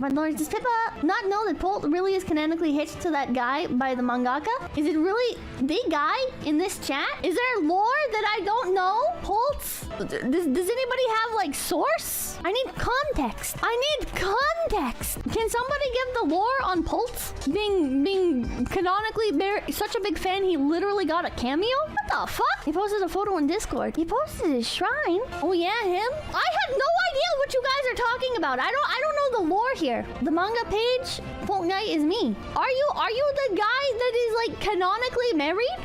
But Lord, does Pippa not know that Polt really is canonically hitched to that guy by the mangaka? Is it really the guy in this chat? Is there lore that I don't know? Polt's? Does anybody have, like, source? I need context. I need context. Can somebody give the lore on Polt being canonically such a big fan he literally got a cameo? What the fuck? He posted a photo in Discord. He posted his shrine. Oh yeah, him? I have no idea what you guys are talking about. I don't know the lore here. The manga page, Polt Knight is me. Are you the guy that is like canonically married?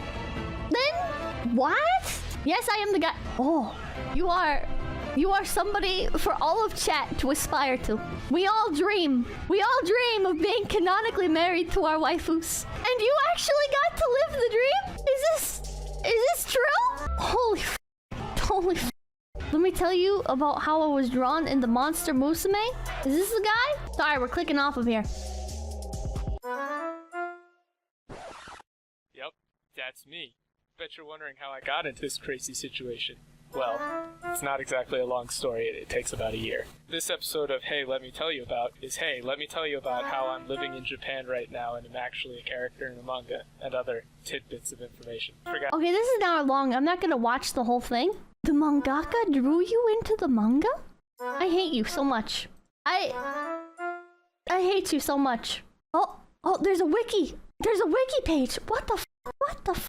Then what? Yes, I am the guy. Oh, you are somebody for all of chat to aspire to. We all dream of being canonically married to our waifus. And you actually got to live the dream? Is this true? Holy f. Let me tell you about how I was drawn in the Monster Musume. Is this the guy? Sorry, we're clicking off of here. Yep, that's me. Bet you're wondering how I got into this crazy situation. Well, it's not exactly a long story, it takes about a year. This episode of Hey, Let Me Tell You About is Hey, let me tell you about how I'm living in Japan right now and I'm actually a character in a manga, and other tidbits of information. Okay, this is now long. I'm not gonna watch the whole thing. The mangaka drew you into the manga? I hate you so much. I hate you so much. Oh, there's a wiki. There's a wiki page. What the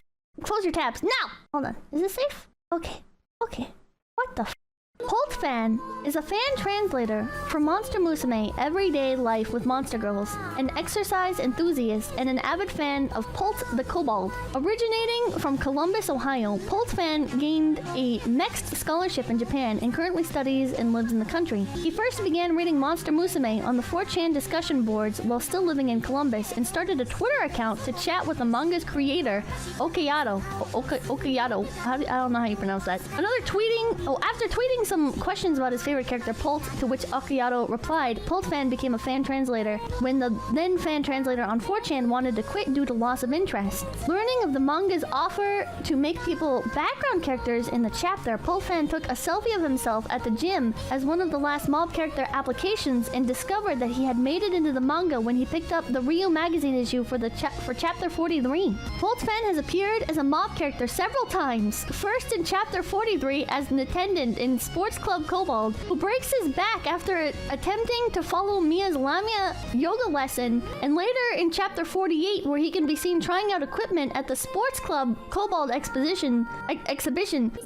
Close your tabs. Now! Hold on. Is this safe? Okay. What the Poltfan is a fan translator for Monster Musume Everyday Life with Monster Girls, an exercise enthusiast and an avid fan of Polt the Kobold. Originating from Columbus, Ohio, Poltfan gained a mixed scholarship in Japan and currently studies and lives in the country. He first began reading Monster Musume on the 4chan discussion boards while still living in Columbus and started a Twitter account to chat with the manga's creator, Okayato. Okayato. I don't know how you pronounce that. After tweeting some questions about his favorite character, Polt, to which Akihabara replied, Poltfan became a fan translator when the then fan translator on 4chan wanted to quit due to loss of interest. Learning of the manga's offer to make people background characters in the chapter, Poltfan took a selfie of himself at the gym as one of the last mob character applications and discovered that he had made it into the manga when he picked up the Ryu magazine issue for chapter 43. Poltfan has appeared as a mob character several times, first in chapter 43 as an attendant in Sports Club Kobold, who breaks his back after attempting to follow Mia's Lamia yoga lesson, and later in chapter 48 where he can be seen trying out equipment at the Sports Club Kobold exhibition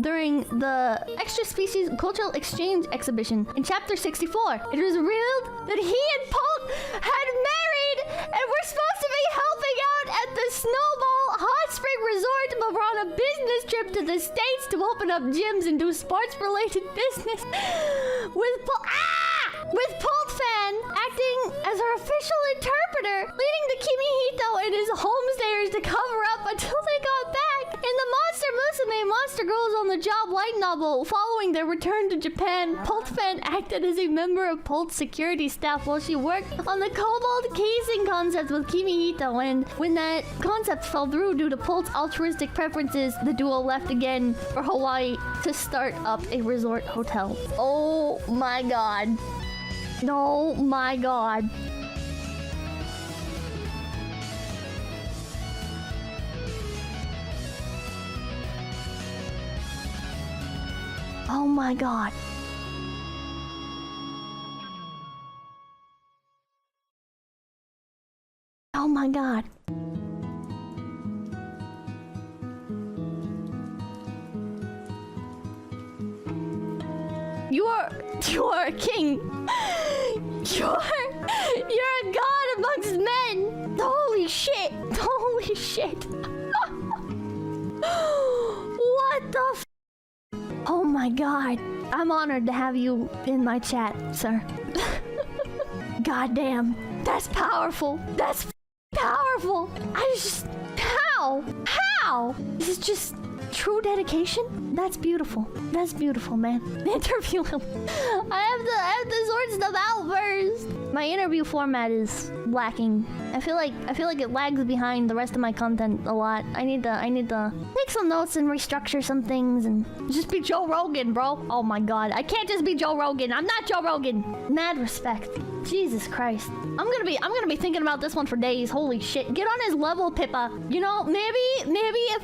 during the Extra Species Cultural Exchange exhibition. In chapter 64, it was revealed that he and Polt had married and were supposed to be helping out at the Snowball Hot Spring Resort, but were on a business trip to the States to open up gyms and do sports-related business with Poltfan acting as her official interpreter, leading the Kimihito and his homestayers to cover up until they got back. In the Monster Musume Monster Girls on the Job light novel, following their return to Japan, Poltfan acted as a member of Polt's security staff while she worked on the Kobold casing concept with Kimihito, and when that concept fell through due to Polt's altruistic preferences, the duo left again for Hawaii to start up a resort hotel. Oh my god. Oh my god. Oh my god. Oh my god. You are a king. You're a god amongst men. Holy shit. Holy shit. What the f? Oh my god. I'm honored to have you in my chat, sir. Goddamn. That's powerful. That's powerful. How? This is just true dedication? That's beautiful. That's beautiful, man. Interview him. I have to sort stuff out first. My interview format is lacking I feel like it lags behind the rest of my content a lot. I need to take some notes and restructure some things and just be Joe Rogan, bro. Oh my god, I can't just be Joe Rogan. I'm not Joe Rogan. Mad respect. Jesus Christ. I'm gonna be thinking about this one for days. Holy shit. Get on his level, Pippa. You know, maybe if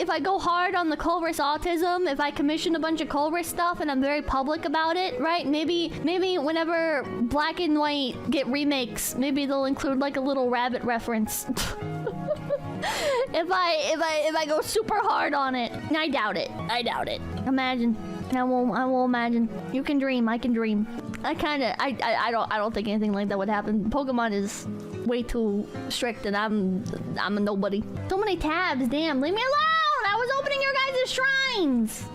I go hard on the Culver's autism, if I commission a bunch of Culver's stuff and I'm very public about it, right? Maybe whenever Black and White get remakes, maybe they'll include like a little rabbit reference. if I go super hard on it. I doubt it. Imagine. I will imagine. You can dream. I can dream. I don't think anything like that would happen. Pokemon is way too strict, and I'm a nobody. So many tabs. Damn. Leave me alone. I was opening your guys' shrines.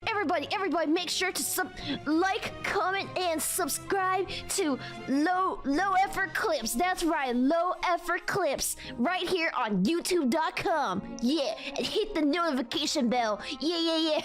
Everybody, make sure to like, comment, and subscribe to Low Effort Clips. That's right, Low Effort Clips, right here on YouTube.com. Yeah, and hit the notification bell. Yeah.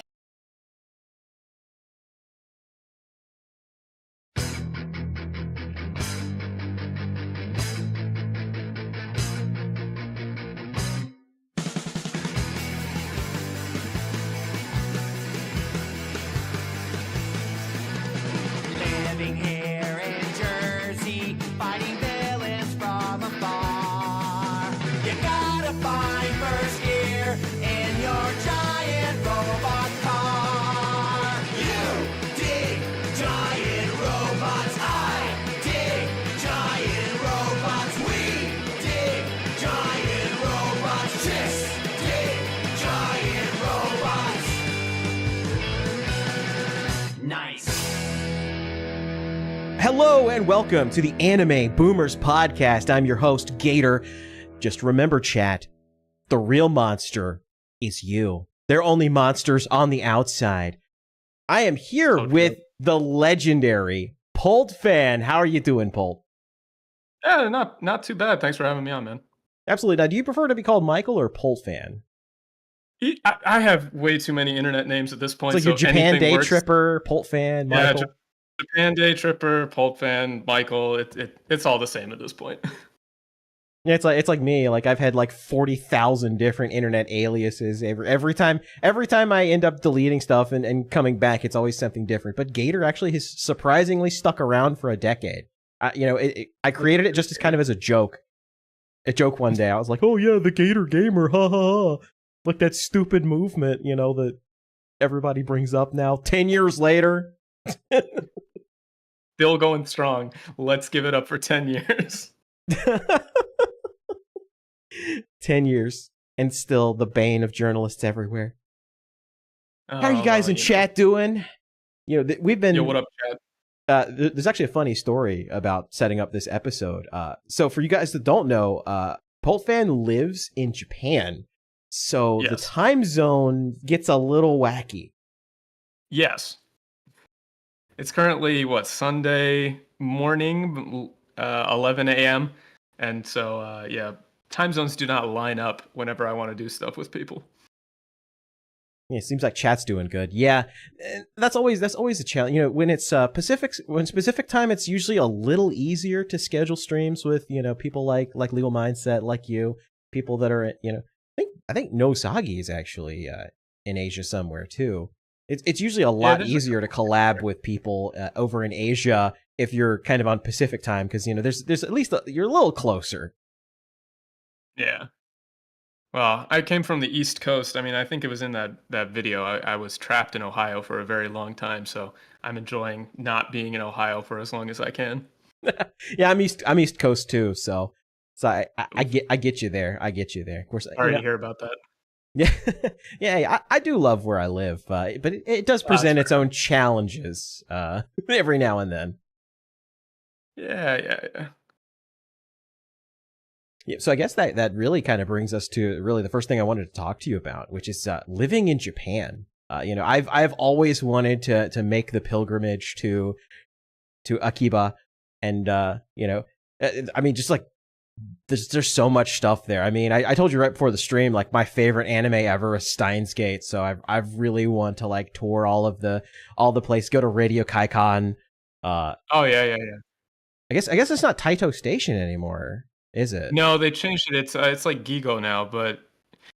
Living here in Jersey, fighting villains from afar. You gotta find first gear in your giant robot car. You dig giant robots, I dig giant robots, we dig giant robots, chicks dig giant robots. Nice. Hello and welcome to the Anime Boomers Podcast. I'm your host, Gator. Just remember, chat, the real monster is you. They're only monsters on the outside. I am here with the legendary Poltfan. How are you doing, Polt? Yeah, not too bad. Thanks for having me on, man. Absolutely. Now, do you prefer to be called Michael or Poltfan? I have way too many internet names at this point. It's like so your Japan Day works. Tripper, Poltfan, Michael. Yeah, Japan Day Tripper, Poltfan, Michael. It's all the same at this point. Yeah, it's like me. Like I've had like 40,000 different internet aliases every time I end up deleting stuff and coming back. It's always something different. But Gator actually has surprisingly stuck around for a decade. I created it just as kind of as a joke. A joke one day. I was like, oh yeah, the Gator Gamer, ha ha ha. Like that stupid movement, that everybody brings up now. 10 years later. Still going strong. Let's give it up for 10 years. 10 years and still the bane of journalists everywhere. How are you guys in chat doing? We've been. Yo, what up, chat? There's actually a funny story about setting up this episode. So for you guys that don't know, Poltfan lives in Japan, so yes. The time zone gets a little wacky. Yes. It's currently, Sunday morning, 11 a.m. And so, time zones do not line up whenever I want to do stuff with people. Yeah, it seems like chat's doing good. Yeah, that's always a challenge. When it's Pacific time, it's usually a little easier to schedule streams with people like Legal Mindset, like you, people that are I think Nosagi is actually in Asia somewhere too. It's usually a lot easier to collab with people over in Asia if you're kind of on Pacific time because there's at least you're a little closer. Yeah. Well, I came from the East Coast. I mean, I think it was in that video. I was trapped in Ohio for a very long time, so I'm enjoying not being in Ohio for as long as I can. Yeah, I'm East Coast too, so I get you there. I get you there. Of course, Sorry to hear about that. Yeah, yeah, I do love where I live, but it does present its own challenges every now and then. Yeah. Yeah, so I guess that really kind of brings us to really the first thing I wanted to talk to you about, which is living in Japan. I've always wanted to make the pilgrimage to Akiba, and I mean, just like there's so much stuff there. I mean, I told you right before the stream, like my favorite anime ever is Steins Gate, so I've really want to like tour all the places, go to Radio Kaikan. Oh yeah. I guess it's not Taito Station anymore, is it? No, they changed it. It's like Gigo now. But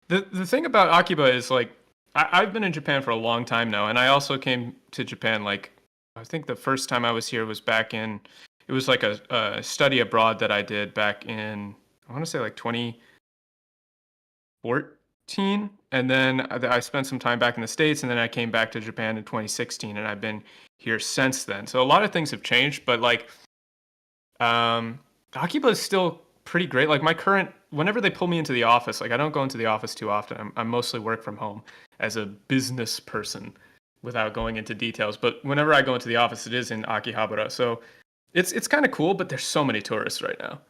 the thing about Akiba is like I've been in Japan for a long time now, and I also came to Japan like I think the first time I was here was back in it was like a study abroad that I did back in I want to say like 2014, and then I spent some time back in the States, and then I came back to Japan in 2016, and I've been here since then. So a lot of things have changed, but like Akiba is still pretty great. Like my current, whenever they pull me into the office, like I don't go into the office too often. I'm mostly work from home as a business person without going into details. But whenever I go into the office, it is in Akihabara. So it's kind of cool, but there's so many tourists right now.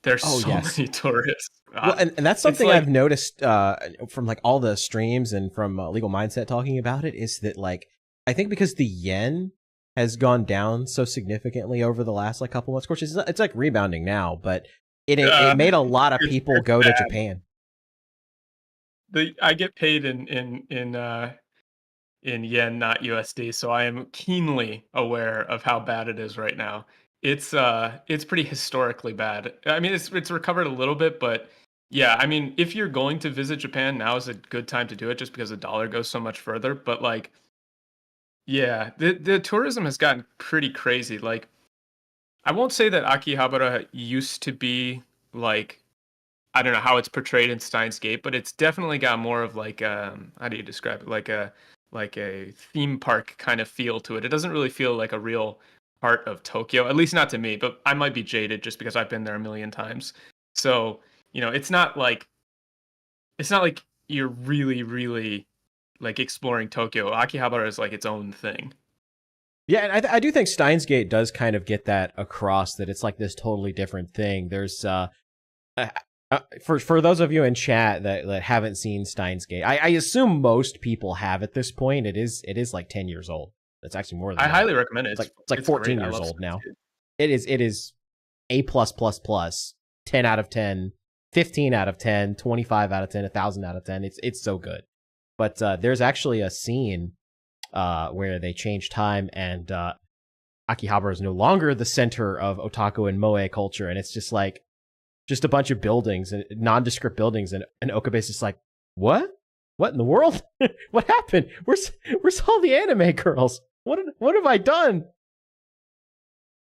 There's many tourists. Well, and that's something like, I've noticed from like all the streams and from Legal Mindset talking about it is that like I think because the yen has gone down so significantly over the last like couple months. Of course, it's like rebounding now, but it made a lot of people go to Japan. I get paid in yen, not USD, so I am keenly aware of how bad it is right now. It's pretty historically bad. I mean, it's recovered a little bit, but yeah, I mean, if you're going to visit Japan, now is a good time to do it just because the dollar goes so much further. But like, yeah, the tourism has gotten pretty crazy. Like, I won't say that Akihabara used to be like, I don't know how it's portrayed in Steins Gate, but it's definitely got more of like how do you describe it? Like a theme park kind of feel to it. It doesn't really feel like a real part of Tokyo, at least not to me, but I might be jaded just because I've been there a million times. So, you know, it's not like you're really, really like exploring Tokyo. Akihabara is like its own thing. Yeah, and I do think Steins Gate does kind of get that across that it's like this totally different thing. There's for those of you in chat that haven't seen Steins Gate, I assume most people have at this point. It is like 10 years old. It's actually more than I that. highly recommend it. It's like 14 years old now. It is A+++, 10 out of 10, 15 out of 10, 25 out of 10, 1,000 out of 10. It's so good. But there's actually a scene where they change time and Akihabara is no longer the center of otaku and moe culture, and it's just like a bunch of buildings and nondescript buildings, and Okabe's just like, what in the world? What happened? Where's all the anime girls? What have I done?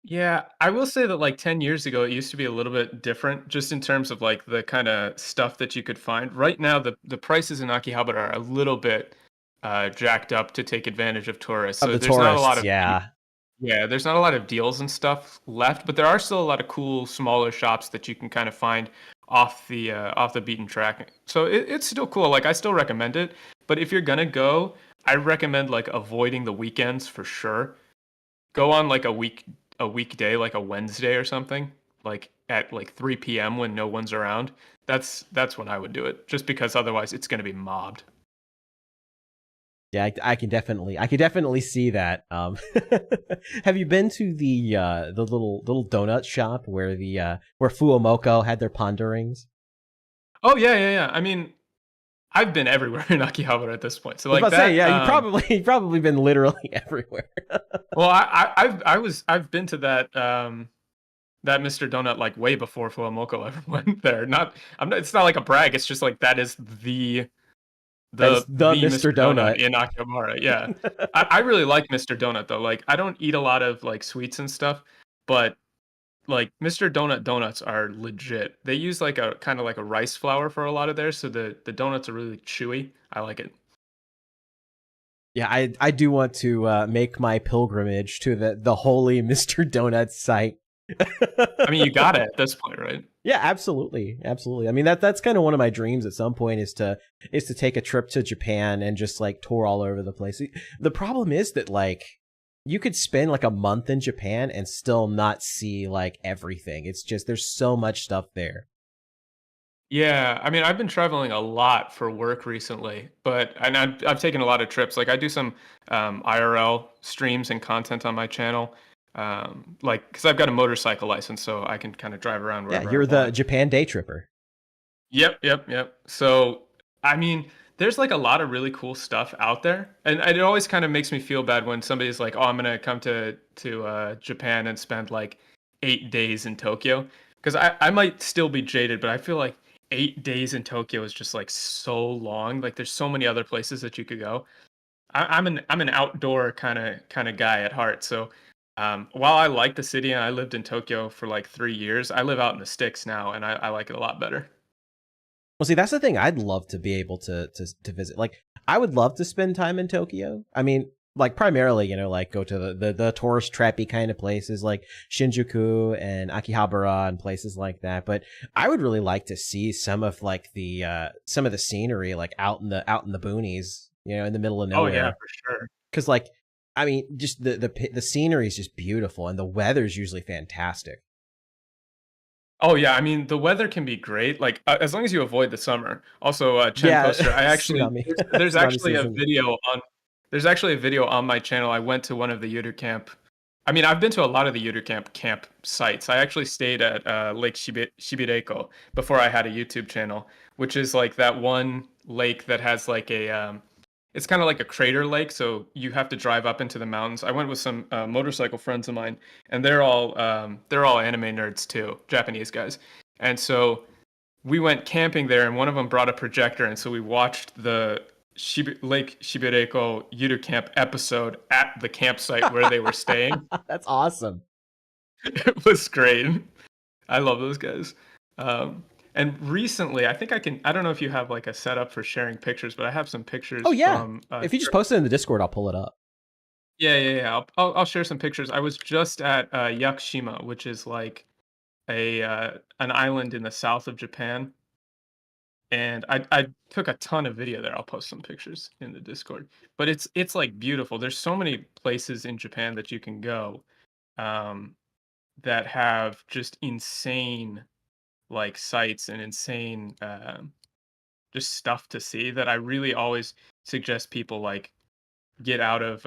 Yeah, I will say that like 10 years ago, it used to be a little bit different just in terms of like the kind of stuff that you could find. Right now, the prices in Akihabara are a little bit jacked up to take advantage of tourists. So there's not a lot of there's not a lot of deals and stuff left, but there are still a lot of cool smaller shops that you can kind of find off the beaten track. So it's still cool. Like I still recommend it, but if you're gonna go, I recommend like avoiding the weekends for sure. Go on like a weekday, like a Wednesday or something, like at like 3 p.m. when no one's around. That's when I would do it, just because otherwise it's gonna be mobbed. Yeah, I can definitely see that. Have you been to the little donut shop where where Fuomoko had their ponderings? Oh yeah. I mean, I've been everywhere in Akihabara at this point. So like that, you've probably been literally everywhere. Well, I've been to that that Mr. Donut like way before Fuomoko ever went there. It's not like a brag. It's just like that is the Mr. Donut in Akihabara. Yeah. I really like Mr. Donut though. Like I don't eat a lot of like sweets and stuff, but like Mr. Donut donuts are legit. They use like a kind of like a rice flour for a lot of theirs, so the donuts are really chewy. I like it. Yeah, I do want to make my pilgrimage to the holy Mr. Donut site. I mean, you got it at this point, right? Yeah, absolutely. I mean, that's kind of one of my dreams at some point is to take a trip to Japan and just like tour all over the place. The problem is that like you could spend like a month in Japan and still not see like everything. It's just there's so much stuff there. Yeah, I mean, I've been traveling a lot for work recently, and I've taken a lot of trips. Like I do some IRL streams and content on my channel. Like, because I've got a motorcycle license, so I can kind of drive around wherever. Yeah, you're the Japan day tripper. Yep. So, I mean, there's like a lot of really cool stuff out there, and it always kind of makes me feel bad when somebody's like, "Oh, I'm gonna come to Japan and spend like 8 days in Tokyo, because I might still be jaded, but I feel like 8 days in Tokyo is just like so long. Like there's so many other places that you could go. I'm an outdoor kind of guy at heart. So while I like the city and I lived in Tokyo for like 3 years, I live out in the sticks now, and I like it a lot better. Well, see, that's the thing. I'd love to be able to visit. Like, I would love to spend time in Tokyo. I mean, like primarily, like go to the tourist trappy kind of places like Shinjuku and Akihabara and places like that. But I would really like to see some of like the some of the scenery like out in the boonies, in the middle of Oh nowhere. yeah, for sure. Because like, I mean, just the scenery is just beautiful and the weather's usually fantastic. Oh yeah, I mean the weather can be great, like as long as you avoid the summer. Also, Chen Yeah, Poster, I actually tsunami. there's Tsunami actually a season. video on there's actually a video on my channel. I went to one of the Yudu camp. I mean, I've been to a lot of the Yudu camp sites. I actually stayed at Lake Shibireko before I had a YouTube channel, which is like that one lake that has like it's kind of like a crater lake, so you have to drive up into the mountains. I went with some motorcycle friends of mine, and they're all anime nerds too, Japanese guys. And so we went camping there, and one of them brought a projector, and so we watched the Lake Shibireko Yudu Camp episode at the campsite where they were staying. That's awesome. It was great. I love those guys. And recently, I think I don't know if you have like a setup for sharing pictures, but I have some pictures Oh yeah. from. If you just post it in the Discord, I'll pull it up. Yeah. I'll share some pictures. I was just at Yakushima, which is like an island in the south of Japan, and I took a ton of video there. I'll post some pictures in the Discord. But it's like beautiful. There's so many places in Japan that you can go, um, that have just insane like sites and insane just stuff to see that I really always suggest people like get out,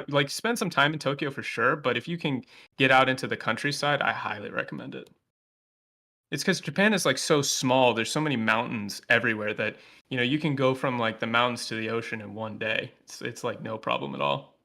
like spend some time in Tokyo for sure, but if you can get out into the countryside, I highly recommend it. It's because Japan is like so small. There's so many mountains everywhere that you can go from like the mountains to the ocean in one day. It's like no problem at all.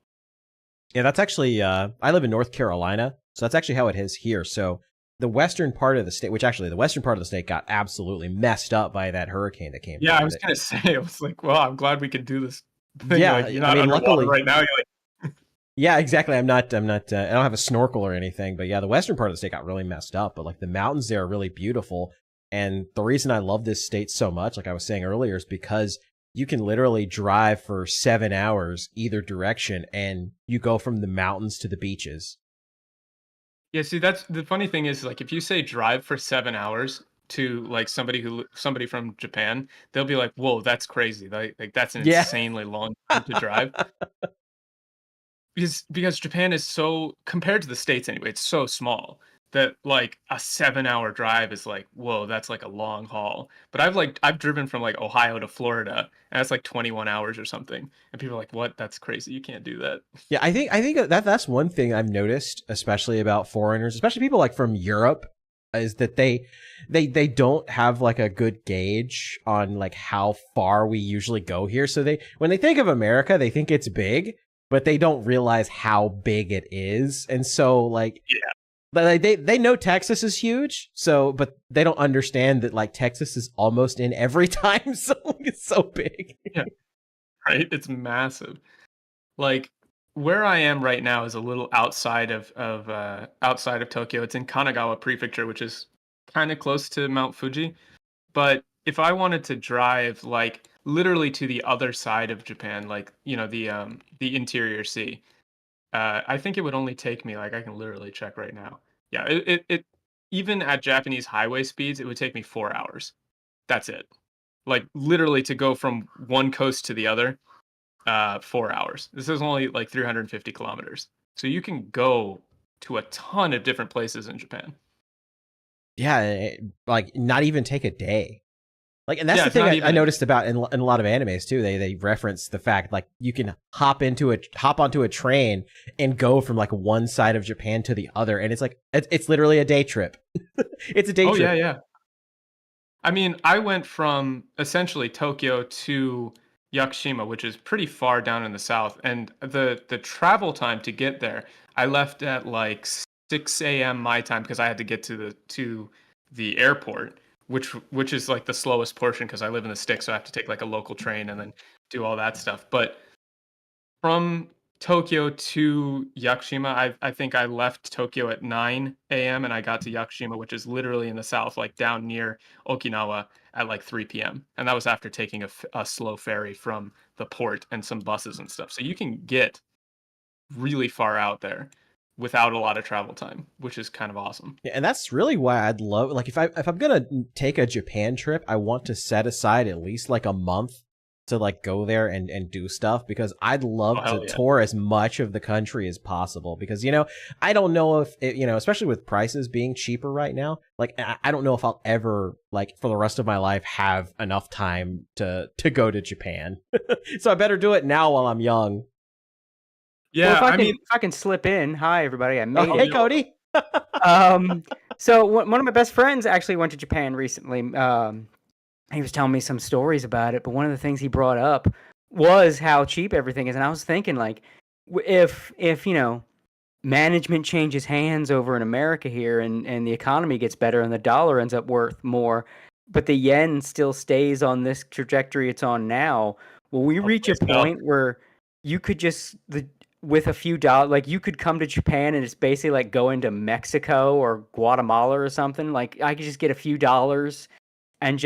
Yeah, that's actually I live in North Carolina, so that's actually how it is here. So the western part of the state, which actually the western part of the state got absolutely messed up by that hurricane that came Yeah, through. I was gonna say, I was like, well, I'm glad we could do this thing. Yeah, Like, you're I not mean, underwater luckily, right now. You're like, yeah, exactly. I'm not. I don't have a snorkel or anything, but yeah, the western part of the state got really messed up. But like the mountains there are really beautiful, and the reason I love this state so much, like I was saying earlier, is because you can literally drive for 7 hours either direction, and you go from the mountains to the beaches. yeah. See, that's the funny thing is like if you say drive for 7 hours to like somebody from Japan, they'll be like, whoa, that's crazy. Like that's an Yeah. insanely long time to drive. Because Japan is so compared to the States anyway, it's so small that like a 7 hour drive is like, whoa, that's like a long haul. But I've driven from like Ohio to Florida, and that's like 21 hours or something. And people are like, what? That's crazy. You can't do that. Yeah, I think that's one thing I've noticed, especially about foreigners, especially people like from Europe, is that they don't have like a good gauge on like how far we usually go here. So when they think of America, they think it's big, but they don't realize how big it is. And so like Yeah. but like, they know Texas is huge, so but they don't understand that like Texas is almost in every time zone. It's so big. Yeah. Right? It's massive. Like where I am right now is a little outside of Tokyo. It's in Kanagawa Prefecture, which is kind of close to Mount Fuji. But if I wanted to drive like literally to the other side of Japan, like the interior sea, I think it would only take me like I can literally check right now. Yeah, it even at Japanese highway speeds, it would take me 4 hours. That's it. Like literally to go from one coast to the other, 4 hours. This is only like 350 kilometers. So you can go to a ton of different places in Japan. Yeah, like not even take a day. Like, and that's Yeah, the it's thing not I even. noticed about in a lot of animes too. They reference the fact like you can hop onto a train and go from like one side of Japan to the other, and it's like it's literally a day trip. It's a day Oh trip. yeah. I mean, I went from essentially Tokyo to Yakushima, which is pretty far down in the south, and the travel time to get there, I left at like 6 a.m. my time because I had to get to the airport, which is like the slowest portion because I live in the sticks, so I have to take like a local train and then do all that stuff. But from Tokyo to Yakushima, I think I left Tokyo at 9 a.m. and I got to Yakushima, which is literally in the south, like down near Okinawa, at like 3 p.m. And that was after taking a slow ferry from the port and some buses and stuff. So you can get really far out there without a lot of travel time, which is kind of awesome. Yeah, and that's really why I'd love, like, if I'm gonna take a Japan trip, I want to set aside at least like a month to like go there and do stuff, because I'd love to tour as much of the country as possible, because, you know, I don't know if it, you know, especially with prices being cheaper right now, like I don't know if I'll ever, like, for the rest of my life have enough time to go to Japan. So I better do it now while I'm young. Yeah, well, if I can slip in. Hi, everybody. I made it. Hey, Cody. So one of my best friends actually went to Japan recently. He was telling me some stories about it, but one of the things he brought up was how cheap everything is. And I was thinking, like, if you know, management changes hands over in America here and the economy gets better and the dollar ends up worth more, but the yen still stays on this trajectory it's on now, will we reach a point where you could just... with a few dollars, like, you could come to Japan and it's basically like going to Mexico or Guatemala or something. Like, I could just get a few dollars and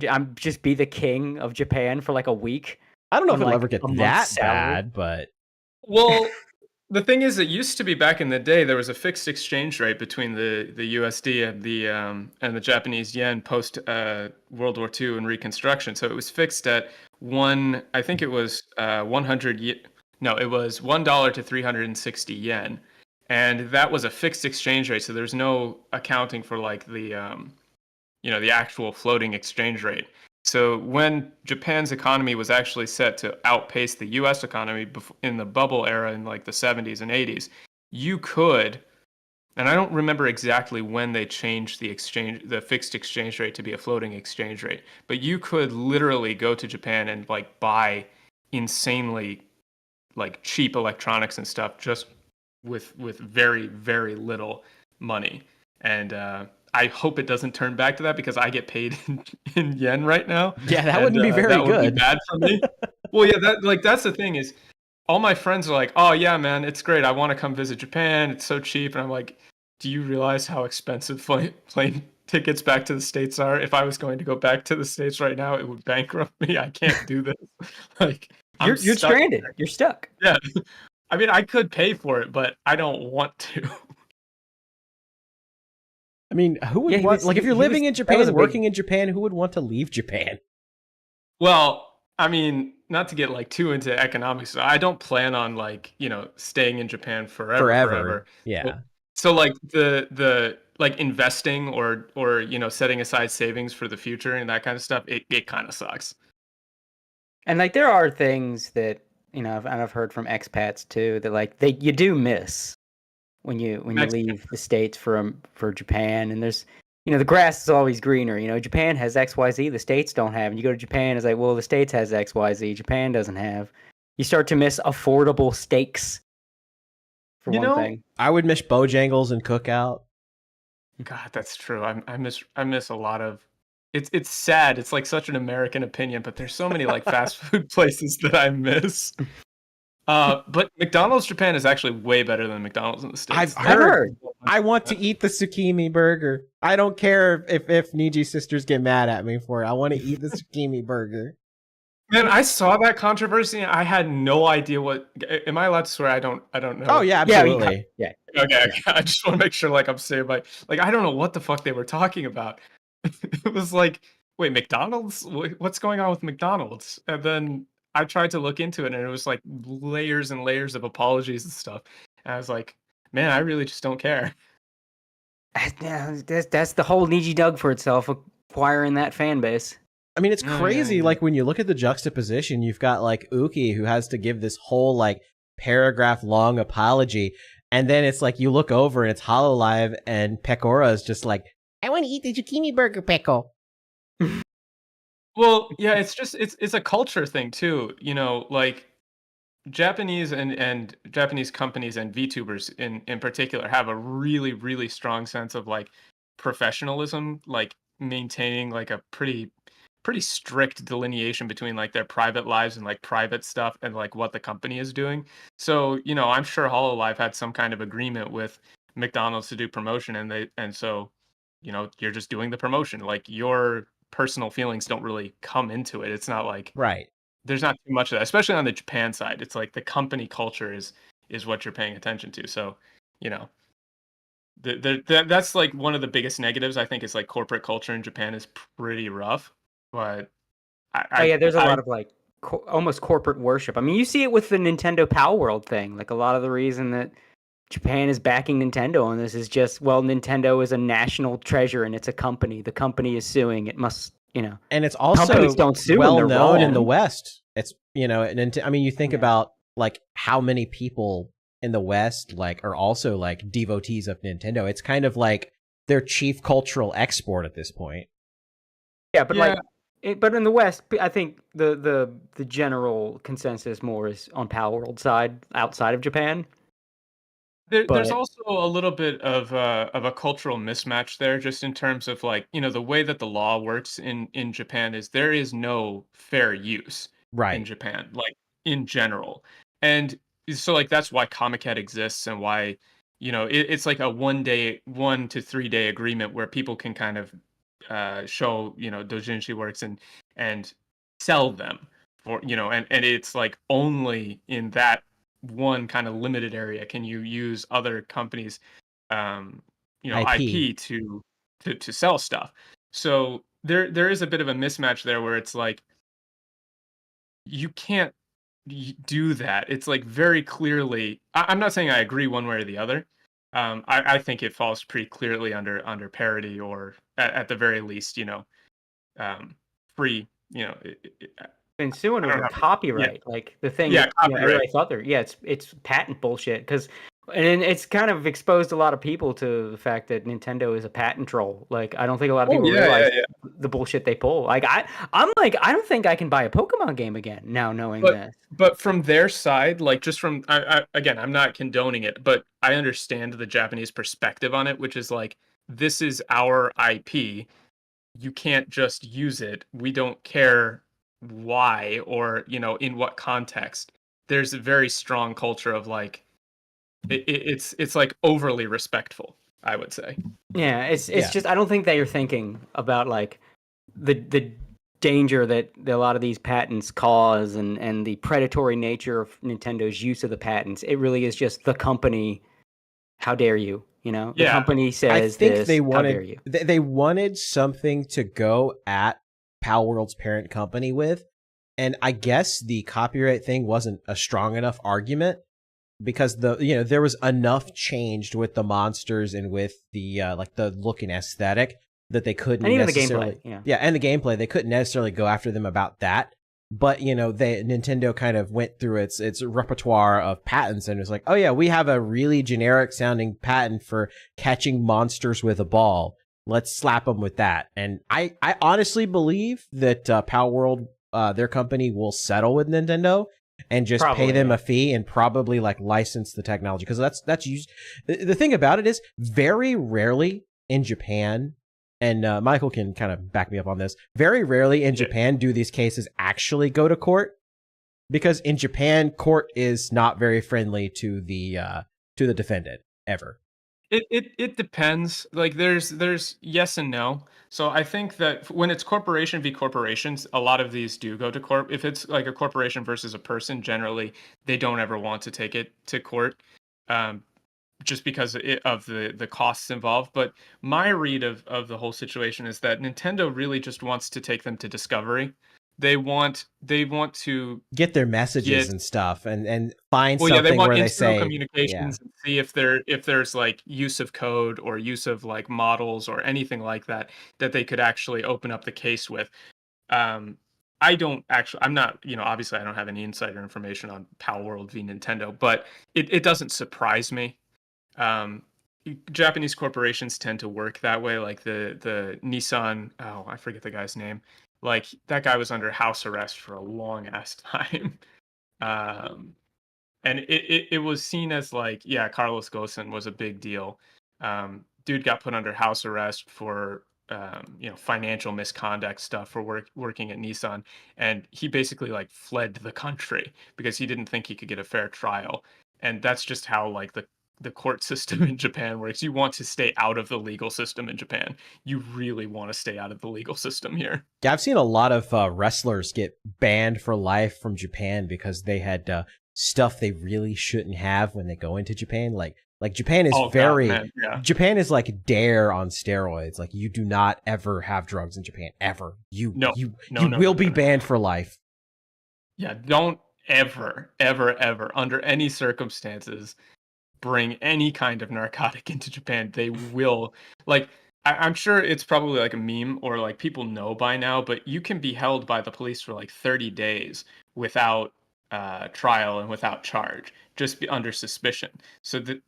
I'm just be the king of Japan for like a week. I don't know if it'll ever get that bad, but... Well, the thing is, it used to be back in the day, there was a fixed exchange rate between the USD and the Japanese yen post World War II and Reconstruction. So it was fixed at I think it was 100... No, it was $1 to 360 yen, and that was a fixed exchange rate. So there's no accounting for like the actual floating exchange rate. So when Japan's economy was actually set to outpace the U.S. economy in the bubble era in like the 70s and 80s, you could, and I don't remember exactly when they changed the fixed exchange rate to be a floating exchange rate, but you could literally go to Japan and like buy insanely like cheap electronics and stuff just with very, very little money. And I hope it doesn't turn back to that, because I get paid in yen right now. Yeah, that wouldn't be very good. Would be bad for me. Well, yeah, that's the thing is, all my friends are like, "Oh yeah, man, it's great. I want to come visit Japan. It's so cheap." And I'm like, "Do you realize how expensive plane tickets back to the States are? If I was going to go back to the States right now, it would bankrupt me. I can't do this." Like, you're stranded. You're stuck. Yeah. I mean, I could pay for it, but I don't want to. I mean, who would want... Like, if you're living in Japan, working in Japan, who would want to leave Japan? Well, I mean, not to get, like, too into economics, I don't plan on, like, you know, staying in Japan forever. Yeah. So, like, the like, investing or, you know, setting aside savings for the future and that kind of stuff, it kind of sucks. And like, there are things that, you know, I've heard from expats too, that like you do miss when you leave the States for Japan. And there's, you know, the grass is always greener. You know, Japan has XYZ, the States don't have. And you go to Japan, it's like, well, the States has XYZ, Japan doesn't have. You start to miss affordable steaks. For one thing, I would miss Bojangles and Cookout. God, that's true. I miss a lot of... It's sad. It's like such an American opinion, but there's so many like fast food places that I miss. But McDonald's Japan is actually way better than McDonald's in the States. I've heard. I want to eat the Tsukimi burger. I don't care if Niji sisters get mad at me for it. I want to eat the Tsukimi burger. Man, I saw that controversy and I had no idea what... Am I allowed to swear? I don't know. Oh yeah, absolutely. Yeah. Okay. I just want to make sure like I'm saying like I don't know what the fuck they were talking about. It was like, wait, McDonald's? What's going on with McDonald's? And then I tried to look into it, and it was like layers and layers of apologies and stuff. And I was like, man, I really just don't care. That's the whole Niji dug for itself, acquiring that fan base. I mean, it's crazy. Like, when you look at the juxtaposition, you've got like Uki, who has to give this whole like paragraph long apology, and then it's like you look over and it's Hololive, and Pecora is just like, I want to eat the Tsukimi burger, Pickle. Well, yeah, it's just it's a culture thing too. You know, like Japanese and Japanese companies and VTubers in particular have a really, really strong sense of like professionalism, like maintaining like a pretty strict delineation between like their private lives and like private stuff and like what the company is doing. So, I'm sure Hololive had some kind of agreement with McDonald's to do promotion, and so, you're just doing the promotion. Like your personal feelings don't really come into it. It's not like Right. there's not too much of that, especially on the Japan side. It's like the company culture is what you're paying attention to. So, you know, that's like one of the biggest negatives. I think is like corporate culture in Japan is pretty rough. But Oh yeah, there's a lot of like almost corporate worship. I mean, you see it with the Nintendo Power World thing. Like a lot of the reason that Japan is backing Nintendo on this is just, well, Nintendo is a national treasure and it's a company. The company is suing. It must, and it's also companies don't sue well when they're known in wrong. the West. It's I mean, you think about like how many people in the West like are also like devotees of Nintendo. It's kind of like their chief cultural export at this point. Yeah, but but in the West, I think the general consensus more is on Power World side outside of Japan. There's also a little bit of a cultural mismatch there, just in terms of like, the way that the law works in Japan is there is no fair use in Japan, like in general. And so like that's why Comic-Con exists and why, it's like a 1 to 3 day agreement where people can kind of show, doujinshi works and sell them for, and it's like only in that one kind of limited area can you use other companies IP to sell stuff. So there is a bit of a mismatch there where it's like you can't do that. It's like very clearly, I'm not saying I agree one way or the other. I think it falls pretty clearly under parody, or at the very least, free, been suing over copyright, like the thing. Yeah, everybody thought it's patent bullshit because, and it's kind of exposed a lot of people to the fact that Nintendo is a patent troll. Like I don't think a lot of people realize the bullshit they pull. Like I'm like I don't think I can buy a Pokemon game again now knowing this. But from their side, like just from again, I'm not condoning it, but I understand the Japanese perspective on it, which is like this is our IP. You can't just use it. We don't care why or in what context. There's a very strong culture of like it's like overly respectful, I would say. Yeah, it's just I don't think that you're thinking about like the danger that a lot of these patents cause and the predatory nature of Nintendo's use of the patents. It really is just the company. How dare you? The company says I think this. They wanted, how dare you? They wanted something to go at Power World's parent company with, and I guess the copyright thing wasn't a strong enough argument because there was enough changed with the monsters and with the like the look and aesthetic that they couldn't and even necessarily the gameplay, and the gameplay, they couldn't necessarily go after them about that. But Nintendo kind of went through its repertoire of patents and was like, oh yeah, we have a really generic sounding patent for catching monsters with a ball. Let's slap them with that. And I honestly believe that Power World, their company, will settle with Nintendo and just pay them a fee and probably like license the technology, because that's used. The thing about it is very rarely in Japan. And Michael can kind of back me up on this. Very rarely in Japan do these cases actually go to court, because in Japan, court is not very friendly to the defendant ever. It depends. Like there's yes and no. So I think that when it's corporation v corporations, a lot of these do go to court. If it's like a corporation versus a person, generally they don't ever want to take it to court. Just because of the costs involved. But my read of the whole situation is that Nintendo really just wants to take them to discovery. They want to get their messages and stuff and find something they want where they say communications and see if there's like use of code or use of like models or anything like that they could actually open up the case with. I'm not, obviously I don't have any insider information on Power World v Nintendo, but it doesn't surprise me. Japanese corporations tend to work that way. Like the Nissan, I forget the guy's name. Like that guy was under house arrest for a long ass time. and it was seen as like, yeah, Carlos Ghosn was a big deal. Dude got put under house arrest for financial misconduct stuff for working at Nissan, and he basically like fled the country because he didn't think he could get a fair trial. And that's just how like the court system in Japan works. You want to stay out of the legal system in Japan. You really want to stay out of the legal system here. Yeah, I've seen a lot of wrestlers get banned for life from Japan because they had stuff they really shouldn't have when they go into Japan. Like Japan is Japan is like Dare on steroids. Like you do not ever have drugs in Japan ever. You will be banned for life. Yeah, don't ever under any circumstances bring any kind of narcotic into Japan. They will, like, I'm sure it's probably like a meme or like people know by now, but you can be held by the police for like 30 days without trial and without charge, just be under suspicion. So that,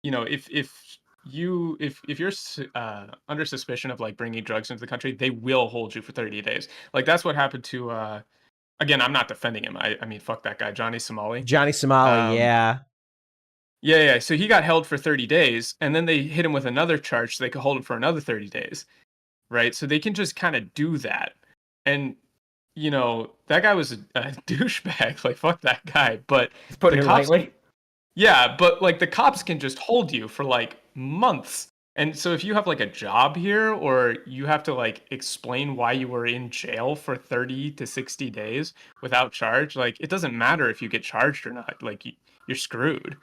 if you're under suspicion of like bringing drugs into the country, they will hold you for 30 days. Like that's what happened to again, I'm not defending him. I mean, fuck that guy, Johnny Somali. Yeah. Yeah. So he got held for 30 days, and then they hit him with another charge so they could hold him for another 30 days, right? So they can just kind of do that. And, that guy was a douchebag. Like, fuck that guy. But putting it lightly. Yeah, but, like, the cops can just hold you for, like, months. And so if you have, like, a job here, or you have to, like, explain why you were in jail for 30 to 60 days without charge, like, it doesn't matter if you get charged or not. Like, you're screwed.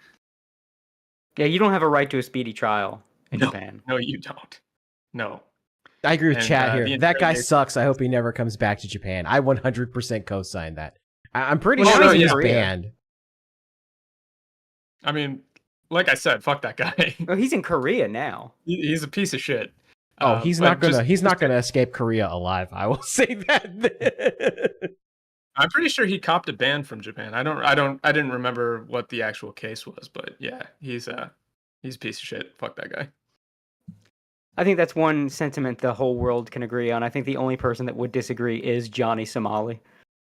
Yeah, you don't have a right to a speedy trial in Japan. No, you don't. No. I agree with chat here. That guy sucks. I hope he never comes back to Japan. I 100% co-sign that. I'm pretty sure he's banned. I mean, like I said, fuck that guy. Well, he's in Korea now. He's a piece of shit. Oh, he's not gonna escape Korea alive. I will say that. I'm pretty sure he copped a ban from Japan. I didn't remember what the actual case was, but yeah, he's a piece of shit. Fuck that guy. I think that's one sentiment the whole world can agree on. I think the only person that would disagree is Johnny Somali.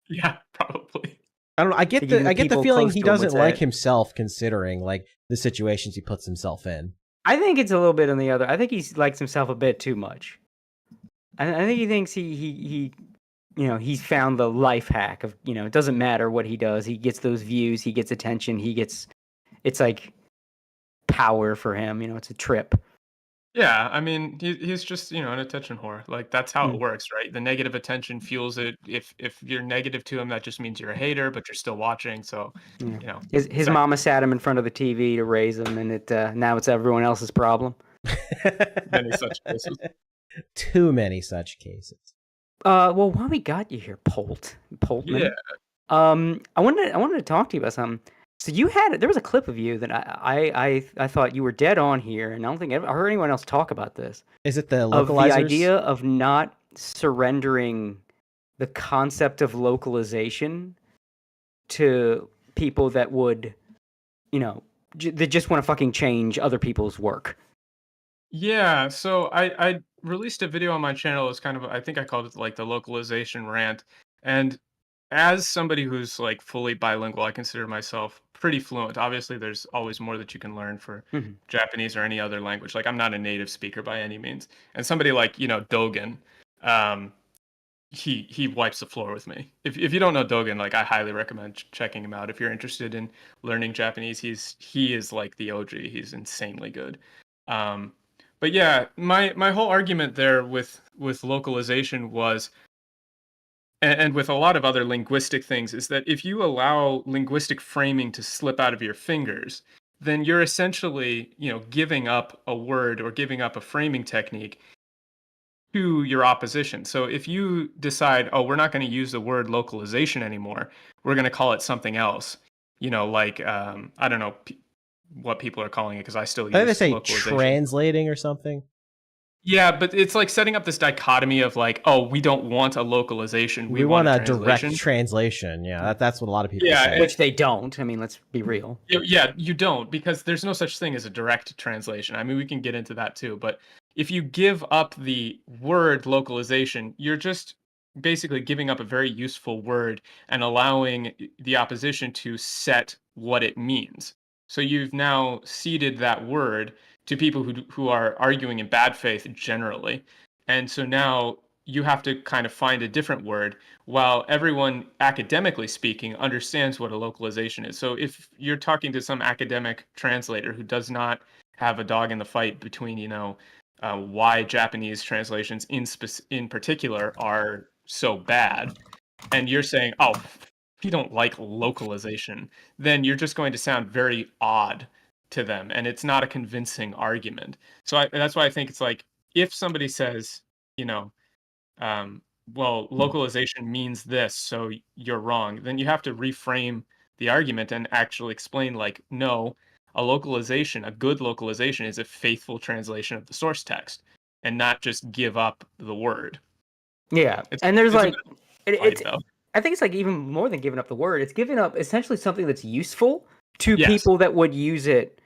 Yeah, probably. I don't know. I get the feeling he doesn't like himself, considering like the situations he puts himself in. I think it's a little bit on the other. I think he likes himself a bit too much. I think he thinks he he's found the life hack of, it doesn't matter what he does. He gets those views. He gets attention. It's like power for him. It's a trip. Yeah, I mean, he's just, an attention whore. Like, that's how it works, right? The negative attention fuels it. If you're negative to him, that just means you're a hater, but you're still watching. So, His mama sat him in front of the TV to raise him, and now it's everyone else's problem. Many such cases. Too many such cases. Well, while we got you here, Poltman. Yeah. I wanted to talk to you about something. So there was a clip of you that I thought you were dead on here, and I don't think I heard anyone else talk about this. Is it the localizers? Of the idea of not surrendering the concept of localization to people that would, that just want to fucking change other people's work. Yeah, so I released a video on my channel. It's kind of, I think I called it like the localization rant. And as somebody who's like fully bilingual, I consider myself pretty fluent. Obviously, there's always more that you can learn for Japanese or any other language. Like, I'm not a native speaker by any means. And somebody like, Dogen, he wipes the floor with me. If you don't know Dogen, like, I highly recommend checking him out. If you're interested in learning Japanese, he is like the OG. He's insanely good. But yeah, my whole argument there with localization was, and with a lot of other linguistic things, is that if you allow linguistic framing to slip out of your fingers, then you're essentially, giving up a word or giving up a framing technique to your opposition. So if you decide, oh, we're not going to use the word localization anymore, we're going to call it something else, like, I don't know what people are calling it, because I still use localization. They say translating or something. Yeah, but it's like setting up this dichotomy of like, oh, we don't want a localization. We want a direct translation. Yeah, that's what a lot of people say. Which they don't. I mean, let's be real. Yeah, you don't, because there's no such thing as a direct translation. I mean, we can get into that too. But if you give up the word localization, you're just basically giving up a very useful word and allowing the opposition to set what it means. So you've now ceded that word to people who are arguing in bad faith generally. And so now you have to kind of find a different word while everyone, academically speaking, understands what a localization is. So if you're talking to some academic translator who does not have a dog in the fight between, why Japanese translations in particular are so bad, and you're saying, oh, you don't like localization, then you're just going to sound very odd to them, and it's not a convincing argument. So that's why I think it's like, if somebody says, well, localization means this, so you're wrong, then you have to reframe the argument and actually explain, like, no, a good localization is a faithful translation of the source text, and not just give up the word. Yeah, and there's like, it's I think it's like even more than giving up the word. It's giving up essentially something that's useful to Yes. people that would use it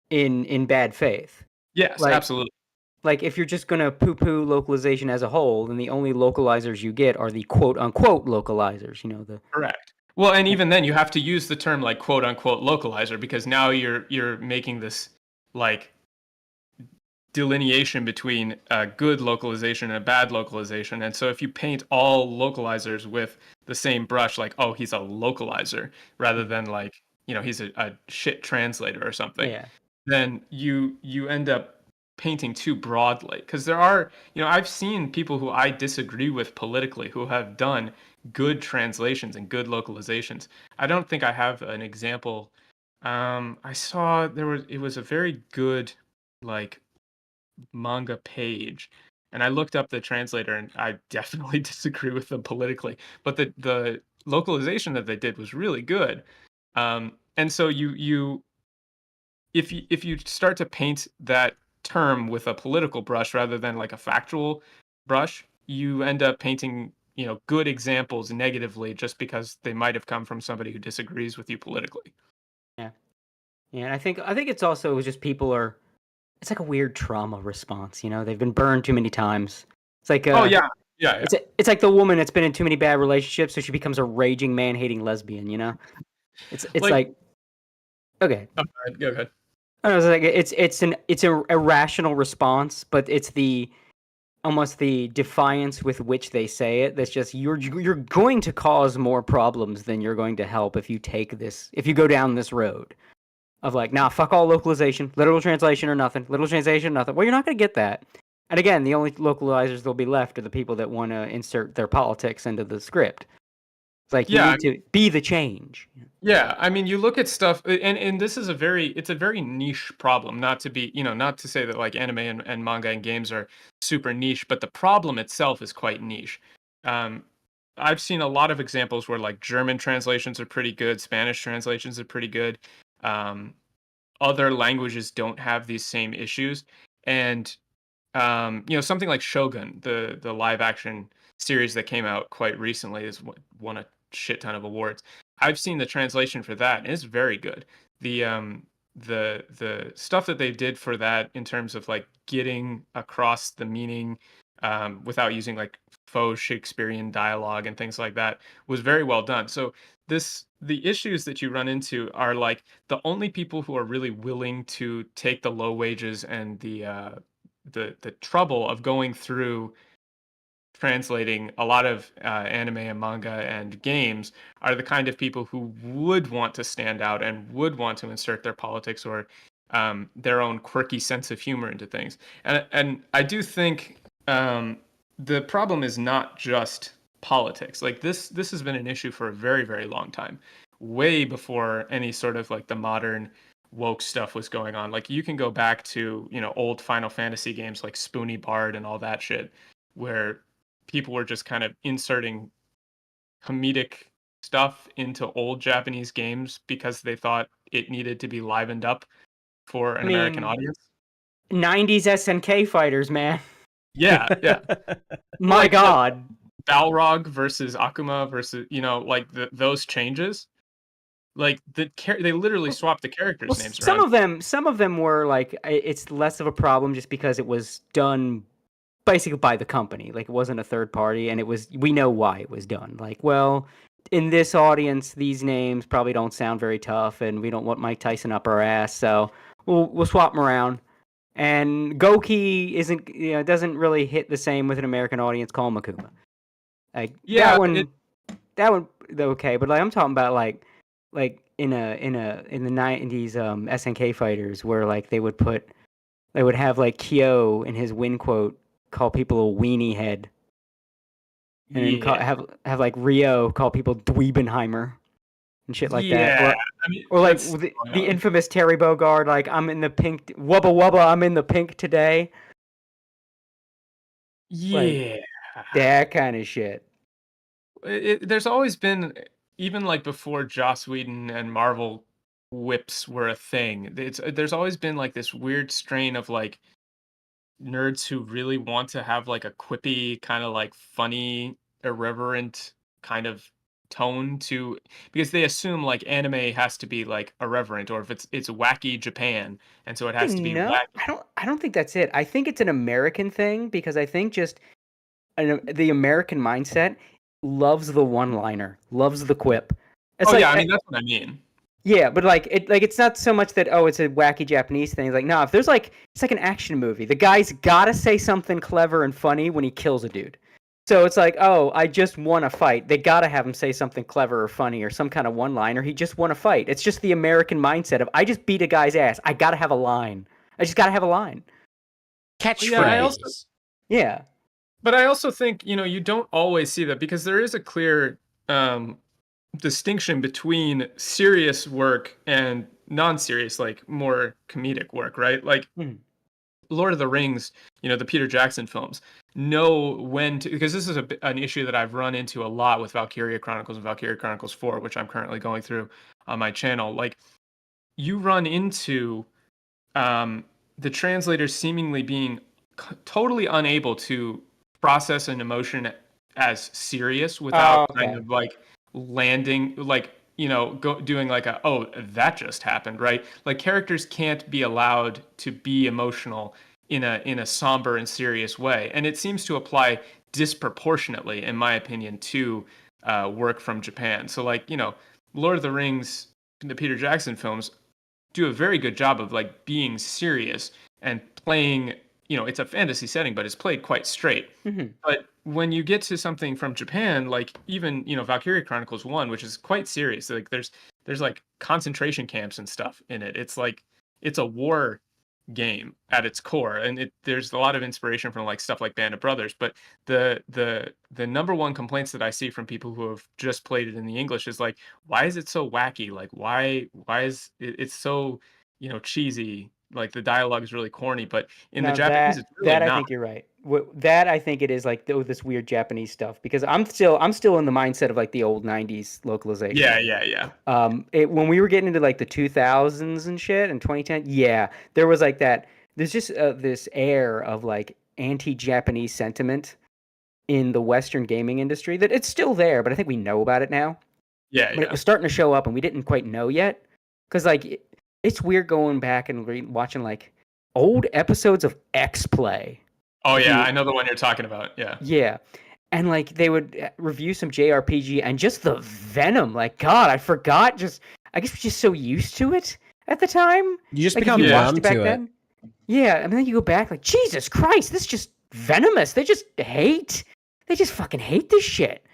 in bad faith. Yes, Like- absolutely. Like if you're just gonna poo-poo localization as a whole, then the only localizers you get are the quote-unquote localizers. The Correct. Well, and even then, you have to use the term like "quote unquote" localizer, because now you're making this like delineation between a good localization and a bad localization. And so if you paint all localizers with the same brush, like, oh, he's a localizer, rather than like, he's a shit translator or something, yeah, then you end up painting too broadly. Because there are, I've seen people who I disagree with politically who have done good translations and good localizations. I don't think I have an example. I saw it was a very good like manga page, and I looked up the translator, and I definitely disagree with them politically, but the localization that they did was really good. And so if you start to paint that term with a political brush rather than like a factual brush, you end up painting good examples negatively just because they might have come from somebody who disagrees with you politically. yeah. And I think it's also just it's like a weird trauma response. They've been burned too many times. It's like Oh yeah. It's like the woman that's been in too many bad relationships, so she becomes a raging man-hating lesbian. It's like okay. Oh, go ahead. I was like, it's an irrational response, but it's almost the defiance with which they say it. That's just you're going to cause more problems than you're going to help if you go down this road of like, nah, fuck all localization, literal translation or nothing, literal translation, nothing. Well, you're not going to get that. And again, the only localizers that'll be left are the people that want to insert their politics into the script. It's like you need to be the change. Yeah, I mean, you look at stuff, and this is it's a very niche problem. Not to be, not to say that like anime and manga and games are super niche, but the problem itself is quite niche. I've seen a lot of examples where like German translations are pretty good, Spanish translations are pretty good. Other languages don't have these same issues, and something like Shogun, the live action series that came out quite recently, is won a shit ton of awards. I've seen the translation for that, and it's very good. The stuff that they did for that in terms of like getting across the meaning without using like faux Shakespearean dialogue and things like that was very well done. So the issues that you run into are like the only people who are really willing to take the low wages and the trouble of going through translating a lot of anime and manga and games are the kind of people who would want to stand out and would want to insert their politics or their own quirky sense of humor into things. And I do think the problem is not just politics. Like this has been an issue for a very, very long time, way before any sort of like the modern woke stuff was going on. Like you can go back to old Final Fantasy games like Spoony Bard and all that shit, where people were just kind of inserting comedic stuff into old Japanese games because they thought it needed to be livened up for an American audience. 90s SNK fighters, man. Yeah. My like, God. Balrog versus Akuma versus like those changes. Like they literally swapped the characters' names around. Some of them were like, it's less of a problem just because it was done basically by the company. Like, it wasn't a third party, and we know why it was done. Like, well, in this audience, these names probably don't sound very tough, and we don't want Mike Tyson up our ass, so we'll swap them around. And Goki doesn't really hit the same with an American audience. Call him Akuma. Like, Yeah, that one okay, but like I'm talking about like in the 90s SNK fighters where like they would have like Kyo in his win quote call people a weenie head. And then have like Rio call people Dweebenheimer and shit like that. Or like the infamous Terry Bogard, like, I'm in the pink, wubba wubba, I'm in the pink today. Yeah. Like, that kind of shit. There's always been, even like before Joss Whedon and Marvel whips were a thing, there's always been like this weird strain of like nerds who really want to have like a quippy, kind of like funny, irreverent kind of tone to, because they assume like anime has to be like irreverent, or if it's wacky Japan, and so it has to be wacky. I don't think that's it. I think it's an American thing, because I think just the American mindset loves the one-liner, loves the quip. It's I mean, that's what I mean. Yeah, but like it's not so much that it's a wacky Japanese thing. Like, no, if there's like, it's like an action movie, the guy's gotta say something clever and funny when he kills a dude. So it's like, oh, I just won a fight. They gotta have him say something clever or funny or some kind of one-liner. He just won a fight. It's just the American mindset of, I just beat a guy's ass. I gotta have a line. I just gotta have a line. Catchphrase. Yeah. But I also think, you don't always see that, because there is a clear distinction between serious work and non-serious, like more comedic work, right? Like Lord of the Rings, the Peter Jackson films, know when to, because this is an issue that I've run into a lot with Valkyria Chronicles and Valkyria Chronicles 4, which I'm currently going through on my channel. Like, you run into the translators seemingly being totally unable to process an emotion as serious without kind of like landing, like, doing like that just happened, right? Like, characters can't be allowed to be emotional in a somber and serious way, and it seems to apply disproportionately, in my opinion, to work from Japan. So like, Lord of the Rings, the Peter Jackson films do a very good job of like being serious and playing, it's a fantasy setting, but it's played quite straight. But when you get to something from Japan, like even, Valkyria Chronicles 1, which is quite serious, like there's like concentration camps and stuff in it. It's like, it's a war game at its core, and there's a lot of inspiration from like stuff like Band of Brothers. But the number one complaints that I see from people who have just played it in the English is like, why is it so wacky? Like, why is it's so, cheesy? Like, the dialogue is really corny, but in the Japanese, it's really not. I think you're right. That I think it is like this weird Japanese stuff, because I'm still in the mindset of like the old 90s localization. Yeah. When we were getting into like the 2000s and shit and 2010, there was like that. There's just this air of like anti-Japanese sentiment in the Western gaming industry that it's still there, but I think we know about it now. But it was starting to show up, and we didn't quite know yet, because like it's weird going back and watching like old episodes of X-Play. Oh yeah, I know the one you're talking about. Yeah. Yeah. And like they would review some JRPG, and just the venom, like, God, I forgot. I guess we're just so used to it at the time. You just like, become numb to it. Yeah, and then you go back like, Jesus Christ, this is just venomous. They just fucking hate this shit.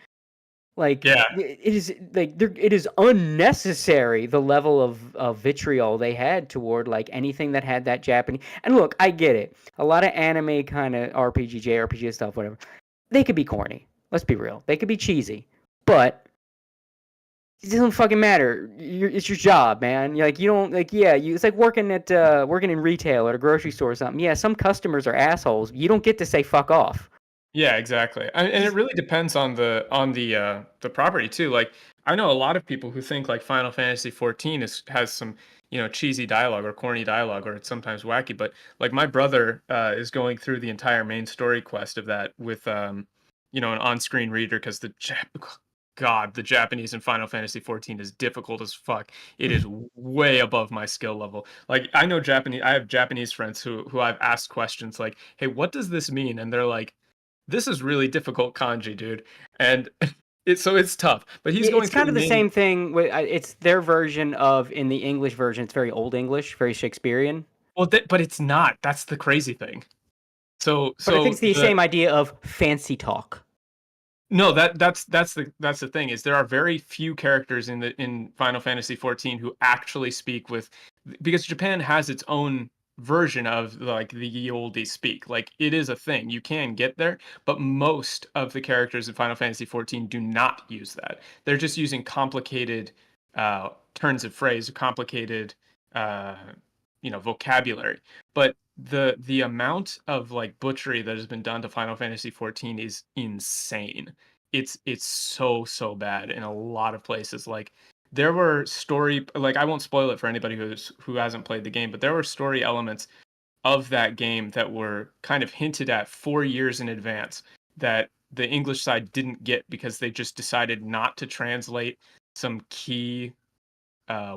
Like, it is like it is unnecessary, the level of vitriol they had toward like anything that had that Japanese. And look, I get it. A lot of anime kind of RPG, JRPG stuff, whatever. They could be corny. Let's be real. They could be cheesy, but it doesn't fucking matter. It's your job, man. You're like, you don't like. Yeah, it's like working in retail at a grocery store or something. Yeah, some customers are assholes. You don't get to say fuck off. Yeah, exactly. And it really depends on the property too. Like, I know a lot of people who think like Final Fantasy 14 has some, cheesy dialogue or corny dialogue, or it's sometimes wacky. But like, my brother is going through the entire main story quest of that with an on-screen reader, because God, the Japanese in Final Fantasy 14 is difficult as fuck. It is way above my skill level. Like I know Japanese, I have Japanese friends who I've asked questions like, "Hey, what does this mean?" And they're like, "This is really difficult kanji, dude." And it's tough. But he's going It's through kind of the main- same thing. It's their version of, in the English version, it's very Old English, very Shakespearean. Well, but it's not. That's the crazy thing. But I think it's the same idea of fancy talk. No, that's the thing is there are very few characters in Final Fantasy 14 who actually speak with, because Japan has its own version of like the ye olde speak. Like it is a thing. You can get there, but most of the characters in Final Fantasy 14 do not use that. They're just using complicated turns of phrase, complicated vocabulary. But the amount of like butchery that has been done to Final Fantasy 14 is insane. It's so bad in a lot of places. Like there were story, like I won't spoil it for anybody who hasn't played the game, but there were story elements of that game that were kind of hinted at 4 years in advance that the English side didn't get because they just decided not to translate some key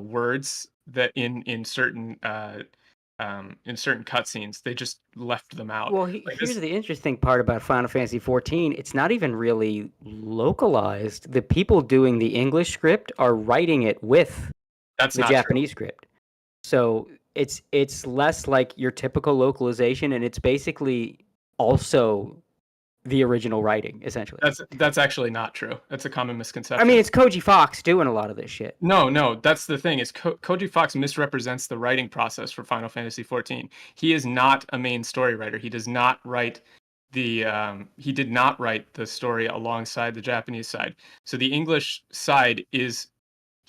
words that in certain cutscenes. They just left them out. Well, Like here's this, the interesting part about Final Fantasy 14. It's not even really localized. The people doing the English script are writing it with that's the not Japanese script. So it's less like your typical localization, and it's basically also the original writing, essentially. true. That's actually not true. That's a common misconception. I mean, it's Koji Fox doing a lot of this shit. No, that's the thing. Is Koji Fox misrepresents the writing process for Final Fantasy 14. He is not a main story writer. He does not write he did not write the story alongside the Japanese side. So the English side is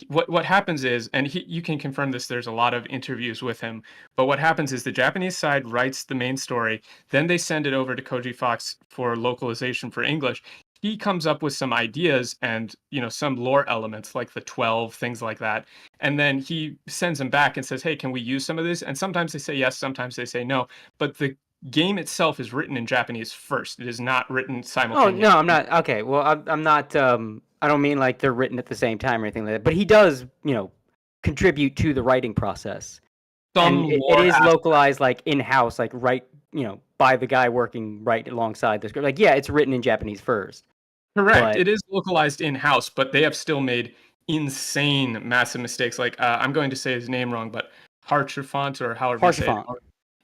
what happens is, and you can confirm this, there's a lot of interviews with him, but what happens is the Japanese side writes the main story, then they send it over to Koji Fox for localization for English. He comes up with some ideas and some lore elements like the 12 things like that, and then he sends them back and says, hey, can we use some of this? And sometimes they say yes, sometimes they say no, but the game itself is written in Japanese first. It is not written Oh simultaneously. no, I'm not. Okay, well, I'm not. I don't mean like they're written at the same time or anything like that. But he does, contribute to the writing process. Some And it lore is aspect- localized, like in house, like right, by the guy working right alongside the script. Like, yeah, it's written in Japanese first. Correct. But- It is localized in-house, but they have still made insane, massive mistakes. Like, I'm going to say his name wrong, but Harchefont or however you say it. Harchefont.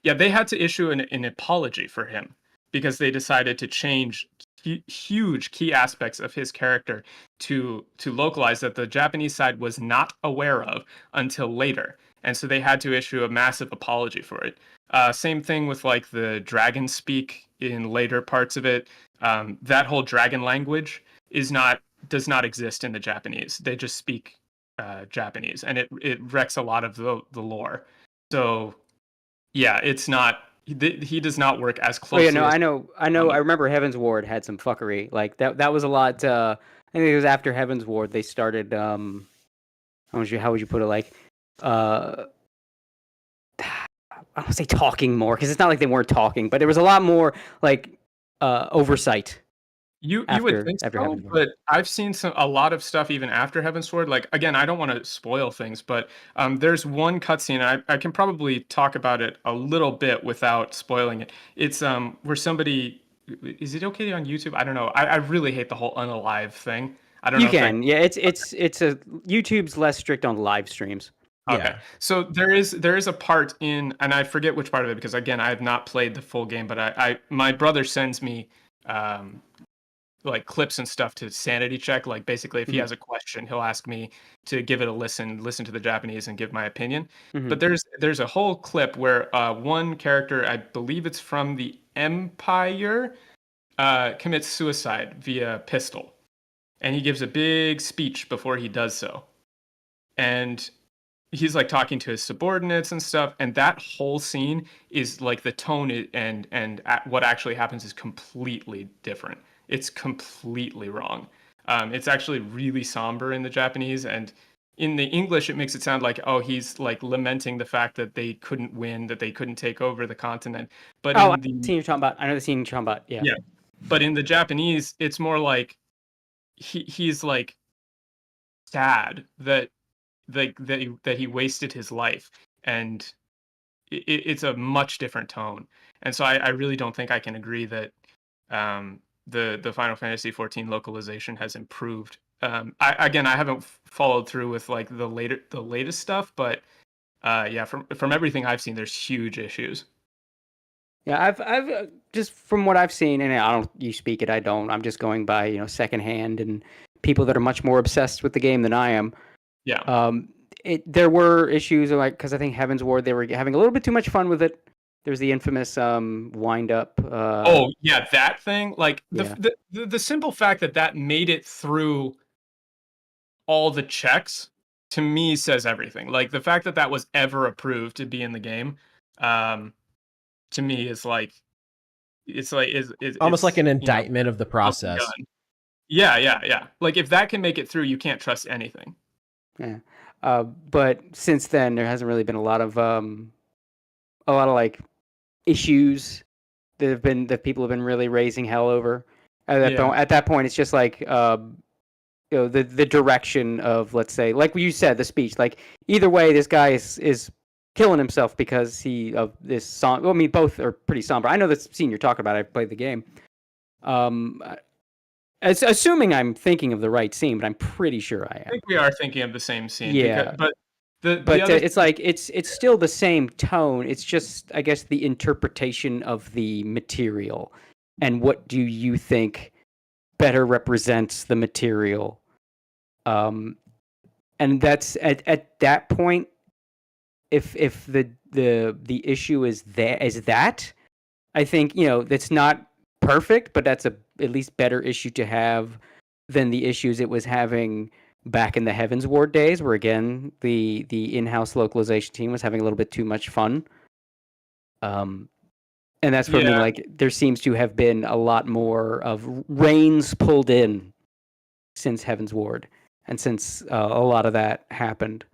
Yeah, they had to issue an apology for him because they decided to change huge key aspects of his character to localize that the Japanese side was not aware of until later. And so they had to issue a massive apology for it. Same thing with like the dragon speak in later parts of it. That whole dragon language does not exist in the Japanese. They just speak Japanese, and it wrecks a lot of the lore. So yeah, it's not. He does not work as Oh closely. yeah, no, as, I know. I remember Heaven's Ward had some fuckery. Like that was a lot. I think it was after Heaven's Ward they started. How would you put it? Like, I don't want to say talking more because it's not like they weren't talking, but there was a lot more like oversight. You after- would think after so, Heaven's Ward. but I've seen a lot of stuff even after Heaven's Sword. Like again, I don't want to spoil things, but there's one cutscene, and I can probably talk about it a little bit without spoiling it. It's where somebody, is it okay on YouTube? I don't know. I really hate the whole unalive thing. I don't You know. if that- can, yeah. It's a YouTube's less strict on live streams. Okay. Yeah. So there is a part in, and I forget which part of it because again I have not played the full game, but my brother sends me like clips and stuff to sanity check. Like basically if he has a question, he'll ask me to give it a listen to the Japanese and give my opinion. Mhm. But there's a whole clip where one character, I believe it's from the Empire, commits suicide via pistol. And he gives a big speech before he does so. And he's like talking to his subordinates and stuff, and that whole scene is like the tone and what actually happens is completely different. It's completely wrong. It's actually really somber in the Japanese, and in the English it makes it sound like, oh, he's like lamenting the fact that they couldn't win, that they couldn't take over the continent. But Oh, I in know the the scene you're talking about. I know the scene you're talking about. Yeah. Yeah. But in the Japanese, it's more like he's like sad that that he wasted his life, and it's a much different tone. And so I really don't think I can agree that the Final Fantasy 14 localization has improved. I haven't followed through with like the latest stuff, but yeah, from everything I've seen, there's huge issues. Yeah, I've just from what I've seen, and I don't. You speak it, I don't. I'm just going by secondhand and people that are much more obsessed with the game than I am. Yeah. There were issues like because I think Heaven's Ward they were having a little bit too much fun with it. There's the infamous wind up. Oh yeah, that thing. Like Yeah. the simple fact that made it through all the checks to me says everything. Like the fact that was ever approved to be in the game, to me is like it's Almost like an you know, indictment of the process. done. Yeah. Like if that can make it through, you can't trust anything. Yeah. But since then, there hasn't really been a lot of like issues that people have been really raising hell over. At that point, it's just like the direction of, let's say, like you said, the speech. Like either way, this guy is killing himself because of this song. Well, I mean, both are pretty somber. I know the scene you're talking about. I played the game. Assuming I'm thinking of the right scene, but I'm pretty sure I am. I think we are thinking of the same scene. Yeah, but it's like it's still the same tone. It's just, I guess, the interpretation of the material, and what do you think better represents the material? And that's at that point, if the issue is that, I think that's not perfect, but that's at least better issue to have than the issues it was having back in the Heaven's Ward days, where again the in-house localization team was having a little bit too much fun. And that's what I mean. Like there seems to have been a lot more of reins pulled in since Heaven's Ward, and since a lot of that happened,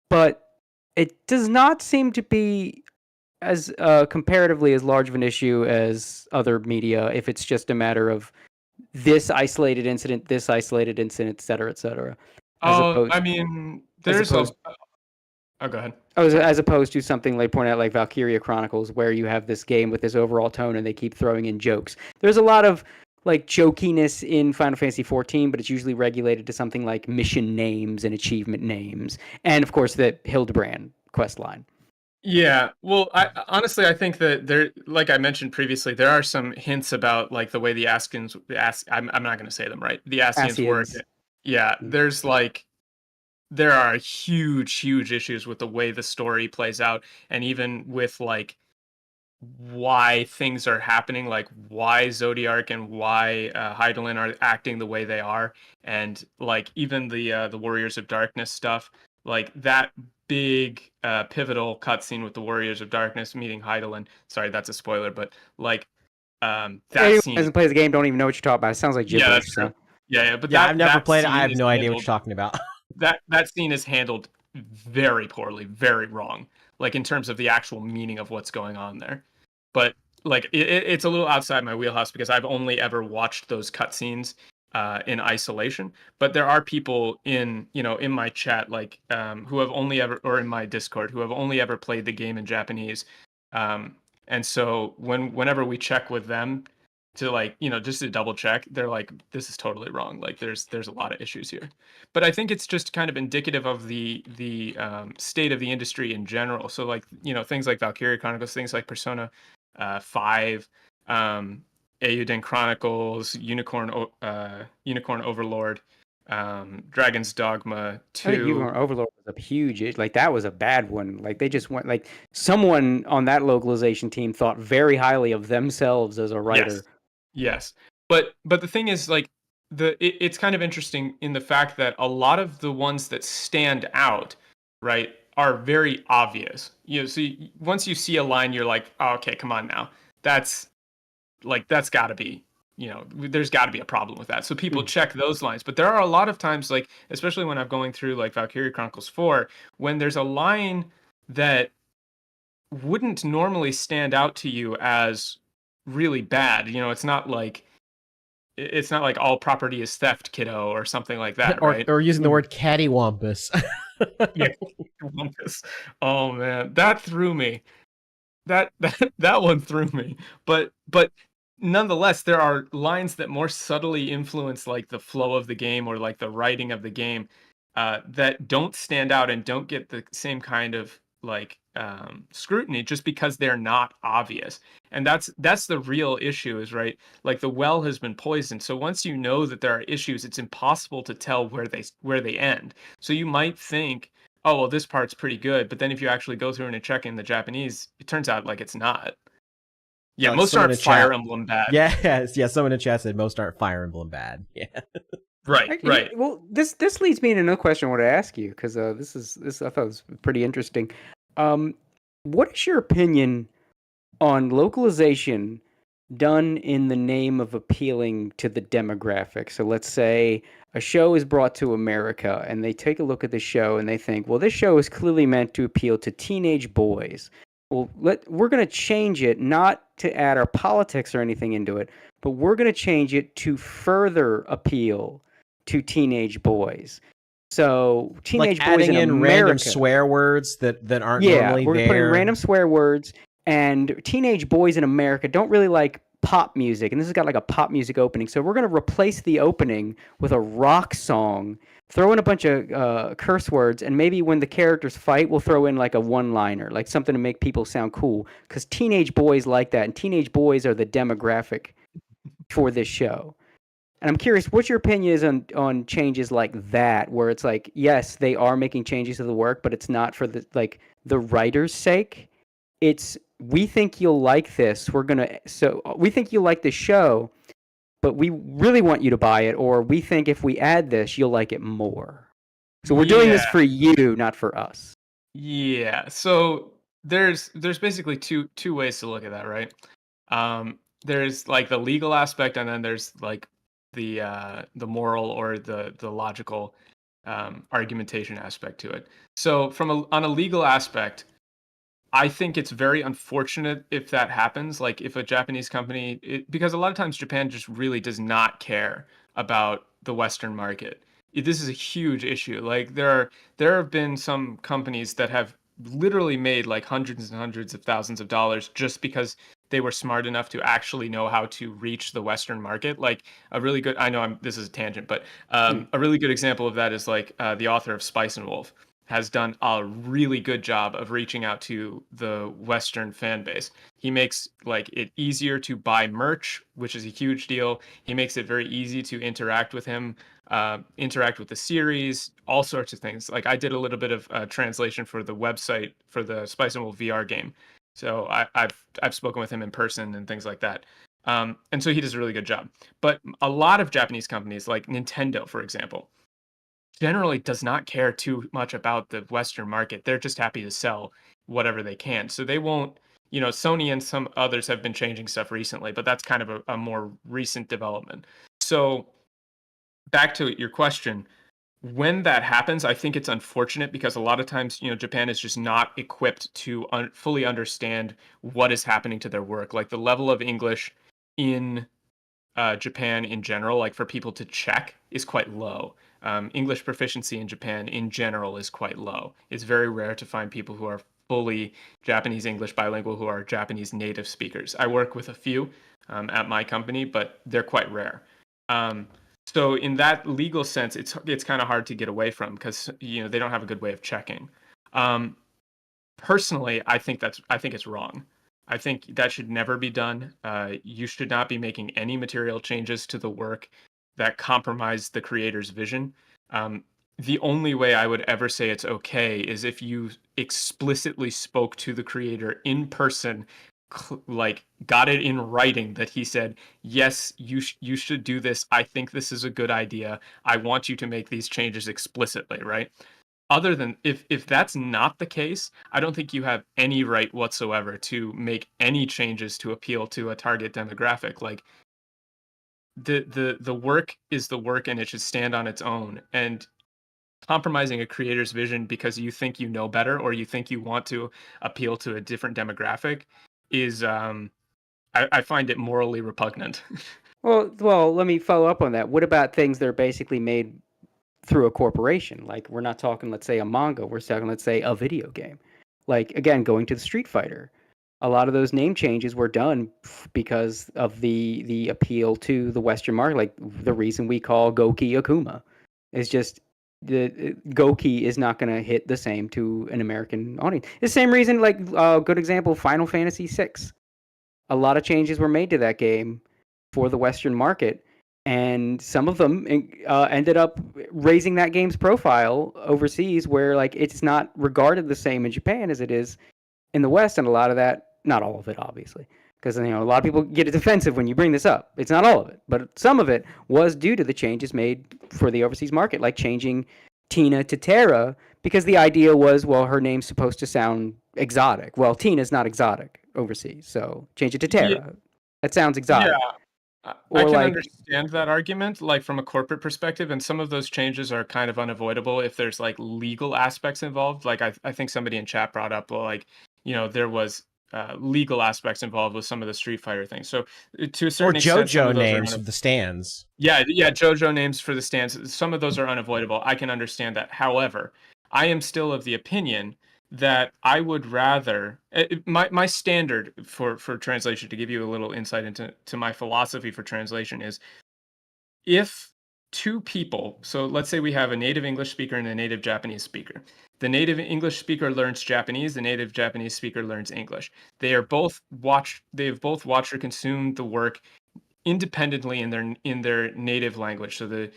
but it does not seem to be as comparatively as large of an issue as other media, if it's just a matter of this isolated incident, et cetera, et cetera. I mean, there's oh, go ahead. As opposed to something like point out like Valkyria Chronicles, where you have this game with this overall tone and they keep throwing in jokes. There's a lot of like jokiness in Final Fantasy 14, but it's usually regulated to something like mission names and achievement names, and of course the Hildebrand quest line. Yeah, well, honestly I think that there, like I mentioned previously, there are some hints about like the way the Askians, I'm not going to say them right. The Asians work. Yeah, there's like there are huge issues with the way the story plays out, and even with like why things are happening, like why Zodiark and why Hydaelyn are acting the way they are, and like even the Warriors of Darkness stuff, like that big pivotal cutscene with the Warriors of Darkness meeting Hydaelyn. Sorry, that's a spoiler, but like that scene. Doesn't play the game, don't even know what you're talking about. It sounds like gibberish. Yeah, that's true. Yeah, but I've never played it. I have no idea what you're talking about. that scene is handled very poorly, very wrong. Like in terms of the actual meaning of what's going on there. But like it's a little outside my wheelhouse because I've only ever watched those cutscenes in isolation. But there are people in my chat like who have only ever, or in my Discord, who have only ever played the game in Japanese. And so whenever we check with them to like just to double check, they're like, this is totally wrong. Like there's a lot of issues here. But I think it's just kind of indicative of the state of the industry in general. So like things like Valkyria Chronicles, things like Persona 5, Eiyuden Chronicles, Unicorn Overlord, Dragon's Dogma 2. I think Unicorn Overlord was a huge, like that was a bad one. Like they just went, like someone on that localization team thought very highly of themselves as a writer. Yes. But the thing is, like it's kind of interesting in the fact that a lot of the ones that stand out, right, are very obvious. So once you see a line, you're like, oh, okay, come on now. That's got to be, there's got to be a problem with that. So people check those lines. But there are a lot of times, like, especially when I'm going through, like, Valkyria Chronicles 4, when there's a line that wouldn't normally stand out to you as really bad. It's not like it's not like all property is theft, kiddo, or something like that, or right? or using the word cattywampus. Yeah. Columbus. Oh man, that threw me. That one threw me. But nonetheless, there are lines that more subtly influence like the flow of the game or like the writing of the game that don't stand out and don't get the same kind of like scrutiny just because they're not obvious. And that's the real issue, is right. Like the well has been poisoned. So once you know that there are issues, it's impossible to tell where they end. So you might think, oh well, this part's pretty good, but then if you actually go through and check in the Japanese, it turns out like it's not. Yeah, Like most someone aren't in Fire chat- Emblem bad. Yeah, someone in chat said most aren't Fire Emblem bad. Yeah. Right, right. Well, this leads me to another question I want to ask you, because this I thought was pretty interesting. What is your opinion on localization done in the name of appealing to the demographic? So let's say a show is brought to America and they take a look at the show and they think, well, this show is clearly meant to appeal to teenage boys. Well, we're going to change it, not to add our politics or anything into it, but we're going to change it to further appeal to teenage boys. So teenage Like boys adding in in America, random swear words that aren't yeah, normally we're there. putting random swear words, and teenage boys in America don't really like pop music, and this has got like a pop music opening. So we're going to replace the opening with a rock song, throw in a bunch of curse words, and maybe when the characters fight, we'll throw in like a one-liner, like something to make people sound cool, because teenage boys like that, and teenage boys are the demographic for this show. And I'm curious, what your opinion is on changes like that, where it's like, yes, they are making changes to the work, but it's not for the writer's sake. It's, we think you'll like this. We think you'll like the show, but we really want you to buy it, or we think if we add this, you'll like it more. So we're doing this for you, not for us. Yeah. So there's basically two ways to look at that, right? There's like the legal aspect, and then there's like the moral or the logical argumentation aspect to it. So on a legal aspect, I think it's very unfortunate if that happens. Like if a Japanese company, because a lot of times Japan just really does not care about the Western market. This is a huge issue. Like there have been some companies that have literally made like hundreds and hundreds of thousands of dollars just because they were smart enough to actually know how to reach the Western market. Like a really good, I know this is a tangent, but a really good example of that is like the author of Spice and Wolf has done a really good job of reaching out to the Western fan base. He makes like it easier to buy merch, which is a huge deal. He makes it very easy to interact with him, interact with the series, all sorts of things. Like I did a little bit of translation for the website for the Spice and Wolf VR game. So I've spoken with him in person and things like that. And so he does a really good job. But a lot of Japanese companies, like Nintendo, for example, generally does not care too much about the Western market. They're just happy to sell whatever they can. So they won't, Sony and some others have been changing stuff recently, but that's kind of a more recent development. So back to your question, when that happens, I think it's unfortunate because a lot of times, Japan is just not equipped to fully understand what is happening to their work. Like the level of English in Japan in general, like for people to check, is quite low. English proficiency in Japan in general is quite low. It's very rare to find people who are fully Japanese English bilingual who are Japanese native speakers. I work with a few at my company, but they're quite rare. So in that legal sense, it's kind of hard to get away from because they don't have a good way of checking. Personally, I think it's wrong. I think that should never be done. You should not be making any material changes to the work that compromise the creator's vision. The only way I would ever say it's okay is if you explicitly spoke to the creator in person, like got it in writing that he said, yes, you should do this. I think this is a good idea. I want you to make these changes explicitly, right? Other than if that's not the case, I don't think you have any right whatsoever to make any changes to appeal to a target demographic. Like the work is the work and it should stand on its own. And compromising a creator's vision because you think you know better or you think you want to appeal to a different demographic is I find it morally repugnant. Well, let me follow up on that. What about things that are basically made through a corporation? Like, we're not talking, let's say, a manga. We're talking, let's say, a video game. Like, again, going to the Street Fighter. A lot of those name changes were done because of the appeal to the Western market. Like, the reason we call Goki Akuma is just the Goki is not going to hit the same to an American audience. The same reason, like, good example, Final Fantasy VI. A lot of changes were made to that game for the Western market, and some of them ended up raising that game's profile overseas, where like it's not regarded the same in Japan as it is in the West, and a lot of that, not all of it, obviously, because a lot of people get defensive when you bring this up. It's not all of it, but some of it was due to the changes made for the overseas market, like changing Tina to Terra, because the idea was, well, her name's supposed to sound exotic. Well, Tina's not exotic overseas, so change it to Terra. Yeah. That sounds exotic. Yeah. I Or can like- understand that argument, like from a corporate perspective, and some of those changes are kind of unavoidable if there's like legal aspects involved. Like I think somebody in chat brought up, well, like there was legal aspects involved with some of the Street Fighter things. So to a certain extent, some JoJo of those are names of the stands. yeah, JoJo names for the stands. Some of those are unavoidable. I can understand that. However, I am still of the opinion that I would rather my standard for translation, to give you a little insight into my philosophy for translation, is if two people, so let's say we have a native English speaker and a native Japanese speaker. The native English speaker learns Japanese, the native Japanese speaker learns English. They've both watched or consumed the work independently in their native language. So the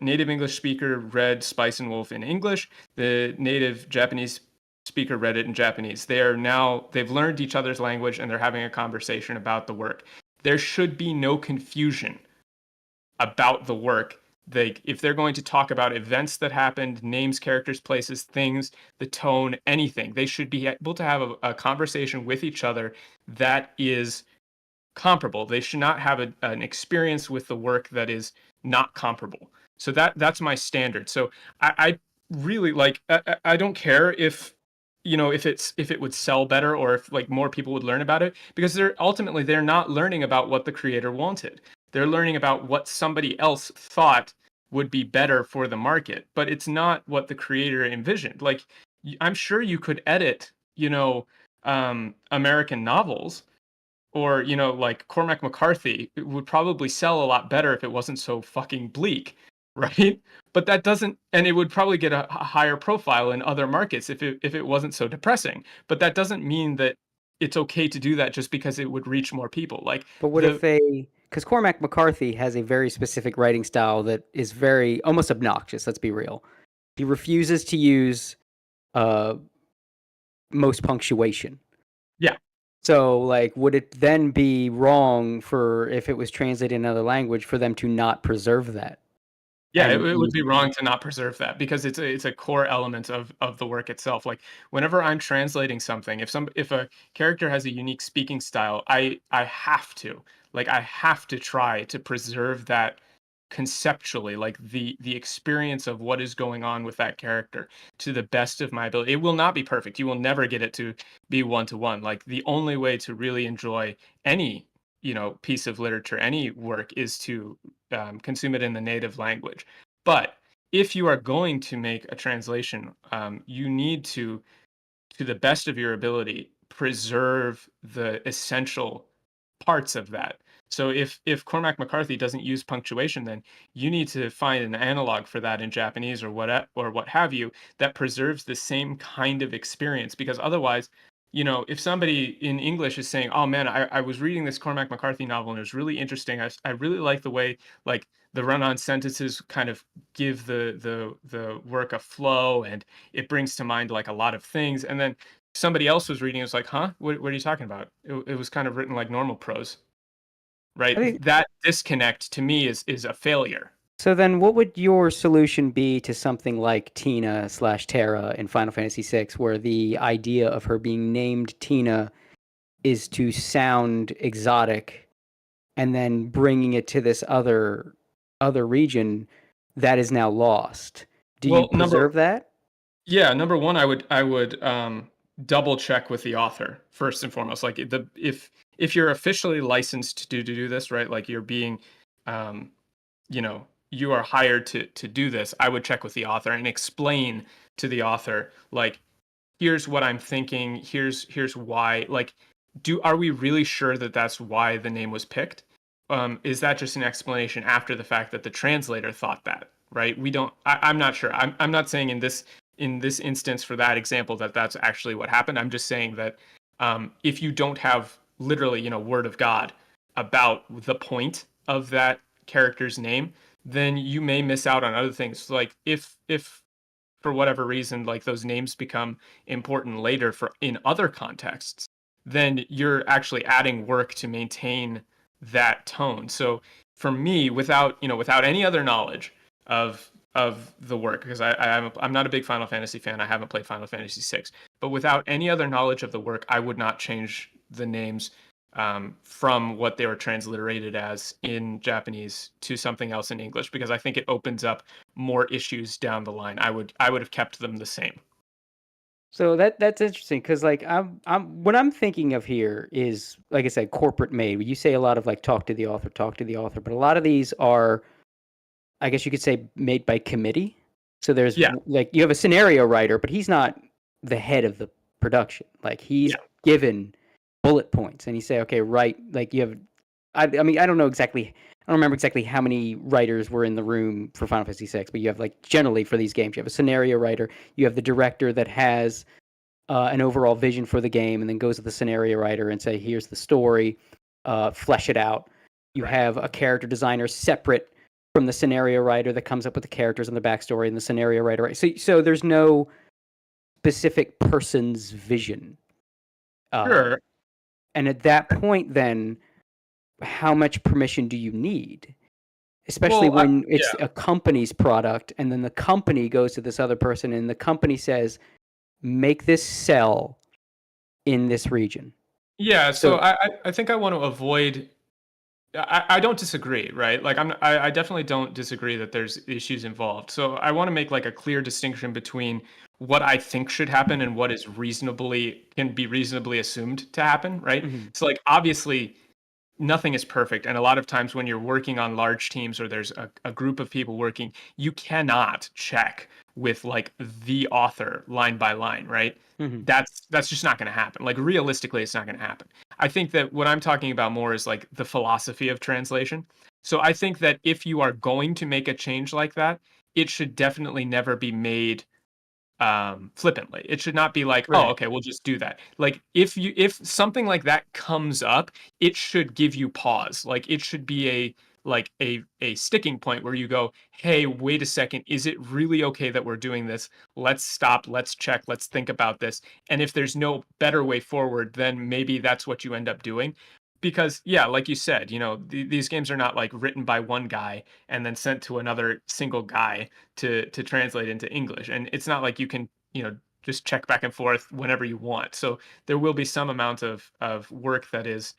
native English speaker read Spice and Wolf in English, the native Japanese speaker read it in Japanese. They've learned each other's language and they're having a conversation about the work. There should be no confusion about the work. If they're going to talk about events that happened, names, characters, places, things, the tone, anything, they should be able to have a conversation with each other that is comparable. They should not have an experience with the work that is not comparable. So that's my standard. So I really like, I don't care if it would sell better or if like more people would learn about it, because they're not learning about what the creator wanted. They're learning about what somebody else thought would be better for the market, but it's not what the creator envisioned. Like, I'm sure you could edit American novels, or like Cormac McCarthy, it would probably sell a lot better if it wasn't so fucking bleak, right? But that doesn't, and it would probably get a higher profile in other markets if it wasn't so depressing. But that doesn't mean that it's okay to do that just because it would reach more people. Like, But what if because Cormac McCarthy has a very specific writing style that is very almost obnoxious. Let's be real. He refuses to use most punctuation. Yeah. So, like, would it then be wrong for, if it was translated in another language, for them to not preserve that? Yeah, it would be wrong to not preserve that, because it's a core element of the work itself. Like, whenever I'm translating something, if a character has a unique speaking style, I have to try to preserve that conceptually, like the experience of what is going on with that character to the best of my ability. It will not be perfect. You will never get it to be one-to-one. Like, the only way to really enjoy any piece of literature, any work, is to consume it in the native language. But if you are going to make a translation, you need to the best of your ability, preserve the essential parts of that. So if Cormac McCarthy doesn't use punctuation, then you need to find an analog for that in Japanese or what have you, that preserves the same kind of experience. Because otherwise, if somebody in English is saying, "Oh man, I was reading this Cormac McCarthy novel and it was really interesting. I really like the way, like, the run-on sentences kind of give the work a flow, and it brings to mind like a lot of things." And then somebody else was reading, it was like, "Huh? What are you talking about?" It was kind of written like normal prose, right? That disconnect to me is a failure. So then, what would your solution be to something like Tina/Terra in Final Fantasy VI, where the idea of her being named Tina is to sound exotic, and then bringing it to this other region that is now lost? Do you preserve that? Yeah, number one, I would double check with the author first and foremost. Like, if if you're officially licensed to do this, right? Like you're being, you are hired to do this. I would check with the author and explain to the author, like, here's what I'm thinking. Here's why. Like, are we really sure that that's why the name was picked? Is that just an explanation after the fact that the translator thought that, right? We don't. I'm not sure. I'm not saying in this instance for that example that that's actually what happened. I'm just saying that if you don't have literally, word of God about the point of that character's name, then you may miss out on other things. Like if for whatever reason, like those names become important later in other contexts, then you're actually adding work to maintain that tone. So for me, without any other knowledge of the work, because I'm not a big Final Fantasy fan, I haven't played Final Fantasy VI, but without any other knowledge of the work, I would not change the names from what they were transliterated as in Japanese to something else in English, because I think it opens up more issues down the line. I would have kept them the same. So that's interesting, because like I'm what I'm thinking of here is, like I said, corporate made. You say a lot of like talk to the author, but a lot of these are, I guess you could say, made by committee. So there's like you have a scenario writer, but he's not the head of the production. Like he's given bullet points, and you say, okay, write, like you have. I mean, I don't remember exactly how many writers were in the room for Final Fantasy VI, but you have, like, generally for these games, you have a scenario writer, you have the director that has an overall vision for the game, and then goes to the scenario writer and say, here's the story, flesh it out. You have a character designer separate from the scenario writer that comes up with the characters and the backstory, and the scenario writer. So there's no specific person's vision. Sure. And at that point, then, how much permission do you need? Especially when it's a company's product, and then the company goes to this other person, and the company says, make this sell in this region. Yeah, so I think I want to avoid... I don't disagree, right? Like I definitely don't disagree that there's issues involved. So I want to make like a clear distinction between what I think should happen and what is can be reasonably assumed to happen, right? Mm-hmm. So like obviously nothing is perfect, and a lot of times when you're working on large teams or there's a group of people working, you cannot check with like the author line by line, right? Mm-hmm. That's just not going to happen. Like realistically, it's not going to happen. I think that what I'm talking about more is like the philosophy of translation. So I think that if you are going to make a change like that, it should definitely never be made flippantly. It should not be like, oh, okay, we'll just do that. Like if something like that comes up, it should give you pause. Like it should be a sticking point where you go, hey, wait a second, is it really okay that we're doing this? Let's stop, let's check, let's think about this. And if there's no better way forward, then maybe that's what you end up doing. Because like you said, these games are not like written by one guy and then sent to another single guy to translate into English. And it's not like you can, just check back and forth whenever you want. So there will be some amount of work that is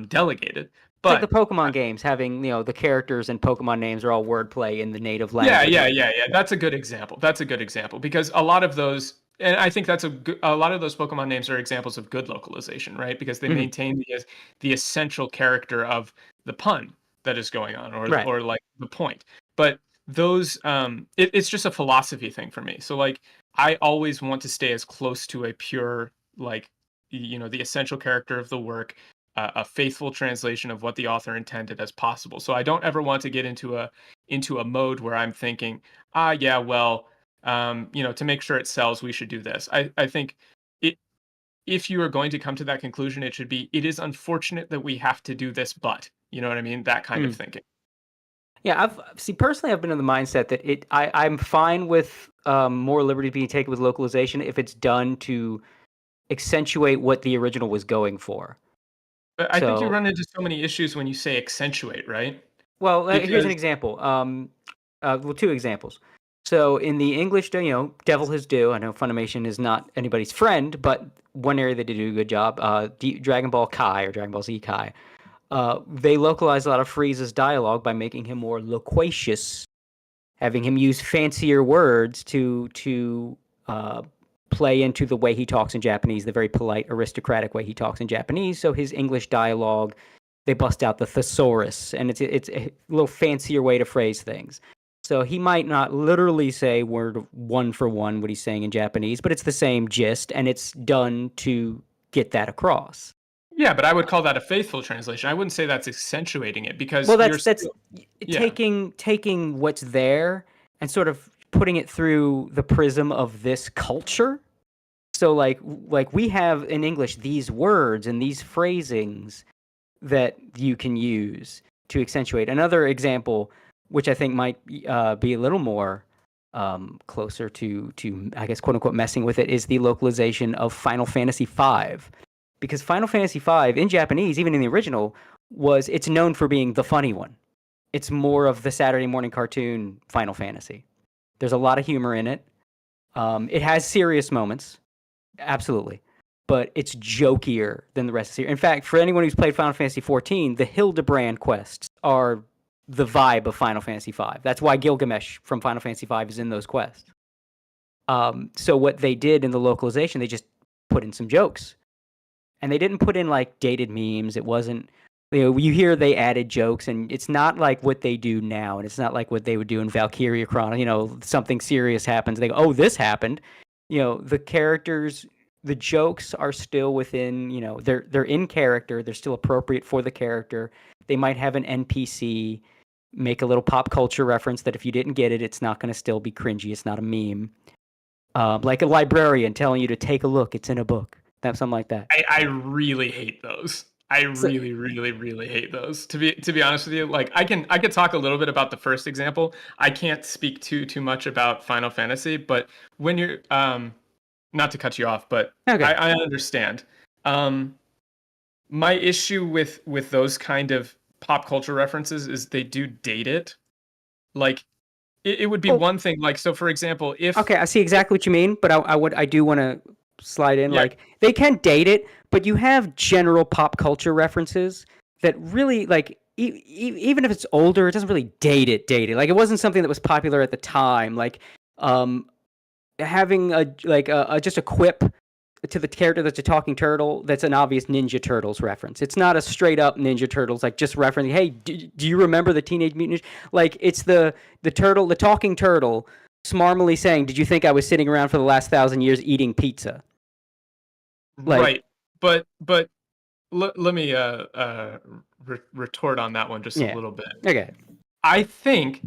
delegated. But it's like the Pokemon games, having the characters and Pokemon names are all wordplay in the native language. Yeah. That's a good example. Because a lot of those, and I think that's a lot of those Pokemon names are examples of good localization, right? Because they maintain the essential character of the pun that is going on, or like the point. But those, it's just a philosophy thing for me. So like, I always want to stay as close to a pure, like, the essential character of the work, a faithful translation of what the author intended as possible. So I don't ever want to get into a mode where I'm thinking, to make sure it sells, we should do this. I think if you are going to come to that conclusion, it should be, it is unfortunate that we have to do this, but you know what I mean? That kind of thinking. Yeah, I've been in the mindset that I'm fine with more liberty being taken with localization if it's done to accentuate what the original was going for. But I think you run into so many issues when you say accentuate, right? Well, here's an example. Two examples. So in the English, devil his due. I know Funimation is not anybody's friend, but one area they did do a good job. Dragon Ball Kai or Dragon Ball Z Kai. They localized a lot of Frieza's dialogue by making him more loquacious, having him use fancier words to play into the way he talks in Japanese, the very polite, aristocratic way he talks in Japanese. So his English dialogue, they bust out the thesaurus, and it's a little fancier way to phrase things. So he might not literally say word one for one what he's saying in Japanese, but it's the same gist, and it's done to get that across. Yeah, but I would call that a faithful translation. I wouldn't say that's accentuating it, because that's yeah. taking what's there and sort of putting it through the prism of this culture. So like we have in English these words and these phrasings that you can use to accentuate. Another example, which I think might be a little more closer to I guess quote unquote messing with it, is the localization of Final Fantasy V. Because Final Fantasy V in Japanese, even in the original, it's known for being the funny one. It's more of the Saturday morning cartoon Final Fantasy. There's a lot of humor in it. It has serious moments, absolutely, but it's jokier than the rest of the series. In fact, for anyone who's played Final Fantasy XIV, the Hildebrand quests are the vibe of Final Fantasy V. That's why Gilgamesh from Final Fantasy V is in those quests. So what they did in the localization, they just put in some jokes. And they didn't put in like dated memes. It wasn't, you hear they added jokes, and it's not like what they do now, and it's not like what they would do in Valkyria Chronicles. Something serious happens, they go, "Oh, this happened." The characters, the jokes are still within. They're in character. They're still appropriate for the character. They might have an NPC make a little pop culture reference that if you didn't get it, it's not going to still be cringy. It's not a meme. Like a librarian telling you to take a look. It's in a book. Something like that. I really hate those. I really, really, really hate those. To be honest with you, like I could talk a little bit about the first example. I can't speak too much about Final Fantasy, but when you're not to cut you off, but okay. I understand. My issue with those kind of pop culture references is they do date it. Like it would be one thing. Like, so for example, if I see exactly what you mean, but I do want to slide in. Like they can date it, but you have general pop culture references that really, like, even if it's older, it doesn't really date it. Like it wasn't something that was popular at the time. Like having just a quip to the character that's a talking turtle, that's an obvious Ninja Turtles reference. It's not a straight up Ninja Turtles, like just referencing, hey, do you remember the Teenage Mutant Ninja? Like it's the turtle, the talking turtle, smarmily saying, did you think I was sitting around for the last 1,000 years eating pizza? Right. But let me retort on that one just a little bit. Okay. I think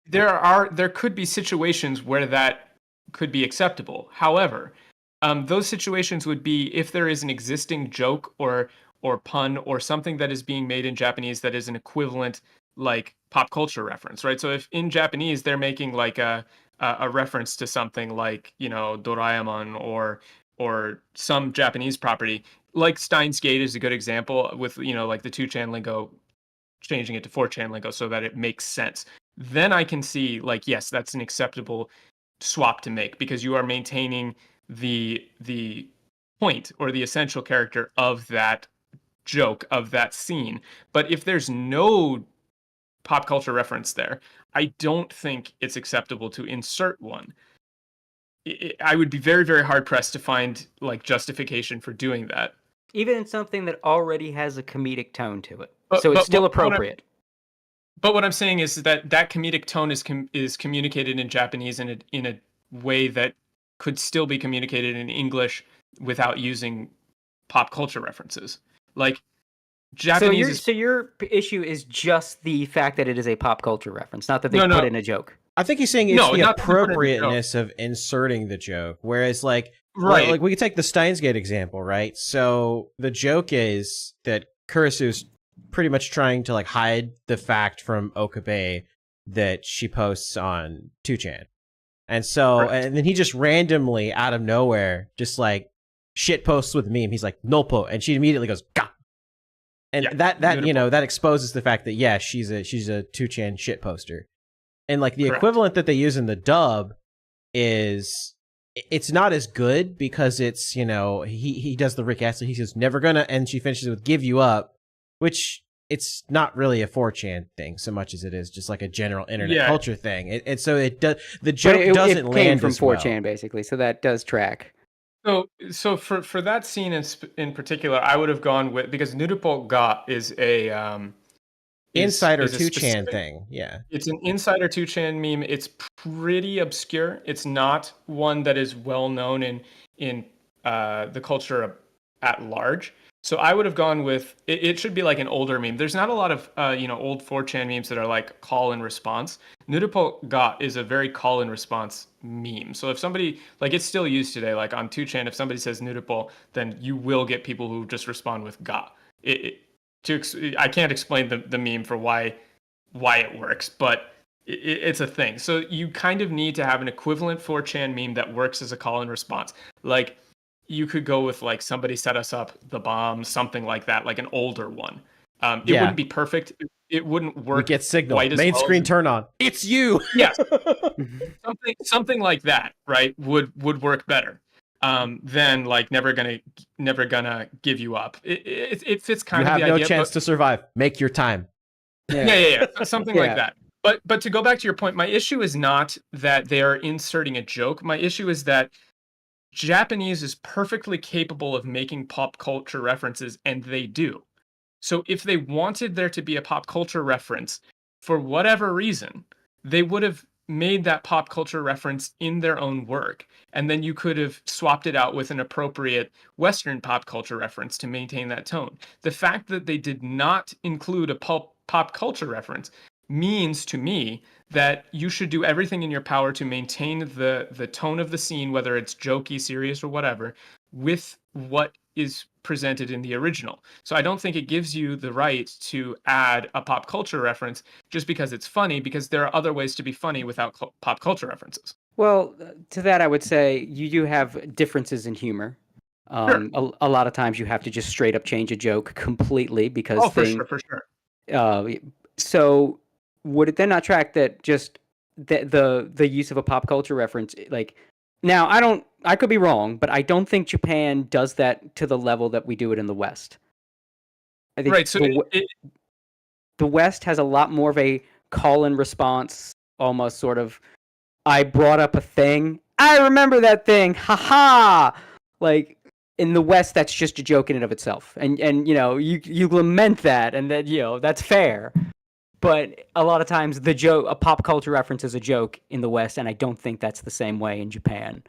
there could be situations where that could be acceptable. However, those situations would be if there is an existing joke or pun or something that is being made in Japanese that is an equivalent like pop culture reference, right? So if in Japanese they're making like a reference to something like, Doraemon or some Japanese property, like Steins Gate is a good example with, like the 2chan lingo, changing it to 4chan lingo so that it makes sense. Then I can see like, yes, that's an acceptable swap to make because you are maintaining the point or the essential character of that joke, of that scene. But if there's no pop culture reference there, I don't think it's acceptable to insert one. I would be very, very hard pressed to find like justification for doing that. Even in something that already has a comedic tone to it. So it's still appropriate. But what I'm saying is that comedic tone is communicated in Japanese in a way that could still be communicated in English without using pop culture references. Like Japanese. So your issue is just the fact that it is a pop culture reference, not that they put in a joke. I think he's saying it's the appropriateness of inserting the joke. Whereas, like, right, like we could take the Steins Gate example, right? So the joke is that Kurisu's pretty much trying to like hide the fact from Okabe that she posts on 2chan. And so, and then he just randomly out of nowhere, just like shit posts with a meme. He's like, Noppo. And she immediately goes, Gah. And that that exposes the fact that, she's a 2chan shit poster. And like the equivalent that they use in the dub is, it's not as good because it's, he does the Rick Astley. He says, never gonna, and she finishes with give you up, which it's not really a 4chan thing so much as it is just like a general internet culture thing. And so the joke doesn't land from as well. 4chan basically, so that does track. So for that scene in particular, I would have gone with, because Nurupo ga is a Insider is a 2chan specific. thing. Yeah. It's an insider 2chan meme. It's pretty obscure. It's not one that is well known in the culture at large. So I would have gone with it. It should be like an older meme. There's not a lot of old 4chan memes that are like call and response. Nurupo ga is a very call and response meme. So if somebody, like, it's still used today, like on 2chan, if somebody says Nurupo, then you will get people who just respond with ga. I can't explain the meme for why it works, but it's a thing. So you kind of need to have an equivalent 4chan meme that works as a call and response. Like, you could go with like somebody set us up the bomb, something like that, like an older one. It Yeah. wouldn't be perfect. It wouldn't We work get signal. quite as Main well screen as- turn on. It's you. Yes, something like that, right? Would work better than like never gonna give you up. It fits kind You of have the no idea, chance but- to survive. Make your time. yeah. Something Yeah. like that. But to go back to your point, my issue is not that they are inserting a joke. My issue is that Japanese is perfectly capable of making pop culture references, and they do. So if they wanted there to be a pop culture reference, for whatever reason, they would have made that pop culture reference in their own work. And then you could have swapped it out with an appropriate Western pop culture reference to maintain that tone. The fact that they did not include a pop culture reference means to me that you should do everything in your power to maintain the tone of the scene, whether it's jokey, serious, or whatever, with what is presented in the original. So I don't think it gives you the right to add a pop culture reference just because it's funny, because there are other ways to be funny without pop culture references. Well, to that I would say you do have differences in humor. A lot of times you have to just straight up change a joke completely because Oh, for sure. So would it then not track that just the use of a pop culture reference, like, now I could be wrong, but I don't think Japan does that to the level that we do it in the West. I think Right. So the West has a lot more of a call and response, almost sort of, I brought up a thing, I remember that thing, haha. Like, in the West, that's just a joke in and of itself, and you lament that, and that that's fair. But a lot of times, a pop culture reference is a joke in the West, and I don't think that's the same way in Japan.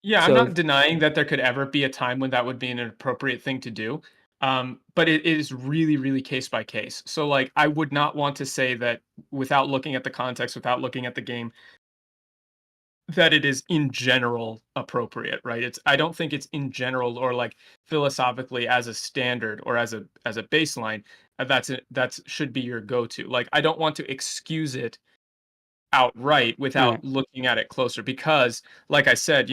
Yeah, So- I'm not denying that there could ever be a time when that would be an appropriate thing to do. But it is really, really case by case. So like, I would not want to say that without looking at the context, without looking at the game, that it is in general appropriate, right? I don't think it's in general or like philosophically as a standard or as a baseline. That should be your go-to. Like, I don't want to excuse it outright without Right. looking at it closer, because like I said,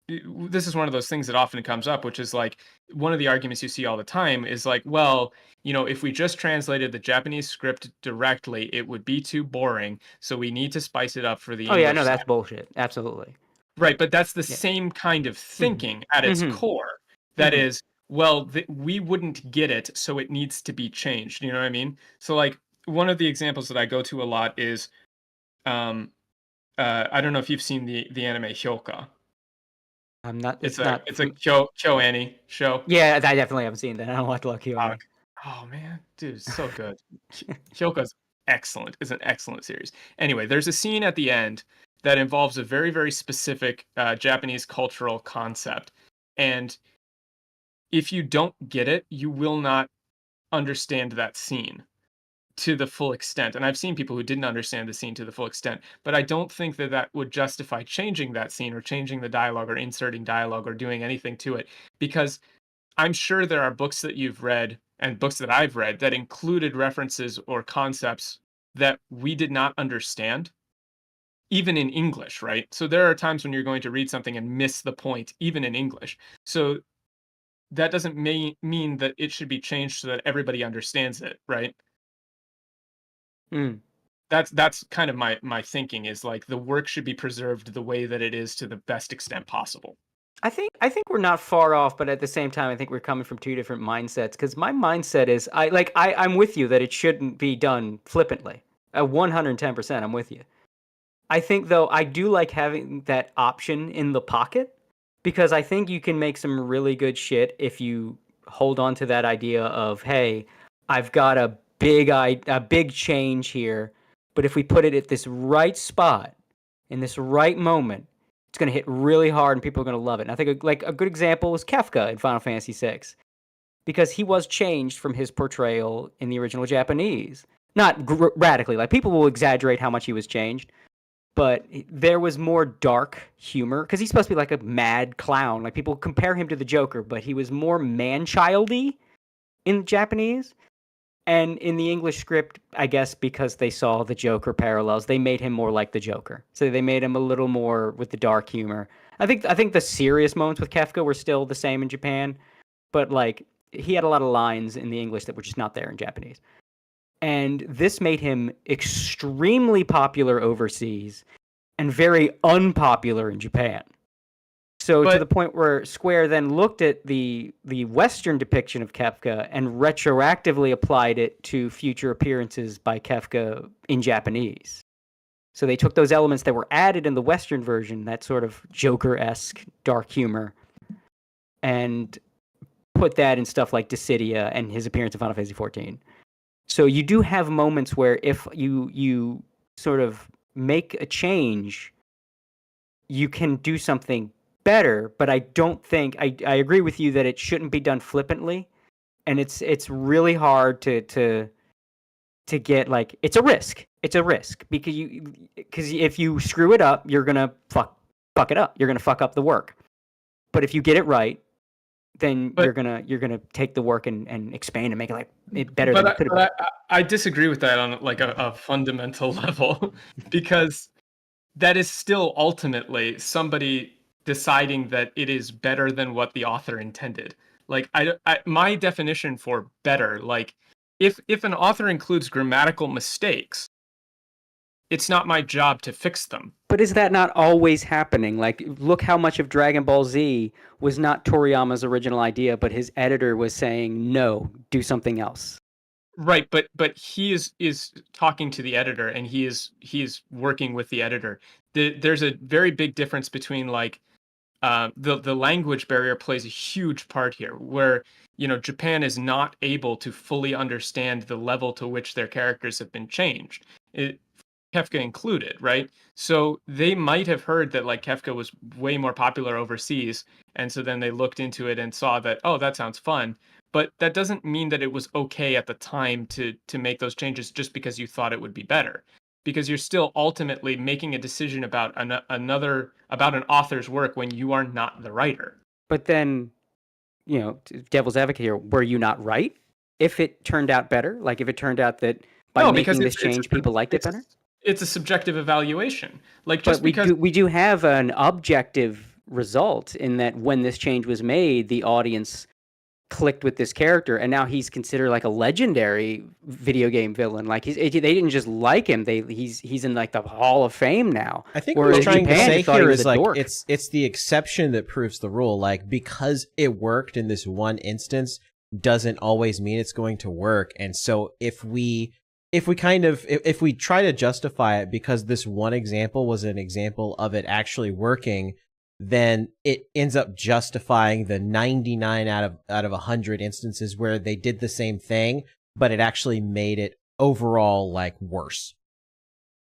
this is one of those things that often comes up, which is like, one of the arguments you see all the time is like, well, if we just translated the Japanese script directly, it would be too boring, so we need to spice it up for the Oh yeah, English no, that's side. bullshit. Absolutely. Right, but that's the Yeah. same kind of thinking at its Mhm. core. That Mhm. is, well, we wouldn't get it, so it needs to be changed. You know what I mean? So like, one of the examples that I go to a lot is, I don't know if you've seen the anime Hyoka. I'm not. It's not. a Kyo Annie show. Yeah, I definitely haven't seen that. I don't watch Lucky Oh, Omen. oh man, dude, it's so good. Hyoka's excellent. It's an excellent series. Anyway, there's a scene at the end that involves a very, very specific Japanese cultural concept, and if you don't get it, you will not understand that scene to the full extent. And I've seen people who didn't understand the scene to the full extent, but I don't think that would justify changing that scene or changing the dialogue or inserting dialogue or doing anything to it, because I'm sure there are books that you've read and books that I've read that included references or concepts that we did not understand, even in English, right? So there are times when you're going to read something and miss the point, even in English. So that doesn't mean that it should be changed so that everybody understands it, right? Mm. That's kind of my thinking, is like, the work should be preserved the way that it is to the best extent possible. I think we're not far off, but at the same time, I think we're coming from two different mindsets. Because my mindset is, I'm with you that it shouldn't be done flippantly. 110%, I'm with you. I think though, I do like having that option in the pocket, because I think you can make some really good shit if you hold on to that idea of, hey, I've got a big change here, but if we put it at this right spot in this right moment, it's going to hit really hard and people are going to love it. And I think a good example is Kefka in Final Fantasy VI, because he was changed from his portrayal in the original Japanese. Not radically, like people will exaggerate how much he was changed, but there was more dark humor, because he's supposed to be like a mad clown. Like people compare him to the Joker, but he was more man-childy in Japanese. And in the English script, I guess because they saw the Joker parallels, they made him more like the Joker. So they made him a little more with the dark humor. I think the serious moments with Kefka were still the same in Japan, but like he had a lot of lines in the English that were just not there in Japanese. And this made him extremely popular overseas and very unpopular in Japan. So to the point where Square then looked at the Western depiction of Kefka and retroactively applied it to future appearances by Kefka in Japanese. So they took those elements that were added in the Western version, that sort of Joker-esque dark humor, and put that in stuff like Dissidia and his appearance in Final Fantasy XIV. So you do have moments where if you sort of make a change, you can do something better, but I don't think I agree with you that it shouldn't be done flippantly, and it's really hard to get, like, it's a risk because if you screw it up, you're gonna fuck it up, you're gonna fuck up the work. But if you get it right, then you're gonna take the work and expand and make it like it better than it could have been. I disagree with that on like a fundamental level, because that is still ultimately somebody deciding that it is better than what the author intended. Like my definition for better, like if an author includes grammatical mistakes, it's not my job to fix them. But is that not always happening? Like, look how much of Dragon Ball Z was not Toriyama's original idea, but his editor was saying, no, do something else. Right, but he is talking to the editor, and he is working with the editor. There's a very big difference between, like, the language barrier plays a huge part here, where, you know, Japan is not able to fully understand the level to which their characters have been changed. Kefka included, right? So they might have heard that, like, Kefka was way more popular overseas, and so then they looked into it and saw that, oh, that sounds fun. But that doesn't mean that it was okay at the time to make those changes just because you thought it would be better. Because you're still ultimately making a decision about an author's work when you are not the writer. But then, you know, devil's advocate here, were you not right? If it turned out better, like if it turned out that by making this change, people liked it better? It's a subjective evaluation. Like, just because we do have an objective result in that when this change was made, the audience clicked with this character, and now he's considered like a legendary video game villain. Like they didn't just like him; he's in like the Hall of Fame now. I think what we're trying to say here is like it's the exception that proves the rule. Like, because it worked in this one instance doesn't always mean it's going to work. And so if we try to justify it because this one example was an example of it actually working, then it ends up justifying the 99 out of 100 instances where they did the same thing, but it actually made it overall like worse.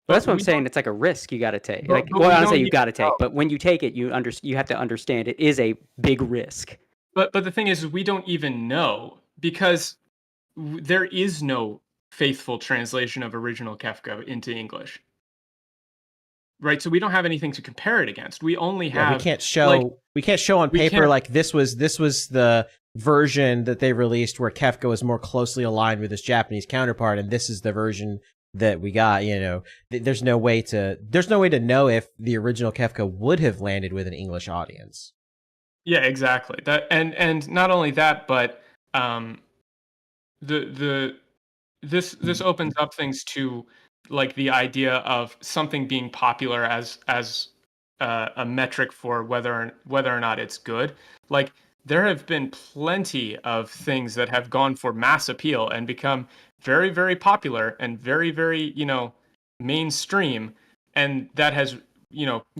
Well, that's what I'm saying. It's like a risk you got to take. Like, well, I don't say you got to take, but when you take it, you have to understand it is a big risk. But the thing is, we don't even know, because there is no faithful translation of original Kefka into English. Right, so we don't have anything to compare it against. We only have we can't show on paper like this was the version that they released where Kefka was more closely aligned with his Japanese counterpart, and this is the version that we got. You know, there's no way to know if the original Kefka would have landed with an English audience. Yeah, exactly. That and not only that, but this opens up things to, like, the idea of something being popular as a metric for whether or not it's good. Like, there have been plenty of things that have gone for mass appeal and become very, very popular and very, very, you know, mainstream, and that has,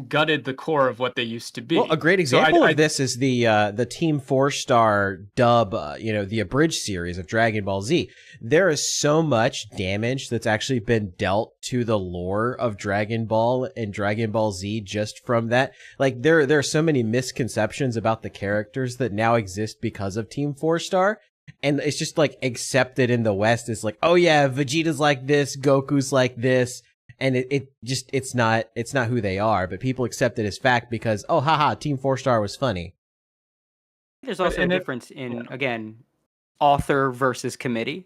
gutted the core of what they used to be. Well, a great example of this is the Team 4-star dub, the abridged series of Dragon Ball Z. There is so much damage that's actually been dealt to the lore of Dragon Ball and Dragon Ball Z just from that. Like, there are so many misconceptions about the characters that now exist because of Team 4-star. And it's just like accepted in the West. It's like, oh yeah, Vegeta's like this, Goku's like this. And it's not who they are, but people accept it as fact because, oh, haha, Team 4-star was funny. There's also a difference in, again, author versus committee.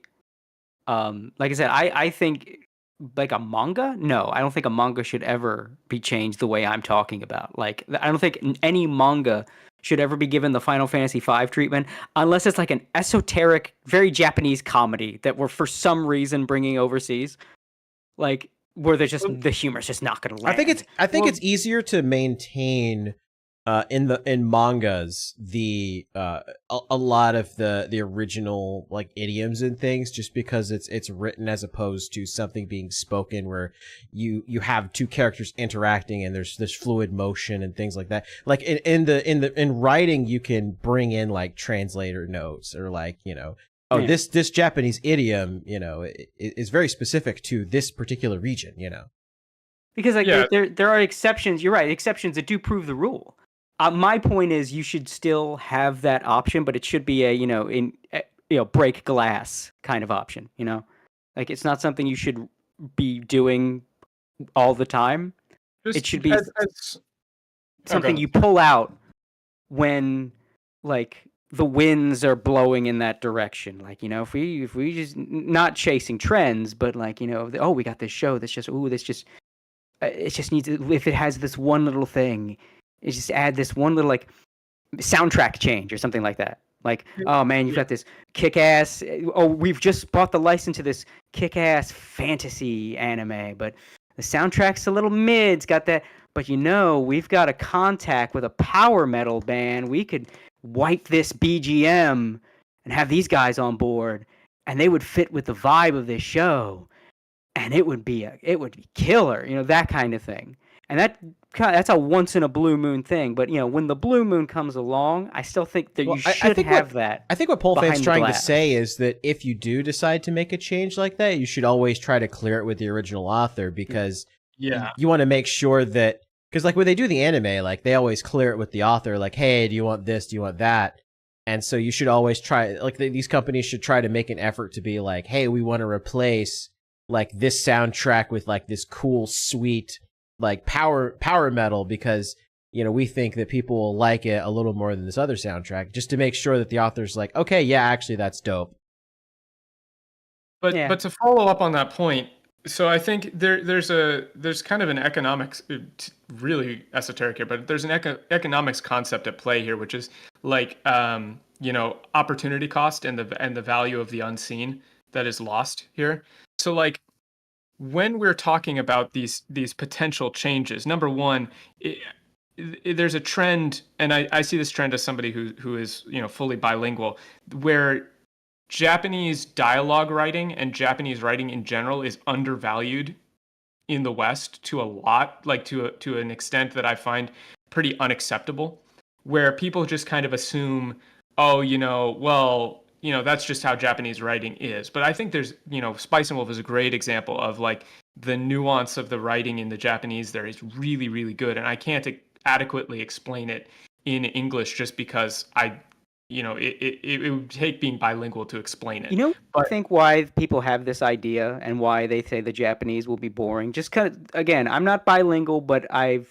Like I said, I think like a manga, no, I don't think a manga should ever be changed the way I'm talking about. Like, I don't think any manga should ever be given the Final Fantasy V treatment unless it's like an esoteric, very Japanese comedy that we're for some reason bringing overseas. Like, where the humor's just not going to land. I think it's easier to maintain in mangas a lot of the original like idioms and things, just because it's written as opposed to something being spoken where you have two characters interacting and there's fluid motion and things like that. Like in writing, you can bring in like translator notes or like this Japanese idiom, is very specific to this particular region, Because there are exceptions. You're right, exceptions that do prove the rule. My point is, you should still have that option, but it should be a break glass kind of option. Like, it's not something you should be doing all the time. It should be something you pull out when like the winds are blowing in that direction. Like, if we just not chasing trends, but like, we got this show that's just, it just needs, if it has this one little thing, it just add this one little like soundtrack change or something like that. Like, oh man, you've got this kick-ass, we've just bought the license to this kick-ass fantasy anime, but the soundtrack's a little mid, it's got that, but we've got a contact with a power metal band, we could wipe this BGM and have these guys on board, and they would fit with the vibe of this show, and it would be killer, that kind of thing. And that's a once in a blue moon thing. But when the blue moon comes along, I still think that you should have that. I think what Poltfan's trying to say is that if you do decide to make a change like that, you should always try to clear it with the original author, because you want to make sure that. Because, like, when they do the anime, like, they always clear it with the author, like, hey, do you want this, do you want that? And so you should always try, like, these companies should try to make an effort to be like, hey, we want to replace, like, this soundtrack with, like, this cool, sweet, like, power metal, because, we think that people will like it a little more than this other soundtrack, just to make sure that the author's like, okay, yeah, actually, that's dope. But to follow up on that point, so I think there's kind of an economics, really esoteric here, but there's an economics concept at play here, which is like opportunity cost and the value of the unseen that is lost here. So like when we're talking about these potential changes, number one, there's a trend, and I see this trend as somebody who is fully bilingual, where Japanese dialogue writing and Japanese writing in general is undervalued in the West to a lot, like to an extent that I find pretty unacceptable, where people just kind of assume, that's just how Japanese writing is. But I think there's, Spice and Wolf is a great example of like the nuance of the writing in the Japanese there is really, really good. And I can't adequately explain it in English just because it would take being bilingual to explain it. I think why people have this idea and why they say the Japanese will be boring. Just kind of, again, I'm not bilingual, but I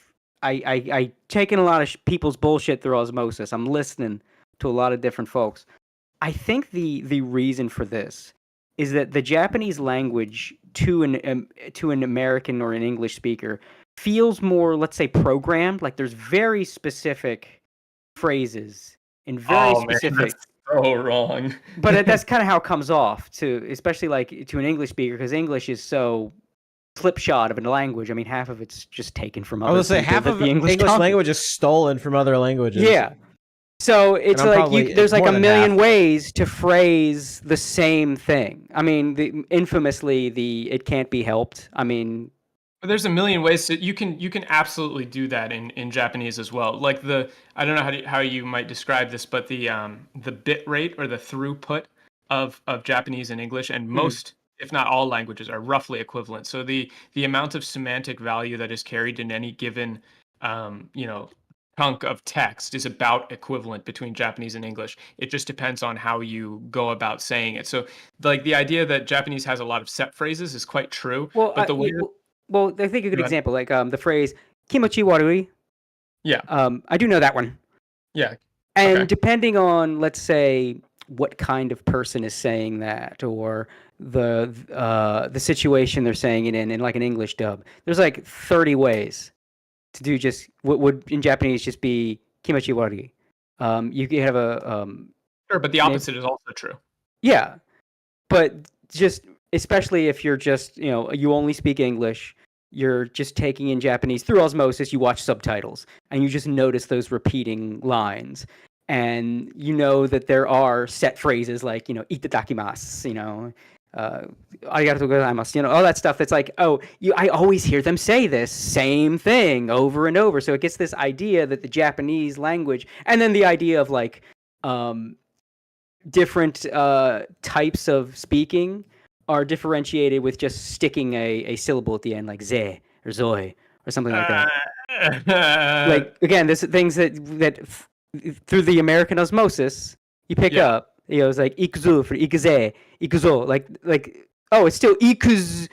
taken a lot of people's bullshit through osmosis. I'm listening to a lot of different folks. I think the reason for this is that the Japanese language to an American or an English speaker feels more, let's say, programmed. Like there's very specific phrases and very specific. Man, that's so wrong. But that's kind of how it comes off to, especially like to an English speaker, because English is so slipshod of a language. I mean, half of it's just taken from other. I was say half of the English language is stolen from other languages. Yeah. So it's like there's like a million ways to phrase the same thing. I mean, infamously, it can't be helped. I mean, There's a million ways to you can absolutely do that in Japanese as well. Like I don't know how you might describe this, but the bit rate or the throughput of Japanese and English and most, if not all, languages are roughly equivalent. So the amount of semantic value that is carried in any given chunk of text is about equivalent between Japanese and English. It just depends on how you go about saying it. So like the idea that Japanese has a lot of set phrases is quite true, Well, but the way well, I think a good Go ahead. example, like the phrase "kimochi warui." Yeah. I do know that one. Yeah. And Okay. depending on, let's say, what kind of person is saying that, or the situation they're saying it in like an English dub, there's like 30 ways to do just what would in Japanese just be kimochi warui. You can have a Sure, but the opposite is also true. yeah, but just especially if you're just you only speak English, you're just taking in Japanese through osmosis. You watch subtitles and you just notice those repeating lines, and you know that there are set phrases like itadakimasu, arigatou gozaimasu, all that stuff. That's like, I always hear them say this same thing over and over. So it gets this idea that the Japanese language, and then the idea of like different types of speaking are differentiated with just sticking a syllable at the end, like ze or zoi or something like that. Like again, this things that through the American osmosis you pick up. It's like ikuzu for ikuze, ikuzo. Like it's still ikuz,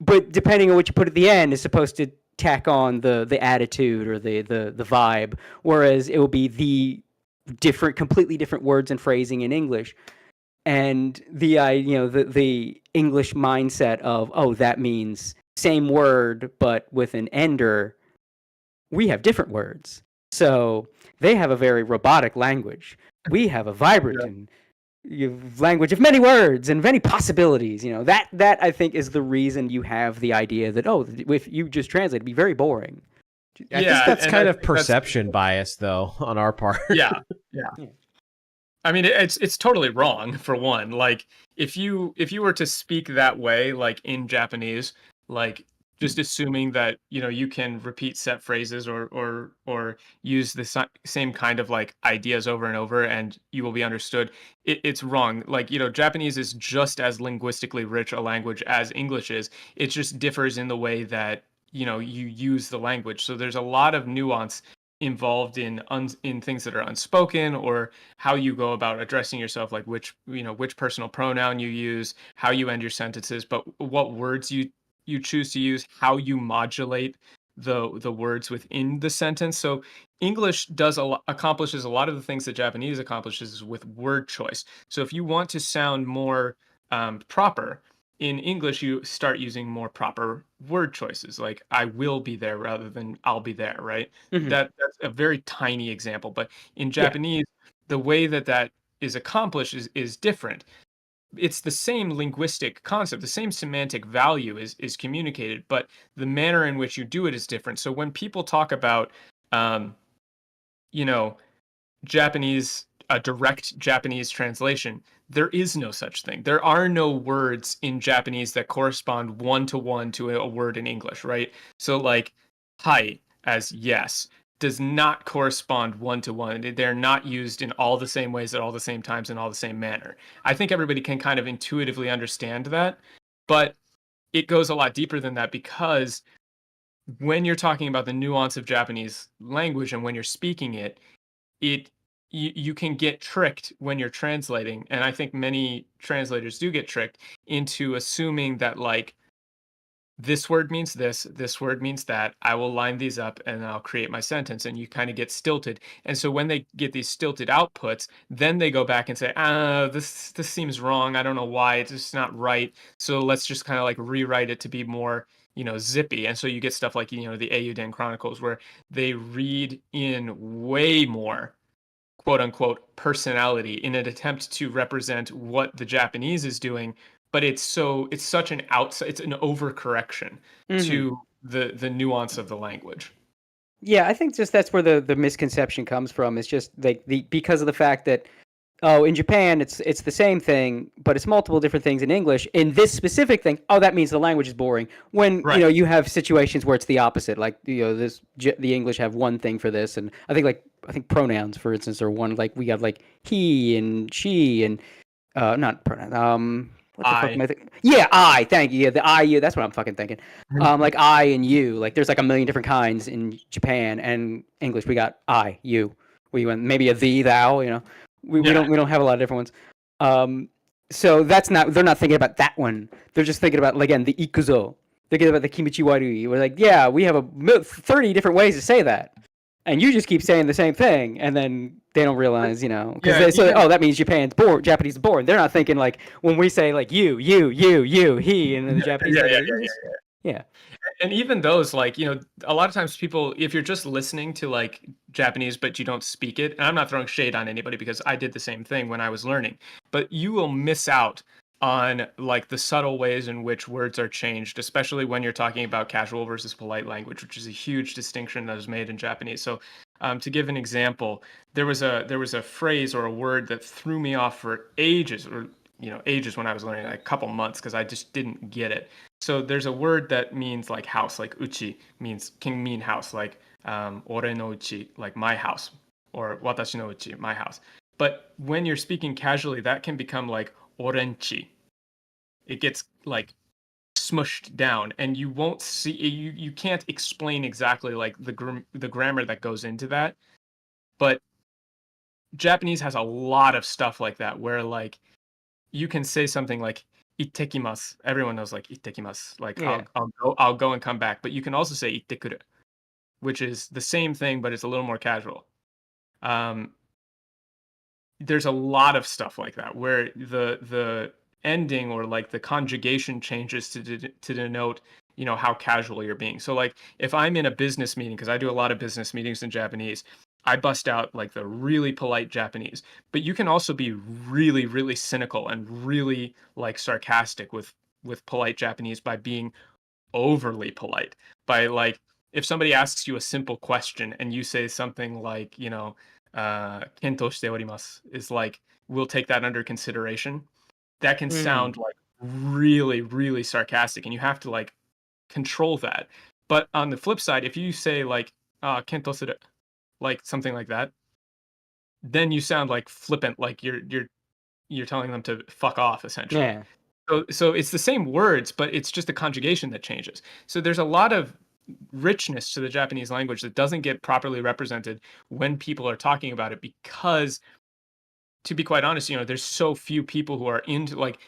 but depending on what you put at the end is supposed to tack on the attitude or the vibe. Whereas it will be the completely different words and phrasing in English. And the English mindset of that means same word but with an ender. We have different words, so they have a very robotic language. We have a vibrant and language of many words and many possibilities. That I think is the reason you have the idea that if you just translate, it'd be very boring. I think that's kind of perception bias, though, on our part. Yeah. I mean, it's totally wrong for one. Like, if you were to speak that way, like in Japanese, like just assuming that you can repeat set phrases or use the same kind of like ideas over and over, and you will be understood. It's wrong. Like Japanese is just as linguistically rich a language as English is. It just differs in the way that you use the language. So there's a lot of nuance involved in things that are unspoken, or how you go about addressing yourself, like which personal pronoun you use, how you end your sentences, but what words you choose to use, how you modulate the words within the sentence. So English accomplishes a lot of the things that Japanese accomplishes with word choice. So if you want to sound more proper, in English, you start using more proper word choices, like "I will be there" rather than "I'll be there." Right? Mhm. That's a very tiny example, but in Japanese, the way that is accomplished is different. It's the same linguistic concept, the same semantic value is communicated, but the manner in which you do it is different. So when people talk about, Japanese, a direct Japanese translation, there is no such thing. There are no words in Japanese that correspond one-to-one to a word in English, right? So like "hai" as yes does not correspond one-to-one. They're not used in all the same ways at all the same times in all the same manner. I think everybody can kind of intuitively understand that, but it goes a lot deeper than that, because when you're talking about the nuance of Japanese language and when you're speaking it, you can get tricked when you're translating, and I think many translators do get tricked into assuming that like this word means this word means that, I will line these up and I'll create my sentence, and you kind of get stilted. And so when they get these stilted outputs, then they go back and say, this seems wrong, I don't know why, it's just not right, so let's just kind of like rewrite it to be more zippy. And so you get stuff like the Eiyuden Chronicles, where they read in way more quote unquote personality in an attempt to represent what the Japanese is doing, but it's such an it's an overcorrection to the nuance of the language. Yeah, I think just that's where the misconception comes from. It's just like because of the fact that oh, in Japan it's the same thing, but it's multiple different things in English. In this specific thing, oh, that means the language is boring. When Right. you have situations where it's the opposite, like the English have one thing for this, and I think pronouns, for instance, are one. Like we have like he and she and not pronouns. What the fuck am I thinking? Yeah, I. Thank you. Yeah, the I, you. That's what I'm fucking thinking. Like I and you. Like there's like a million different kinds in Japan and English. We got I, you. We went maybe a thee, thou. We don't have a lot of different ones. So that's not. They're not thinking about that one. They're just thinking about again the ikuzo. They're thinking about the kimichi warui. We're like, yeah, we have 30 different ways to say that, and you just keep saying the same thing, and then they don't realize, because they say, oh, that means Japanese is boring. They're not thinking like when we say like you, he, and then the Japanese. Yeah. And even those, like, a lot of times people, if you're just listening to like Japanese but you don't speak it, and I'm not throwing shade on anybody because I did the same thing when I was learning, but you will miss out on like the subtle ways in which words are changed, especially when you're talking about casual versus polite language, which is a huge distinction that is made in Japanese. So to give an example, there was a phrase or a word that threw me off for ages, or ages when I was learning, like a couple months, because I just didn't get it. So there's a word that means like house, like uchi can mean house, like ore no uchi, like my house, or watashi no uchi, my house. But when you're speaking casually, that can become like orenchi. It gets like smushed down, and you won't see, you can't explain exactly like the grammar that goes into that. But Japanese has a lot of stuff like that, where like you can say something like ittekimasu. Everyone knows like ittekimasu, like I'll go and come back. But you can also say ittekuru, which is the same thing, but it's a little more casual. There's a lot of stuff like that where the ending or like the conjugation changes to denote how casual you're being. So like if I'm in a business meeting, because I do a lot of business meetings in Japanese, I bust out like the really polite Japanese, but you can also be really, really cynical and really like sarcastic with polite Japanese by being overly polite. By like, if somebody asks you a simple question and you say something like, kento shite orimasu, is like, we'll take that under consideration. That can sound like really, really sarcastic, and you have to like control that. But on the flip side, if you say like, kento suru, like something like that, then you sound like flippant, like you're telling them to fuck off, essentially. Yeah. So it's the same words, but it's just the conjugation that changes. So there's a lot of richness to the Japanese language that doesn't get properly represented when people are talking about it, because, to be quite honest, there's so few people who are into like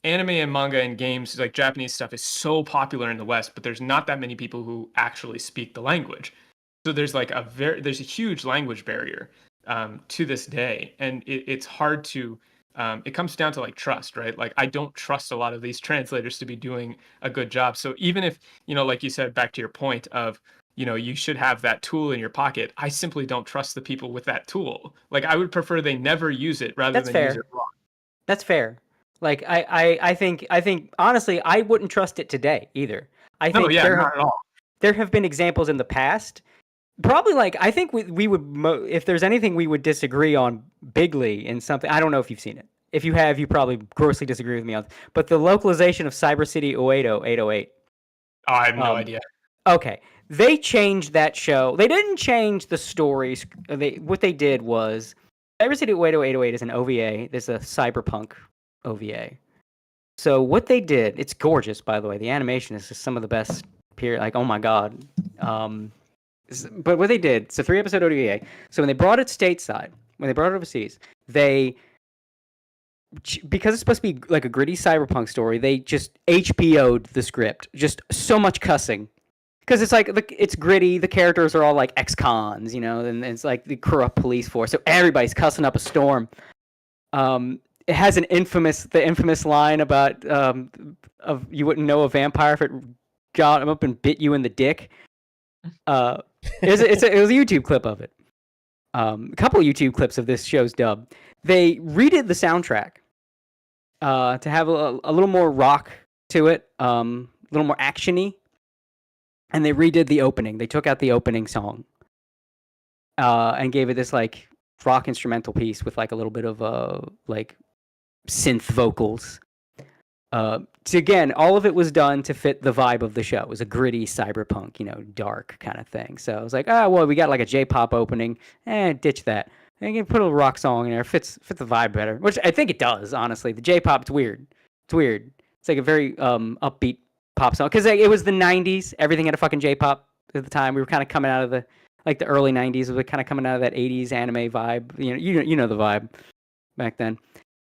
anime and manga and games. Like Japanese stuff is so popular in the West, but there's not that many people who actually speak the language. So there's like there's a huge language barrier to this day, and it's hard to. It comes down to like trust, right? Like I don't trust a lot of these translators to be doing a good job. So even if like you said, back to your point of you should have that tool in your pocket, I simply don't trust the people with that tool. Like I would prefer they never use it rather than use it wrong. That's fair. Like I think honestly, I wouldn't trust it today either. I think not at all. There have been examples in the past. Probably like I think we would if there's anything we would disagree on bigly in something. I don't know if you've seen it. If you have, you probably grossly disagree with me on. But the localization of Cyber City 808. Oh, I have no idea. Okay, they changed that show. They didn't change the stories. What they did was Cyber City 808 is an OVA. There's a cyberpunk OVA. So what they did, it's gorgeous, by the way. The animation is just some of the best. Like, oh my god. But what they did, it's a 3-episode OVA. So when they brought it stateside, when they brought it overseas, because it's supposed to be like a gritty cyberpunk story, they just HBO'd the script. Just so much cussing. Because it's like, it's gritty, the characters are all like ex-cons, and it's like the corrupt police force. So everybody's cussing up a storm. It has the infamous line about of you wouldn't know a vampire if it got him up and bit you in the dick. It was a YouTube clip of it. A couple of YouTube clips of this show's dub. They redid the soundtrack to have a little more rock to it, a little more action-y, and they redid the opening. They took out the opening song and gave it this like rock instrumental piece with like a little bit of like synth vocals. Again, all of it was done to fit the vibe of the show. It was a gritty cyberpunk, dark kind of thing. So I was like, well, we got like a J-pop opening. Ditch that. And you can put a rock song in there. Fits the vibe better, which I think it does. Honestly, the J-pop, it's weird. It's weird. It's like a very upbeat pop song because it was the '90s. Everything had a fucking J-pop at the time. We were kind of coming out of the early '90s. We were kind of coming out of that '80s anime vibe. You know the vibe back then.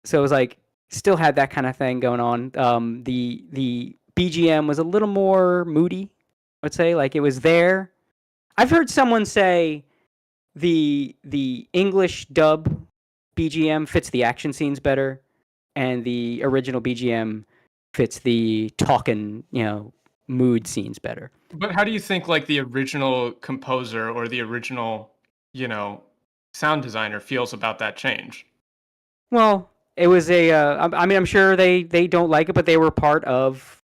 So it was like still had that kind of thing going on. The BGM was a little more moody. I would say like it was there. I've heard someone say the English dub BGM fits the action scenes better, and the original BGM fits the talking, mood scenes better. But how do you think like the original composer or the original, sound designer feels about that change? Well, it was I'm sure they don't like it, but they were part of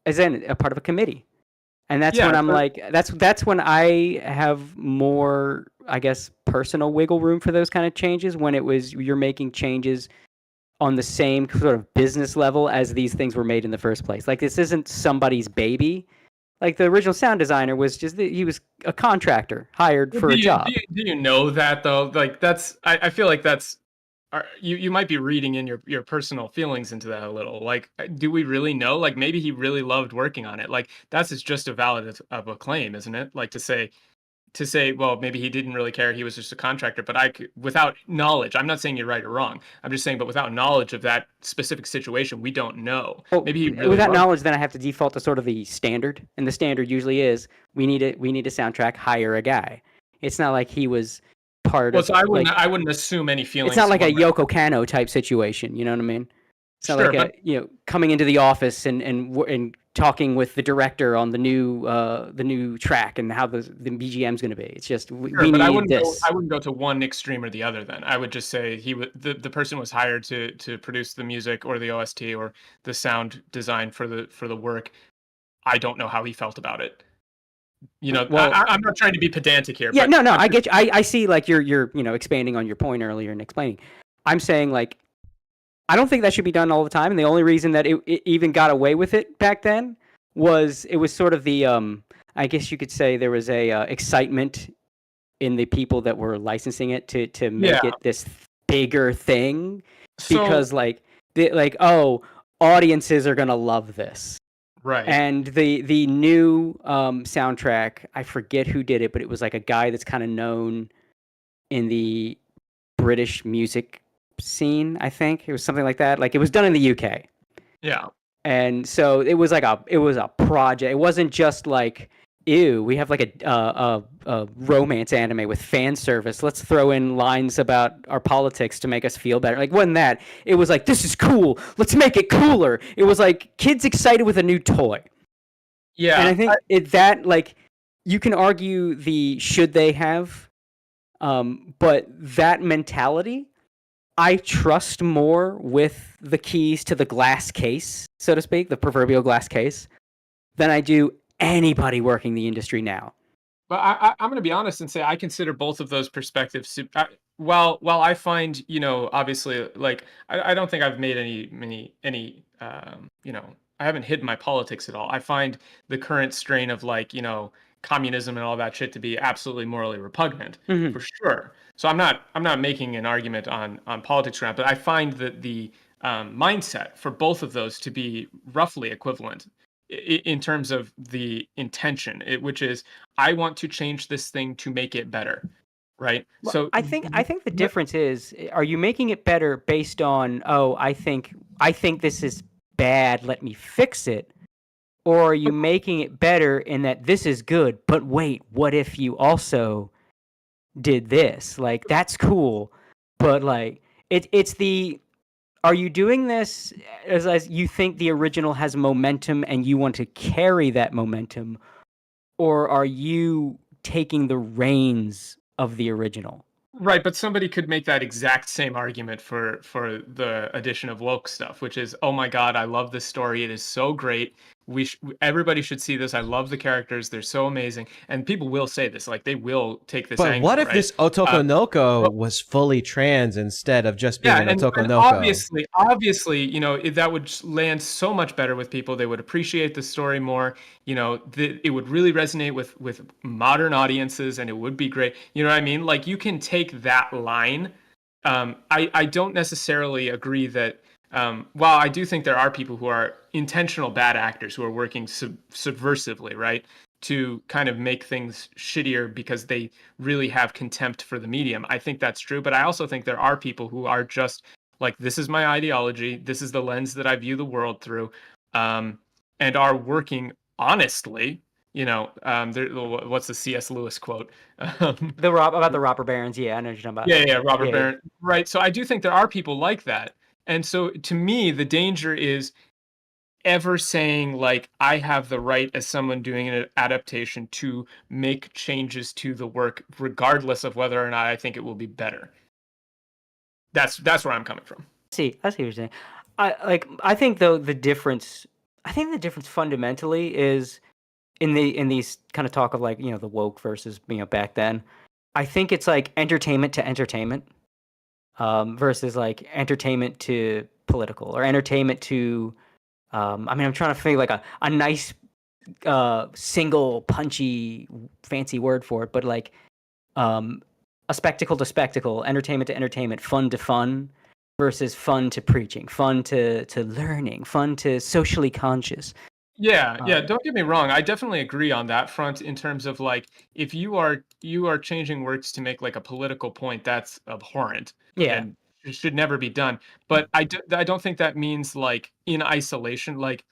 a part of a committee. And that's when I'm like, that's when I have more, I guess, personal wiggle room for those kind of changes. When you're making changes on the same sort of business level as these things were made in the first place. Like this isn't somebody's baby. Like the original sound designer was he was a contractor hired for a job. Do you know that though? Like I feel like that's. You might be reading in your personal feelings into that a little. Like, do we really know? Like, maybe he really loved working on it. Like, that's just a valid of a claim, isn't it? Like to say, well, maybe he didn't really care. He was just a contractor. But without knowledge, I'm not saying you're right or wrong. I'm just saying, but without knowledge of that specific situation, we don't know. Well, maybe he really without knowledge, then I have to default to sort of the standard, and the standard usually is we need a soundtrack, hire a guy. It's not like he was part of. So I wouldn't assume any feelings. It's not like a Yoko Kanno type situation. You know what I mean? It's not like coming into the office and talking with the director on the new track and how the BGM's going to be. It's just we need this. I wouldn't go to one extreme or the other. Then I would just say the person was hired to produce the music or the OST or the sound design for the work. I don't know how he felt about it. Well, I'm not trying to be pedantic here. Yeah, no, I get you. I see like you're expanding on your point earlier and explaining. I'm saying like I don't think that should be done all the time, and the only reason that it even got away with it back then was it was sort of the I guess you could say there was a excitement in the people that were licensing it to make it this bigger thing because audiences are gonna love this. Right. And the new soundtrack, I forget who did it, but it was like a guy that's kind of known in the British music scene, I think. It was something like that. Like it was done in the UK. Yeah. And so it was a project. It wasn't just like, ew, we have like a romance anime with fan service. Let's throw in lines about our politics to make us feel better. Like, wasn't that? It was like, this is cool. Let's make it cooler. It was like kids excited with a new toy. Yeah. And I think you can argue the should they have, but that mentality, I trust more with the keys to the glass case, so to speak, the proverbial glass case, than I do anybody working the industry now. But I'm going to be honest and say I consider both of those perspectives. While I find, obviously, like I don't think I've made any I haven't hidden my politics at all. I find the current strain of communism and all that shit to be absolutely morally repugnant, for sure. So I'm not making an argument on politics around, but I find that the mindset for both of those to be roughly equivalent in terms of the intention, which is I want to change this thing to make it better, right? Well, So I think the difference is, are you making it better based on, I think this is bad, let me fix it, or are you making it better in that this is good, but wait, what if you also did this? Like that's cool, but like it's the, are you doing this as you think the original has momentum and you want to carry that momentum, or are you taking the reins of the original? Right, but somebody could make that exact same argument for the addition of woke stuff, which is, oh my god, I love this story. It is so great. everybody should see this. I love the characters; they're so amazing, and people will say this, like they will take this. But angle, what if right? this Otokonoko was fully trans instead of just being an and Otokonoko? obviously, that would land so much better with people. They would appreciate the story more. It would really resonate with modern audiences, and it would be great. You know what I mean? Like you can take that line. I don't necessarily agree that. While I do think there are people who are intentional bad actors who are working subversively, right, to kind of make things shittier because they really have contempt for the medium. I think that's true, but I also think there are people who are just like, this is my ideology, this is the lens that I view the world through, and are working honestly. What's the C.S. Lewis quote? About the robber barons. Yeah, I know what you're talking about. Yeah, robber baron. Right. So I do think there are people like that. And so to me, the danger is ever saying like, I have the right as someone doing an adaptation to make changes to the work, regardless of whether or not I think it will be better. That's where I'm coming from. I see what you're saying. I think though the difference fundamentally is in these kind of talk of like, the woke versus, back then. I think it's like entertainment to entertainment. Versus like entertainment to political or entertainment to, I'm trying to think like a nice, single punchy fancy word for it, but like, a spectacle to spectacle, entertainment to entertainment, fun to fun versus fun to preaching, fun to learning, fun to socially conscious. Yeah. Don't get me wrong. I definitely agree on that front in terms of like, if you are changing words to make like a political point, that's abhorrent. Yeah. And it should never be done. But I don't think that means like in isolation, like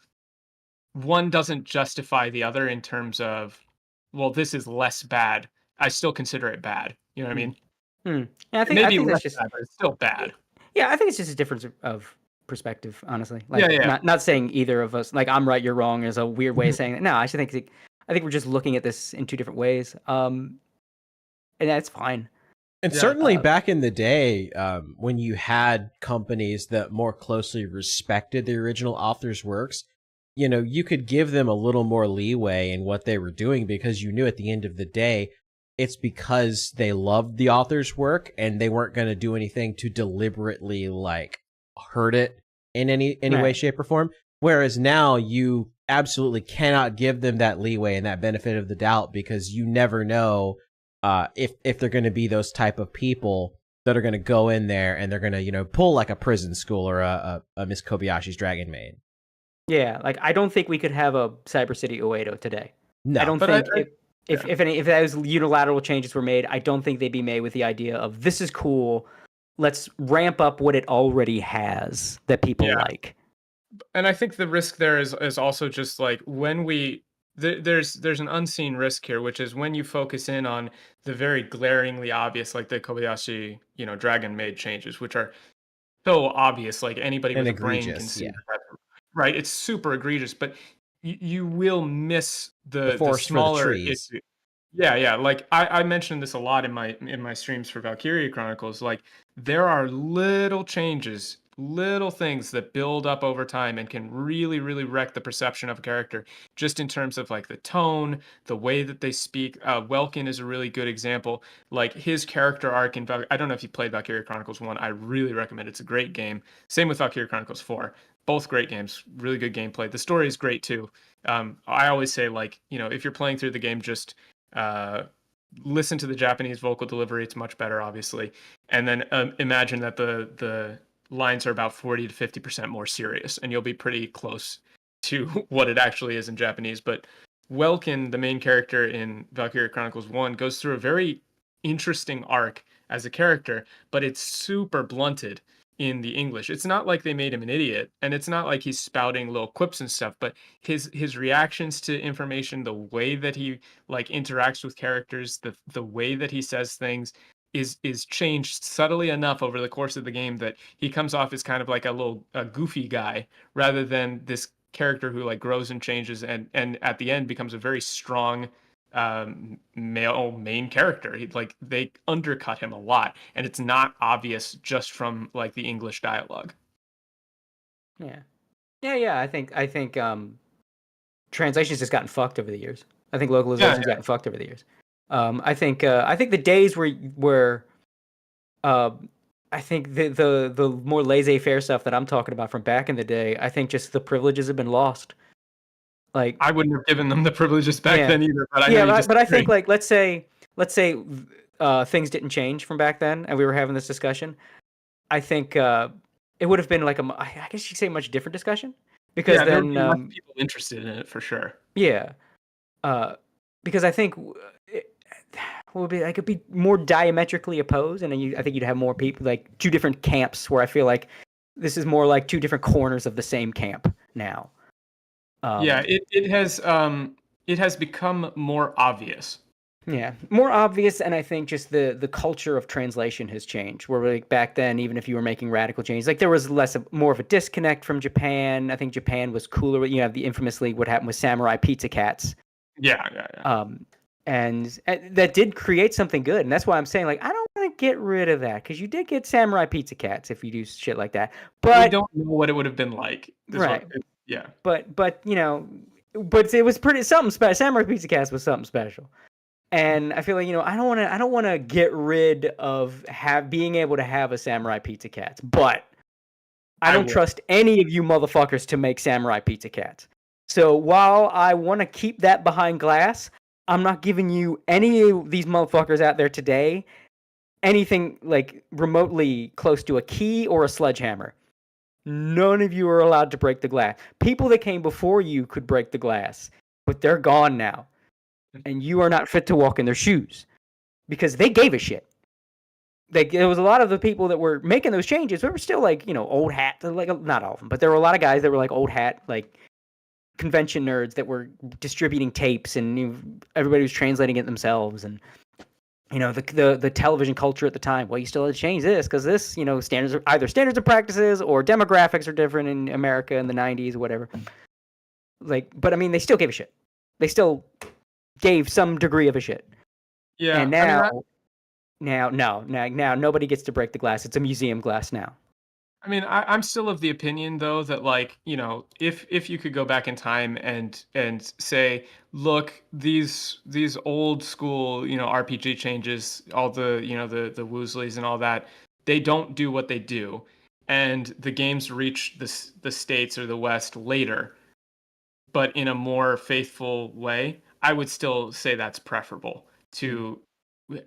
one doesn't justify the other in terms of, well, this is less bad. I still consider it bad. You know what I mean? Yeah, I think less that's just bad, but it's still bad. Yeah, I think it's just a difference of perspective, honestly. Like, Yeah. Not saying either of us, like I'm right, you're wrong, is a weird way of saying it. No, I think we're just looking at this in two different ways. And that's fine. And certainly back in the day, when you had companies that more closely respected the original author's works, you could give them a little more leeway in what they were doing because you knew at the end of the day, it's because they loved the author's work and they weren't going to do anything to deliberately like hurt it in any way, shape, or form. Whereas now you absolutely cannot give them that leeway and that benefit of the doubt because you never know if they're going to be those type of people that are going to go in there and they're going to, pull like a prison school or a Miss Kobayashi's Dragon Maid. Yeah, like I don't think we could have a Cyber City Oedo today. No, I don't think if those unilateral changes were made, I don't think they'd be made with the idea of this is cool. Let's ramp up what it already has that people like. And I think the risk there is also just like when there's an unseen risk here, which is when you focus in on the very glaringly obvious, like the Kobayashi, Dragon Maid changes, which are so obvious, like anybody with a brain can see. Yeah. Right, it's super egregious, but you will miss the smaller issue. Yeah. Like I mentioned this a lot in my streams for Valkyria Chronicles. Like there are little changes, little things that build up over time and can really, really wreck the perception of a character. Just in terms of like the tone, the way that they speak. Welkin is a really good example. Like his character arc in I don't know if you played Valkyria Chronicles 1. I really recommend it. It's a great game. Same with Valkyria Chronicles 4. Both great games, really good gameplay. The story is great too. I always say like, if you're playing through the game, just listen to the Japanese vocal delivery. It's much better, obviously. And then imagine that the lines are about 40 to 50% more serious, and you'll be pretty close to what it actually is in Japanese. But Welkin, the main character in Valkyria Chronicles 1, goes through a very interesting arc as a character, but it's super blunted in the English. It's not like they made him an idiot, and it's not like he's spouting little quips and stuff, but his reactions to information, the way that he like interacts with characters, the way that he says things is changed subtly enough over the course of the game that he comes off as kind of like a goofy guy rather than this character who like grows and changes and at the end becomes a very strong male main character. They undercut him a lot, and it's not obvious just from like the English dialogue. Yeah. I think translation's just gotten fucked over the years. I think localization's gotten fucked over the years. I think the days where I think the more laissez-faire stuff that I'm talking about from back in the day, I think just the privileges have been lost. Like, I wouldn't have given them the privileges back then either. But I think, like, let's say things didn't change from back then, and we were having this discussion. I think it would have been like I guess you could say a much different discussion, because there then would be less people interested in it for sure. Yeah, because I think it would be, I could be more diametrically opposed, and then I think you'd have more people, like two different camps, where I feel like this is more like two different corners of the same camp now. It has become more obvious. Yeah, more obvious, and I think just the culture of translation has changed. Where, like, back then, even if you were making radical changes, like, there was more of a disconnect from Japan. I think Japan was cooler. You have the infamously what happened with Samurai Pizza Cats. Yeah. And that did create something good, and that's why I'm saying, like, I don't want to get rid of that, because you did get Samurai Pizza Cats if you do shit like that. But we don't know what it would have been like. Right. Yeah. But it was pretty something special. Samurai Pizza Cats was something special. And I feel like, I don't want to get rid of being able to have a Samurai Pizza Cats, but I don't trust any of you motherfuckers to make Samurai Pizza Cats. So while I want to keep that behind glass, I'm not giving you any of these motherfuckers out there today anything like remotely close to a key or a sledgehammer. None of you are allowed to break the glass. People that came before you could break the glass, but they're gone now. And you are not fit to walk in their shoes, because they gave a shit. There was a lot of the people that were making those changes. They were still like, old hat, like, not all of them, but there were a lot of guys that were like old hat, like convention nerds that were distributing tapes, and everybody was translating it themselves. And the television culture at the time. Well, you still had to change this because this, standards of practices or demographics are different in America in the 90s or whatever. Like, but I mean, they still gave a shit. They still gave some degree of a shit. Yeah. And now nobody gets to break the glass. It's a museum glass now. I mean, I'm still of the opinion, though, that, like, if you could go back in time and say, look, these old school, RPG changes, all the, the Woosleys and all that, they don't do what they do, and the games reach the States or the West later, but in a more faithful way, I would still say that's preferable to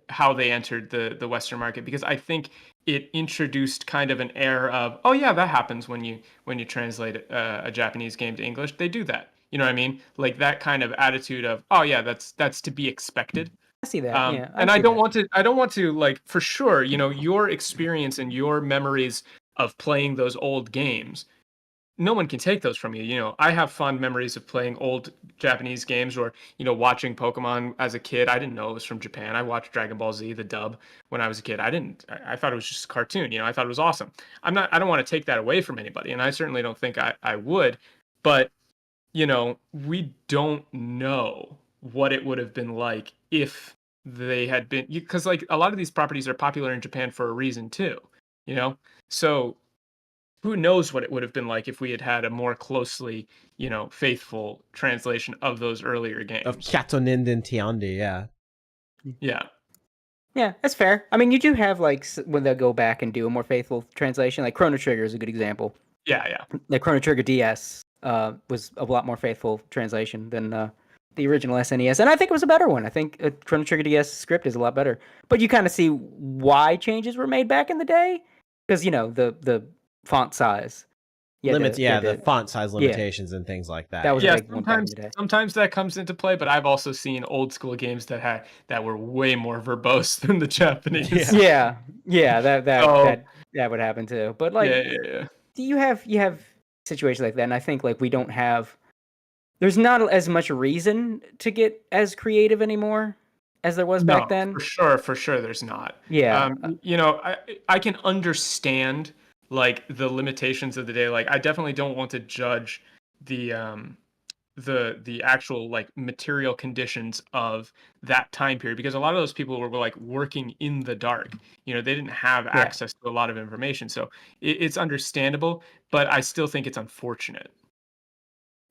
how they entered the Western market, because I think it introduced kind of an air of, oh yeah, that happens when you translate a Japanese game to English. They do that. You know what I mean? Like that kind of attitude of, oh yeah, that's to be expected. I see that. Yeah, I don't want to like, for sure, your experience and your memories of playing those old games, no one can take those from you. I have fond memories of playing old Japanese games, or, watching Pokemon as a kid. I didn't know it was from Japan. I watched Dragon Ball Z, the dub, when I was a kid. I thought it was just a cartoon. I thought it was awesome. I don't want to take that away from anybody, and I certainly don't think I would, but, we don't know what it would have been like if they had been, because, like, a lot of these properties are popular in Japan for a reason too, so who knows what it would have been like if we had a more closely, faithful translation of those earlier games. Of Kyatonin Tiandi, yeah. Yeah. Yeah, that's fair. I mean, you do have, like, when they go back and do a more faithful translation, like Chrono Trigger is a good example. Yeah. Like Chrono Trigger DS was a lot more faithful translation than the original SNES, and I think it was a better one. I think Chrono Trigger DS script is a lot better. But you kind of see why changes were made back in the day, because, the font size limits, the font size limitations and things like that. That was a big one back in the day. Sometimes that comes into play, but I've also seen old school games that were way more verbose than the Japanese. Yeah, that would happen too. But, like, you have situations like that, and I think, like, there's not as much reason to get as creative anymore as there was back then. For sure there's not. Yeah. I can understand, like, the limitations of the day. Like, I definitely don't want to judge the actual, like, material conditions of that time period, because a lot of those people were like working in the dark. They didn't have access to a lot of information, so it's understandable, but I still think it's unfortunate.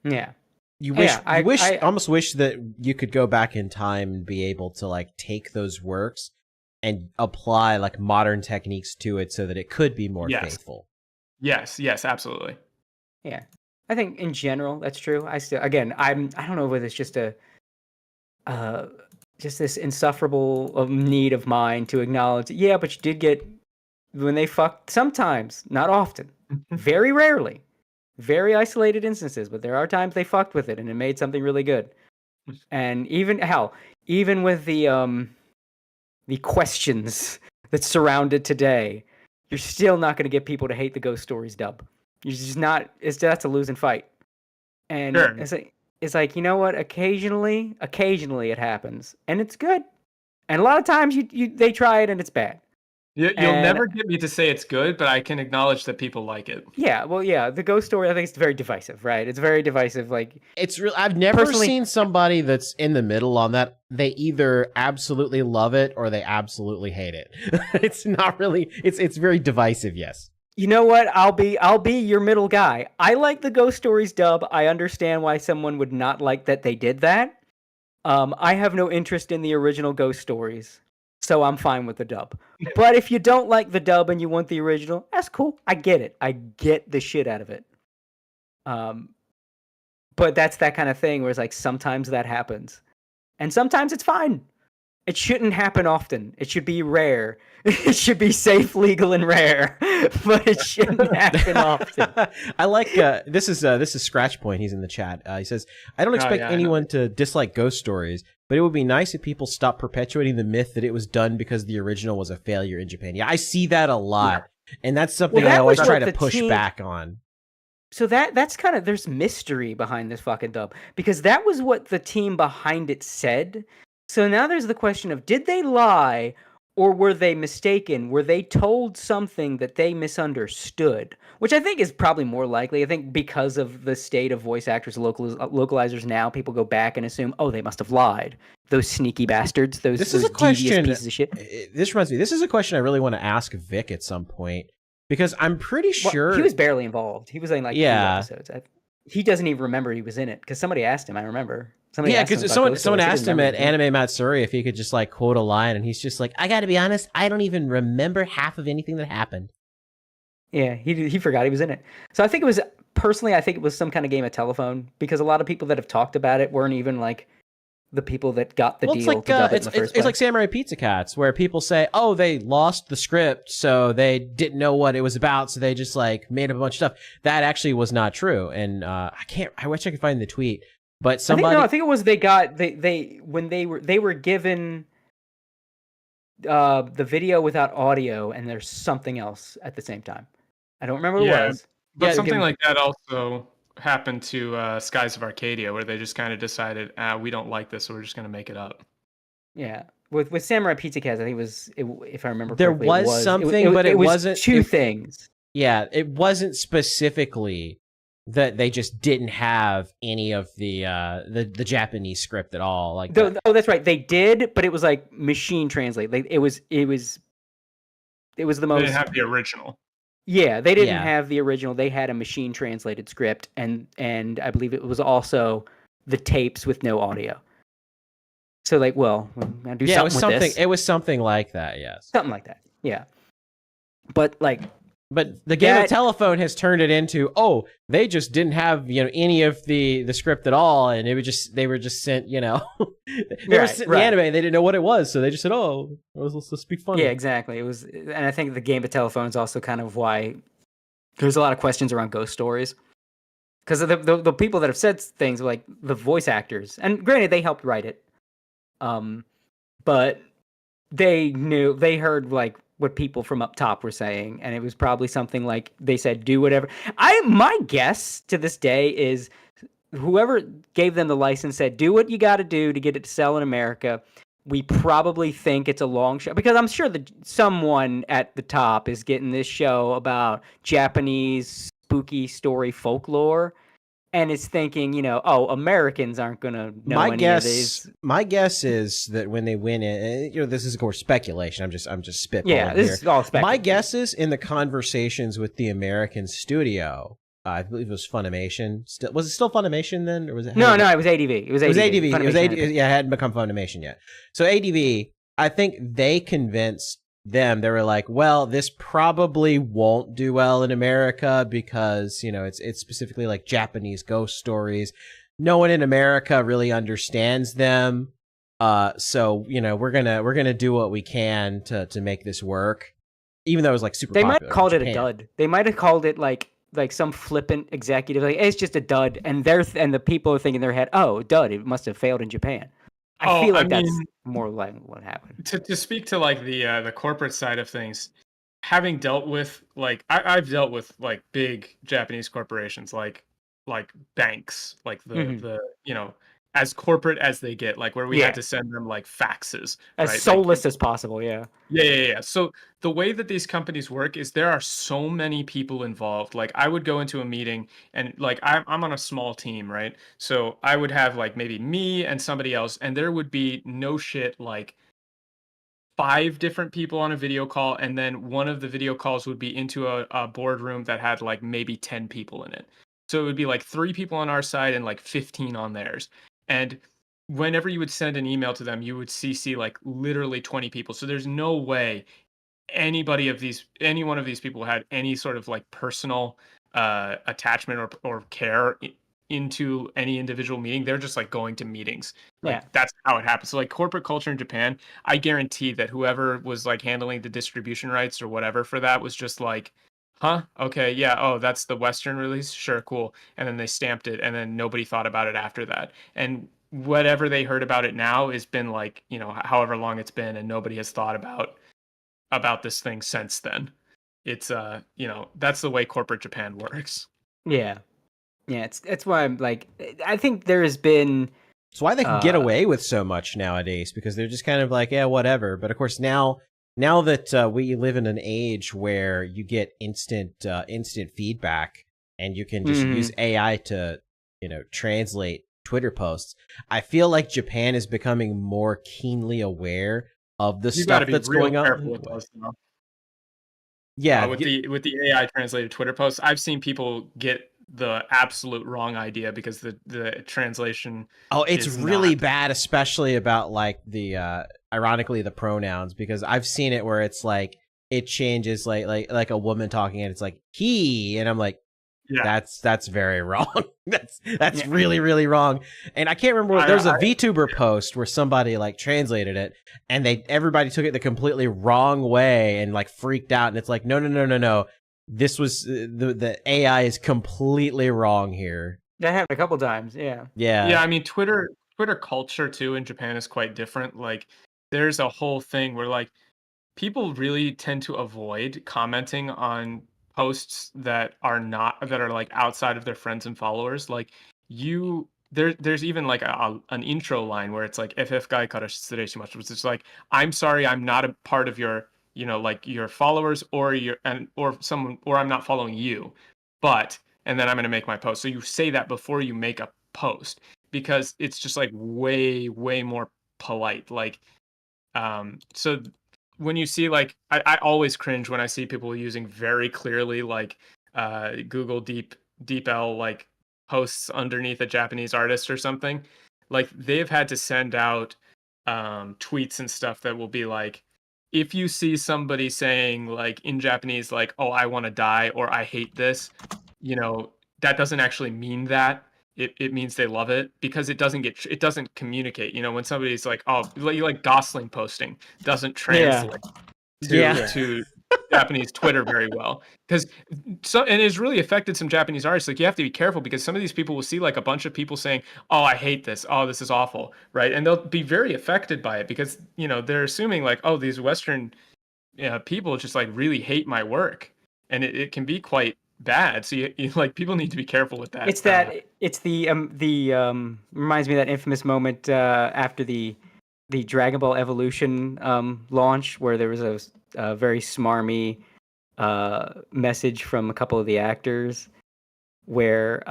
Yeah. You wish, Yeah, I almost wish that you could go back in time and be able to like take those works and apply like modern techniques to it so that it could be more faithful. Yes, absolutely. Yeah, I think in general that's true. I don't know whether it's just just this insufferable need of mine to acknowledge. Yeah, but you did get when they fucked sometimes, not often, very rarely. Very isolated instances, but there are times they fucked with it and it made something really good. And even with the questions that surround it today, you're still not going to get people to hate the Ghost Stories dub. You're just not. That's a losing fight. And Sure. it's like, you know what? Occasionally it happens, and it's good. And a lot of times they try it and it's bad. You'll never get me to say it's good, but I can acknowledge that people like it. Yeah, well, yeah, the Ghost Story, I think it's very divisive, right? It's very divisive. Like, it's real. I've never seen somebody that's in the middle on that. They either absolutely love it or they absolutely hate it. It's not really. It's very divisive. Yes. You know what? I'll be your middle guy. I like the Ghost Stories dub. I understand why someone would not like that they did that. I have no interest in the original Ghost Stories. So I'm fine with the dub. But if you don't like the dub and you want the original, that's cool. I get it. I get the shit out of it. But that's that kind of thing where it's like sometimes that happens. And sometimes it's fine. It shouldn't happen often. It should be rare. It should be safe, legal, and rare. But it shouldn't happen often. I like this is Scratch Point. He's in the chat. He says, "I don't expect anyone to dislike Ghost Stories, but it would be nice if people stopped perpetuating the myth that it was done because the original was a failure in Japan." Yeah, I see that a lot, and that's something I always try to push back on. So that's kind of, there's mystery behind this fucking dub because that was what the team behind it said. So now there's the question of, did they lie or were they mistaken? Were they told something that they misunderstood? Which I think is probably more likely. I think because of the state of voice actors, localizers now, people go back and assume, oh, they must have lied. Those sneaky bastards, those devious pieces of shit. This reminds me, this is a question I really want to ask Vic at some point. Because I'm pretty sure... he was barely involved. He was in like 2 episodes. He doesn't even remember he was in it. Because somebody asked him, I remember. Because someone asked him at Anime Matsuri if he could just like quote a line, and he's just like, I gotta be honest, I don't even remember half of anything that happened. Yeah, he forgot he was in it. So I think it was some kind of game of telephone, because a lot of people that have talked about it weren't even like the people that got the deal to dub it in the first place. It's like Samurai Pizza Cats, where people say, oh, they lost the script, so they didn't know what it was about, so they just like made up a bunch of stuff. That actually was not true, and I wish I could find the tweet. But somebody, I think it was when they were given the video without audio, and there's something else at the same time. I don't remember what it was. But something like that also happened to Skies of Arcadia, where they just kind of decided, we don't like this, so we're just going to make it up. Yeah, with Samurai Pizza Cats, I think if I remember correctly, there was something, but it wasn't two things. Yeah, it wasn't specifically that they just didn't have any of the Japanese script at all. Like, oh, that's right, they did, but it was like machine translate. Like it was the most. They didn't have the original. Yeah, they didn't have the original. They had a machine translated script, and I believe it was also the tapes with no audio. So like, well, we're gonna do something with this. It was something like that, yes. Something like that, yeah. But the game of telephone has turned it into, oh, they just didn't have any of the script at all, and they were just sent the anime. They didn't know what it was, so they just said, oh, let's speak funny. Yeah, exactly. It was, and I think the game of telephone is also kind of why there's a lot of questions around Ghost Stories, because the people that have said things like the voice actors, and granted they helped write it, but they heard like what people from up top were saying, and it was probably something like they said, do whatever. My guess to this day is whoever gave them the license said, do what you got to do to get it to sell in America. We probably think it's a long show, because I'm sure that someone at the top is getting this show about Japanese spooky story folklore, and it's thinking, oh, Americans aren't going to know any of these. My guess is that when they win it, this is of course speculation. I'm just spitballing this here. is all speculation. My guess is in the conversations with the American studio, I believe it was Funimation. Still, was it still Funimation then, or was it? No, it was ADV. It was ADV. It was ADV. Yeah, it hadn't become Funimation yet. So ADV, I think they convinced them. They were like, well, this probably won't do well in America because, you know, it's specifically like Japanese ghost stories. No one in America really understands them. So, you know, we're gonna do what we can to make this work. Even though it was like super They popular might have called in it a Japan. dud. They might have called it like some flippant executive, like, it's just a dud, and and the people are thinking in their head, oh, dud, it must have failed in Japan. I feel like that's more like what happened. To speak to like the corporate side of things, having dealt with like I've dealt with like big Japanese corporations like banks, like the you know, as corporate as they get, like where we had to send them like faxes, as right? soulless as possible. Yeah. So the way that these companies work is there are so many people involved. Like I would go into a meeting and like I'm on a small team, right? So I would have like maybe me and somebody else, and there would be no shit like 5 different people on a video call, and then one of the video calls would be into a boardroom that had like maybe 10 people in it. So it would be like 3 people on our side and like 15 on theirs. And whenever you would send an email to them, you would CC like literally 20 people. So there's no way any one of these people had any sort of like personal attachment or care into any individual meeting. They're just like going to meetings. Like that's how it happens. So like corporate culture in Japan, I guarantee that whoever was like handling the distribution rights or whatever for that was just like, huh? Okay, yeah. Oh, that's the Western release. Sure, cool. And then they stamped it, and then nobody thought about it after that. And whatever they heard about it now has been like, you know, however long it's been, and nobody has thought about this thing since then. It's you know, that's the way corporate Japan works. Yeah, it's why I'm like, I think there has been. It's why they can get away with so much nowadays, because they're just kind of like, yeah, whatever. But of course now that we live in an age where you get instant feedback, and you can just use AI to, you know, translate Twitter posts, I feel like Japan is becoming more keenly aware of the stuff that's going on. Yeah, with the AI translated Twitter posts, I've seen people get the absolute wrong idea because the translation. Oh, it's really bad, especially about like the ironically the pronouns, because I've seen it where it's like it changes like a woman talking and it's like he, and I'm like, that's very wrong. that's really, really wrong. And I can't remember. There was a VTuber post where somebody like translated it, and everybody took it the completely wrong way and like freaked out. And it's like, no. This was the AI is completely wrong here. That happened a couple times. Yeah. I mean, Twitter culture too in Japan is quite different. Like, there's a whole thing where like people really tend to avoid commenting on posts that are like outside of their friends and followers. Like there's even like an intro line where it's like FF gai kara shitsurei shimasu, which is like, I'm sorry, I'm not a part of your, you know, like your followers or I'm not following you, but, and then I'm going to make my post. So you say that before you make a post, because it's just like way more polite. Like, so when you see like, I always cringe when I see people using very clearly like Google DeepL like posts underneath a Japanese artist or something. Like they've had to send out tweets and stuff that will be like, if you see somebody saying like in Japanese like, oh, I want to die or I hate this, you know, that doesn't actually mean that. It means they love it, because it doesn't communicate. You know, when somebody's like, oh, you like Gosling posting doesn't translate to Japanese Twitter very well, because and it's really affected some Japanese artists. Like you have to be careful, because some of these people will see like a bunch of people saying, oh, I hate this, oh, this is awful, right? And they'll be very affected by it, because, you know, they're assuming like, oh, these Western people just like really hate my work, and it can be quite bad. So you like, people need to be careful with that. It's the reminds me of that infamous moment after the Dragon Ball Evolution launch, where there was a very smarmy message from a couple of the actors, where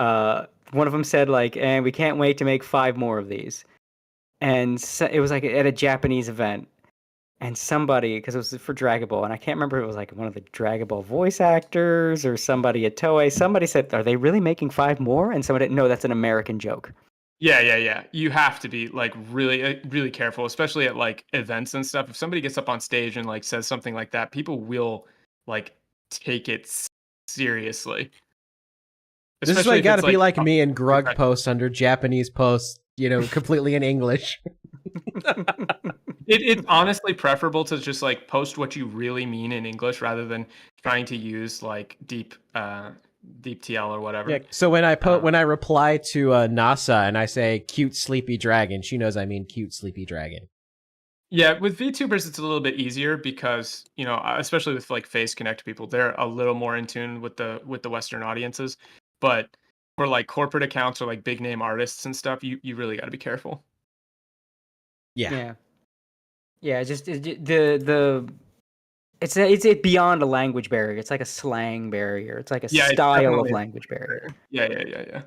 one of them said like, and we can't wait to make 5 more of these. And so it was like at a Japanese event, and somebody, because it was for Dragon Ball, and I can't remember if it was like one of the Dragon Ball voice actors or somebody at Toei. Somebody said, "Are they really making 5 more?" And somebody, no, that's an American joke. Yeah. You have to be like really careful, especially at like events and stuff. If somebody gets up on stage and like says something like that, people will like take it seriously. This is why you gotta be like me and Grug right. posts under Japanese posts, completely in English. It's honestly preferable to just like post what you really mean in English rather than trying to use like deep TL or whatever. Yeah, so when I reply to NASA and I say cute sleepy dragon, she knows I mean cute sleepy dragon. Yeah, with VTubers it's a little bit easier because, especially with like Face Connect people, they're a little more in tune with the Western audiences. But for like corporate accounts or like big name artists and stuff, you really got to be careful. Yeah. Just it's beyond a language barrier. It's like a slang barrier. It's like a style of language barrier. Yeah.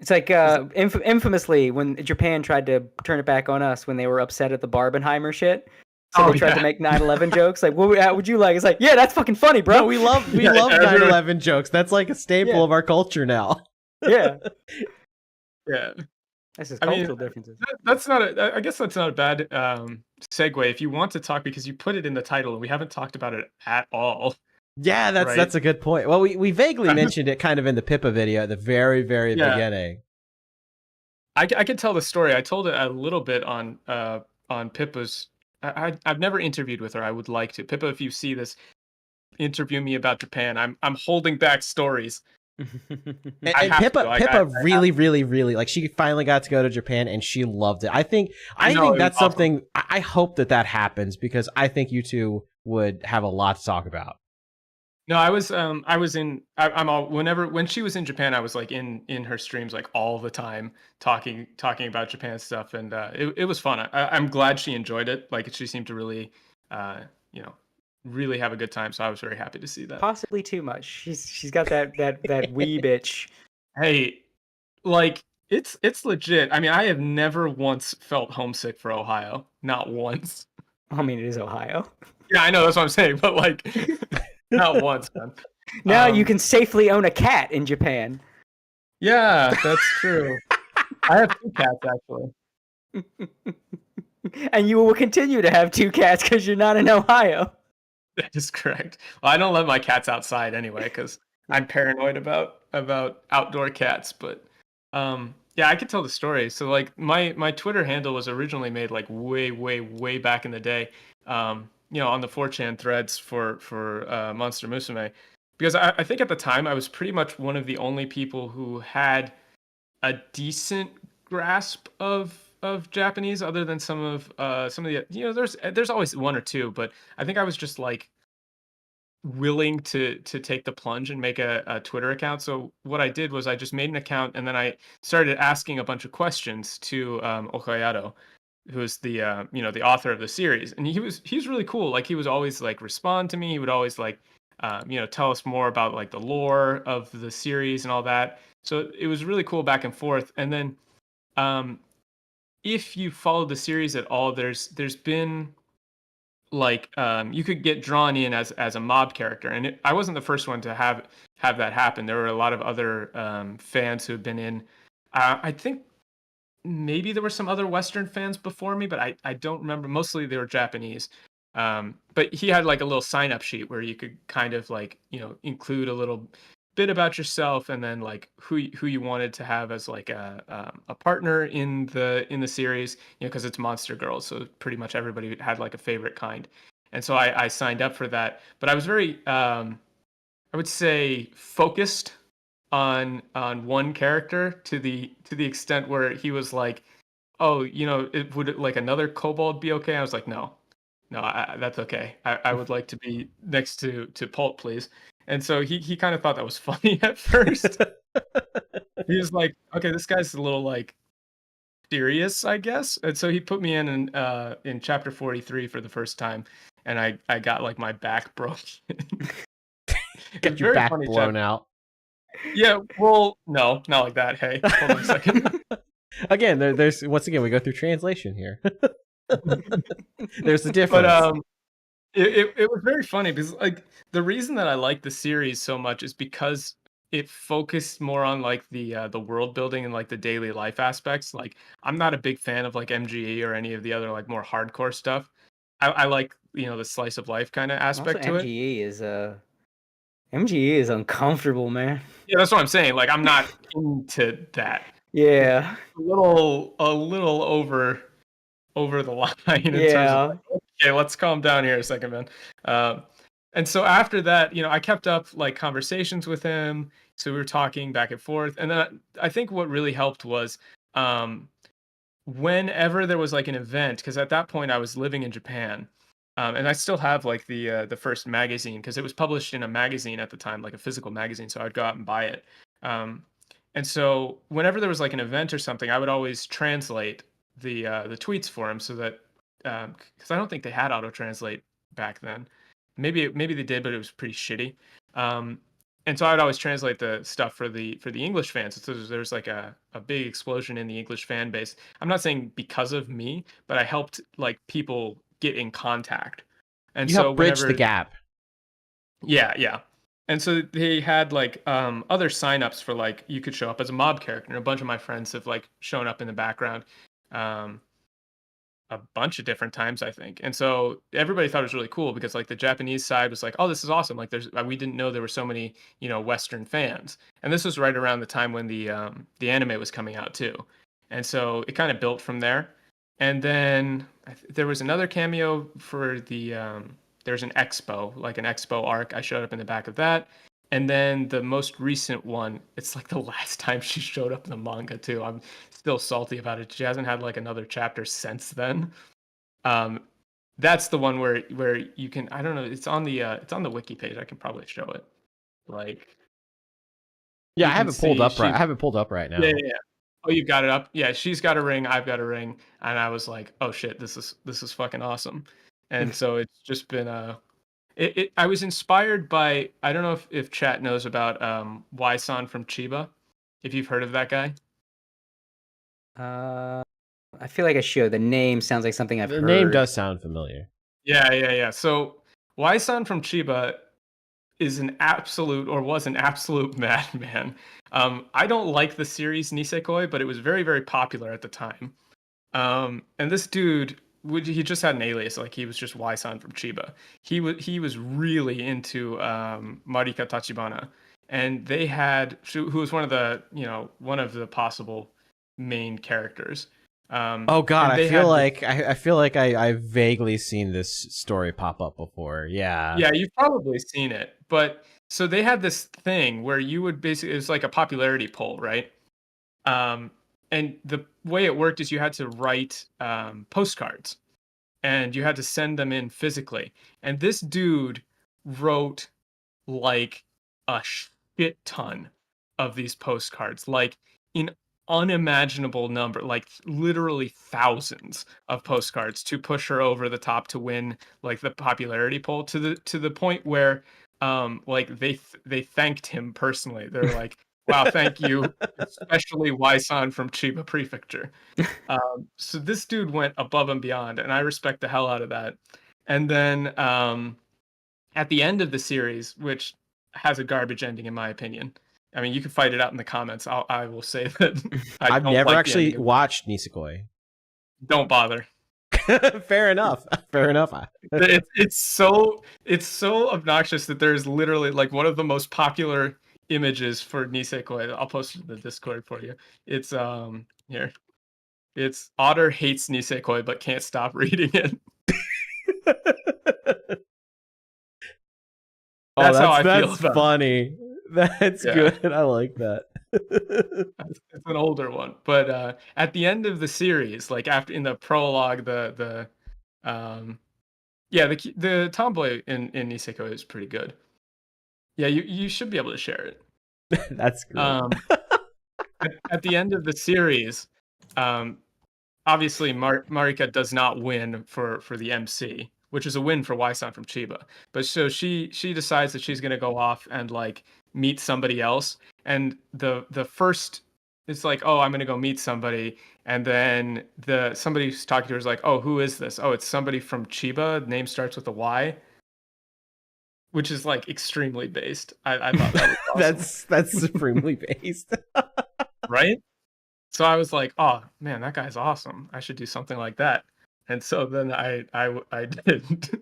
It's like infamously when Japan tried to turn it back on us when they were upset at the Barbenheimer shit. So they tried to make 9/11 jokes. Like, what would you like? It's like, yeah, that's fucking funny, bro. No, we love 9/11 jokes. That's like a staple of our culture now. Yeah. Yeah. That's just cultural differences. That's not I guess that's not a bad segue if you want to talk, because you put it in the title and we haven't talked about it at all. Yeah, that's a good point. Well, we vaguely mentioned it kind of in the Pippa video at the very, very beginning. I could tell the story. I told it a little bit on Pippa's. I've never interviewed with her. I would like to. Pippa, if you see this, interview me about Japan. I'm holding back stories. And Pippa really like, she finally got to go to Japan and she loved it. I think that's something. I hope that happens because I think you two would have a lot to talk about. No, when she was in Japan, I was like in her streams like all the time talking about Japan stuff, and it was fun. I'm glad she enjoyed it. Like, she seemed to really really have a good time, so I was very happy to see that. Possibly too much. She's got that wee bitch. Hey, like, it's legit. I mean, I have never once felt homesick for Ohio. Not once. I mean, it is Ohio. Yeah, I know, that's what I'm saying, but like not once, man. Now you can safely own a cat in Japan. Yeah, that's true. I have 2 cats, actually. And you will continue to have 2 cats because you're not in Ohio. That is correct. Well, I don't let my cats outside anyway because I'm paranoid about outdoor cats. But yeah, I could tell the story. So like my Twitter handle was originally made like way back in the day. On the 4chan threads for Monster Musume, because I think at the time I was pretty much one of the only people who had a decent grasp of Japanese, other than some of the there's always one or two, but I think I was just like willing to take the plunge and make a Twitter account. So what I did was I just made an account and then I started asking a bunch of questions to Okayado, who's the the author of the series, and he was really cool. Like, he was always like respond to me. He would always like tell us more about like the lore of the series and all that. So it was really cool back and forth. And then if you followed the series at all, there's been like you could get drawn in as a mob character, and I wasn't the first one to have that happen. There were a lot of other fans who had been in. I think maybe there were some other Western fans before me, but I don't remember. Mostly they were Japanese. But he had like a little sign up sheet where you could kind of like include a little bit about yourself, and then like who you wanted to have as like a partner in the series, because it's Monster Girls, so pretty much everybody had like a favorite kind. And so I signed up for that, but I was very I would say focused on one character to the extent where he was like, oh, would like another kobold be okay? I was like, no, that's okay. I would like to be next to Polt, please. And so he kind of thought that was funny at first. He was like, okay, this guy's a little like serious, I guess. And so he put me in chapter 43 for the first time, and I got like my back broken. Get your back blown out. Yeah, well, no, not like that. Hey, hold on a second. Again, there's once again we go through translation here. There's the difference. But it was very funny because like the reason that I like the series so much is because it focused more on like the world building and like the daily life aspects. Like I'm not a big fan of like MGE or any of the other like more hardcore stuff. I like the slice of life kind of aspect Also, to it. MGE is uncomfortable, man. Yeah, that's what I'm saying. Like I'm not into that. Yeah. A little over the line in terms of like, okay, let's calm down here a second, man. And so after that, I kept up like conversations with him. So we were talking back and forth. And then I think what really helped was whenever there was like an event, because at that point I was living in Japan. And I still have like the first magazine because it was published in a magazine at the time, like a physical magazine. So I'd go out and buy it. And so whenever there was like an event or something, I would always translate the tweets for him so that because I don't think they had auto translate back then. Maybe they did, but it was pretty shitty. And so I would always translate the stuff for the English fans. So there's like a big explosion in the English fan base. I'm not saying because of me, but I helped like people get in contact. And you so help bridge the gap. Yeah. And so they had like other signups for like you could show up as a mob character. And a bunch of my friends have like shown up in the background a bunch of different times, I think. And so everybody thought it was really cool because like the Japanese side was like, oh, this is awesome. Like we didn't know there were so many, Western fans. And this was right around the time when the anime was coming out too. And so it kind of built from there. And then there was another cameo for there's an expo, like an expo arc. I showed up in the back of that. And then the most recent one, it's like the last time she showed up in the manga too. I'm still salty about it. She hasn't had like another chapter since then. That's the one where you can, I don't know, it's on the wiki page. I can probably show it. Like yeah, I haven't pulled up right. I haven't pulled up right now. Yeah. Oh, you've got it up? Yeah, she's got a ring, I've got a ring, and I was like, oh shit, this is fucking awesome. And so it's just been I was inspired by, I don't know if chat knows about Y-san from Chiba, if you've heard of that guy. I feel like I should. The name sounds like something I've heard. The name does sound familiar. Yeah. So Y-san from Chiba was an absolute madman. I don't like the series Nisekoi, but it was very, very popular at the time. And this dude, he just had an alias, like he was just Y-san from Chiba. He was really into Marika Tachibana, and they had who was one of the possible main characters. Oh god, I feel like I've vaguely seen this story pop up before. Yeah, you've probably seen it. But so they had this thing where you would basically, it was like a popularity poll, right? And the way it worked is you had to write postcards, and you had to send them in physically. And this dude wrote like a shit ton of these postcards, like in unimaginable number, like literally thousands of postcards to push her over the top to win like the popularity poll, to the point where like they thanked him personally. They're like, wow, thank you, especially Y-san from Chiba Prefecture. So this dude went above and beyond, and I respect the hell out of that. And then at the end of the series, which has a garbage ending in my opinion, I mean, you can fight it out in the comments. I will say that I've never actually watched Nisekoi. Don't bother. Fair enough. It's so obnoxious that there's literally like one of the most popular images for Nisekoi. I'll post it in the Discord for you. It's here. It's Otter hates Nisekoi but can't stop reading it. That's how I feel about funny. That's good. I like that. It's an older one, but at the end of the series, like after in the prologue, the tomboy in Nisekoi is pretty good. Yeah, you should be able to share it. That's good. At the end of the series, obviously Marika does not win for the MC, which is a win for Y-san from Chiba. But so she decides that she's gonna go off and like meet somebody else, and the first it's like, oh, I'm gonna go meet somebody, and then somebody who's talking to her is like, oh, who is this? Oh, it's somebody from Chiba. Name starts with a Y, which is like extremely based. I thought that was awesome. That's supremely based. Right? So I was like, oh man, that guy's awesome. I should do something like that. And so then I did.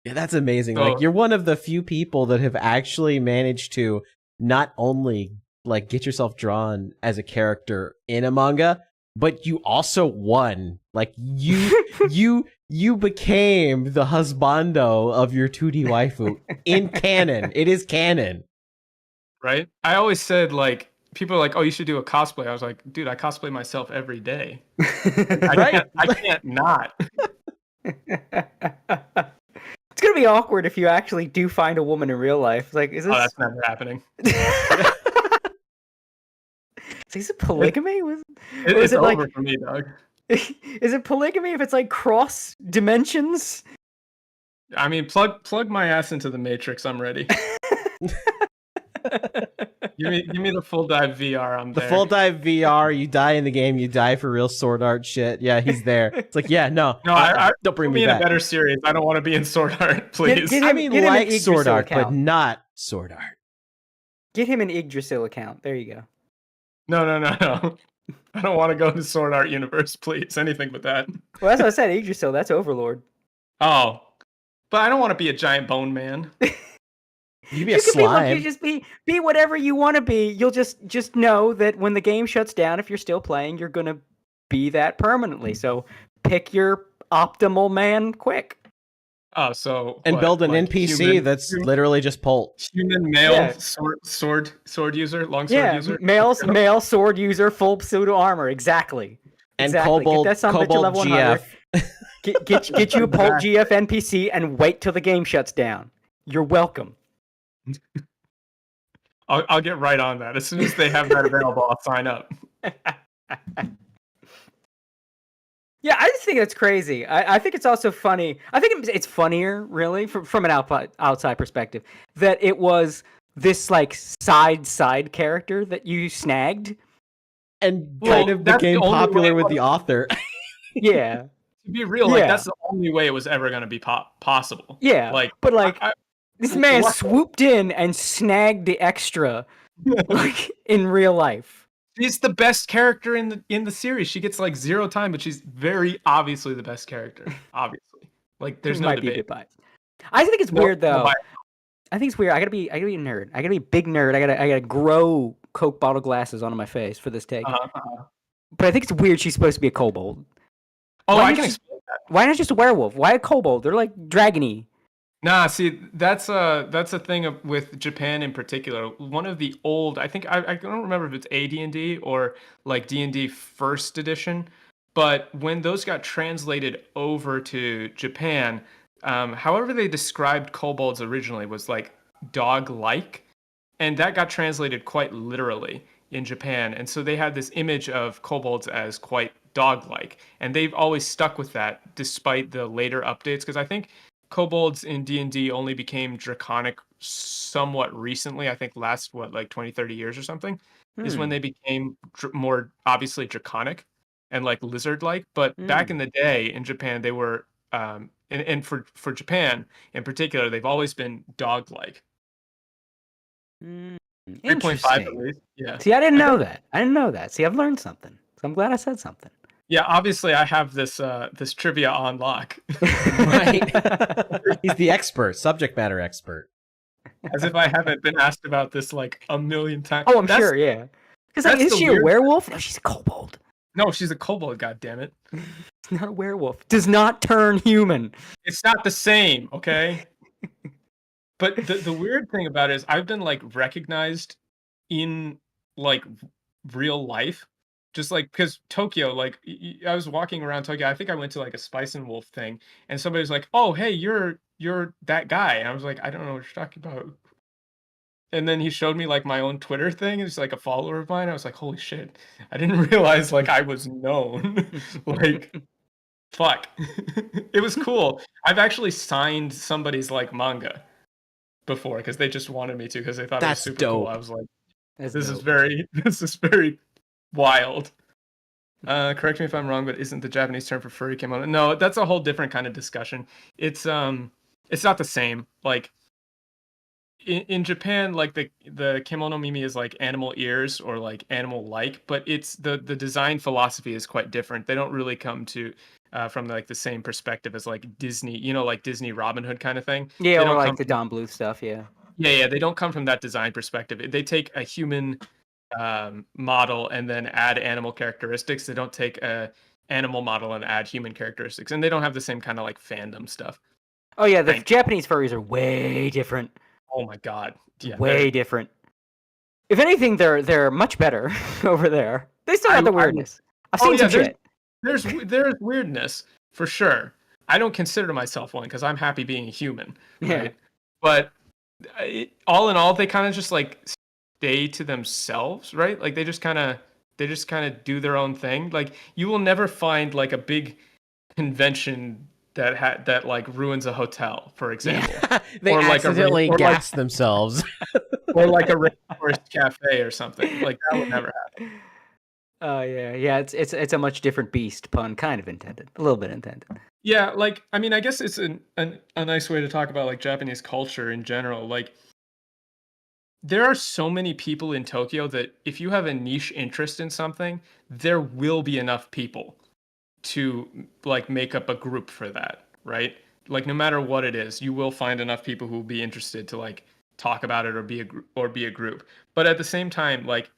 Yeah, that's amazing. So, like, you're one of the few people that have actually managed to not only like get yourself drawn as a character in a manga, but you also won. Like, you became the husbando of your 2D waifu in canon. It is canon. right? I always said, like, people are like, oh, you should do a cosplay. I was like, dude, I cosplay myself every day. Right? I can't not. It's gonna be awkward if you actually do find a woman in real life. Like, is this? Oh, that's never happening. Is it polygamy? It's over like, for me, dog. Is it polygamy if it's like cross dimensions? I mean, plug my ass into the Matrix. I'm ready. give me the full dive VR. I'm there. The full dive VR. You die in the game. You die for real sword art shit. Yeah, he's there. It's like, yeah, no, I don't bring put me in back. a better series. I don't want to be in sword art, please. I mean, like sword art, but not sword art. Get him an Yggdrasil account. There you go. No. I don't want to go to sword art universe, please. Anything but that. Well, that's what I said. Yggdrasil. That's Overlord. Oh, but I don't want to be a giant bone man. You be a slime. You just be whatever you want to be. You'll just know that when the game shuts down, if you're still playing, you're gonna be that permanently. So pick your optimal man quick. Oh, so and build an NPC that's literally just Polt. Human male sword user, longsword user. Male sword user, full pseudo armor. Exactly. And Kobold GF. Get you a Polt GF NPC and wait till the game shuts down. You're welcome. I'll get right on that. As soon as they have that available, I'll sign up. Yeah, I just think that's crazy. I think it's also funny. I think it's funnier, really, from an outside perspective, that it was this like side character that you snagged, and kind of became popular with the author. Yeah. To be real, like that's the only way it was ever going to be possible. Yeah, but this man swooped in and snagged the extra, like in real life. She's the best character in the series. She gets like 0 time, but she's very obviously the best character. Obviously, like there's no debate. I think it's weird though. I think it's weird. I gotta be a nerd. I gotta be a big nerd. I gotta grow Coke bottle glasses onto my face for this take. But I think it's weird. She's supposed to be a kobold. Oh, I can explain that. Why not just a werewolf? Why a kobold? They're like dragony. Nah, see, that's a thing with Japan in particular. One of the old, I think I don't remember if it's AD&D or like D&D first edition, but when those got translated over to Japan, however they described kobolds originally was like dog-like, and that got translated quite literally in Japan, and so they had this image of kobolds as quite dog-like, and they've always stuck with that despite the later updates, because I think kobolds in D&D only became draconic somewhat recently. I think last, like 20, 30 years or something, is when they became more obviously draconic and like lizard-like. But back in the day in Japan, they were, and for Japan in particular, they've always been dog-like. 3.5 at least. Yeah. See, I didn't know that. See, I've learned something. So I'm glad I said something. Yeah, obviously I have this trivia on lock. Right. He's the expert, subject matter expert. As if I haven't been asked about this like a million times. Oh, I'm sure, yeah. Because like, is she a werewolf? No, she's a kobold. No, she's a kobold, goddammit. It's not a werewolf. Does not turn human. It's not the same, okay? But the weird thing about it is I've been like recognized in like real life. Just like, because Tokyo, like, I was walking around Tokyo. I think I went to like a Spice and Wolf thing, and somebody was like, "Oh, hey, you're that guy." And I was like, "I don't know what you're talking about." And then he showed me like my own Twitter thing. It's like a follower of mine. I was like, "Holy shit!" I didn't realize like I was known. Like, fuck, it was cool. I've actually signed somebody's like manga before because they just wanted me to because they thought it was super cool. I was like, That's This is dope. very wild. Correct me if I'm wrong, but isn't the Japanese term for furry kimono? No, that's a whole different kind of discussion. It's not the same. Like in Japan, like the kimono mimi is like animal ears or like animal like, but it's the design philosophy is quite different. They don't really come to from like the same perspective as like Disney, like Disney Robin Hood kind of thing. Yeah, They or don't like come the from, Don Bluth stuff. Yeah. yeah, they don't come from that design perspective. They take a human model and then add animal characteristics. They don't take a animal model and add human characteristics, and they don't have the same kind of like fandom stuff. Oh yeah, the Right. Japanese furries are way different. Oh my god, yeah, Way different. If anything, they're much better over there. They still have the weirdness. I've seen some shit. There's weirdness for sure. I don't consider myself one because I'm happy being a human, right? Yeah. But all in all, they kind of just like stay to themselves, right? Like they just kind of do their own thing. Like you will never find like a big convention that like ruins a hotel, for example. They Or like accidentally or like- gas themselves. or like a rainforest cafe or something. Like that would never happen. Oh yeah. It's a much different beast. Pun kind of intended, a little bit intended. Yeah, like I mean, I guess it's a nice way to talk about like Japanese culture in general. Like there are so many people in Tokyo that if you have a niche interest in something, there will be enough people to like make up a group for that, right? Like no matter what it is, you will find enough people who will be interested to like talk about it or be a group. But at the same time, like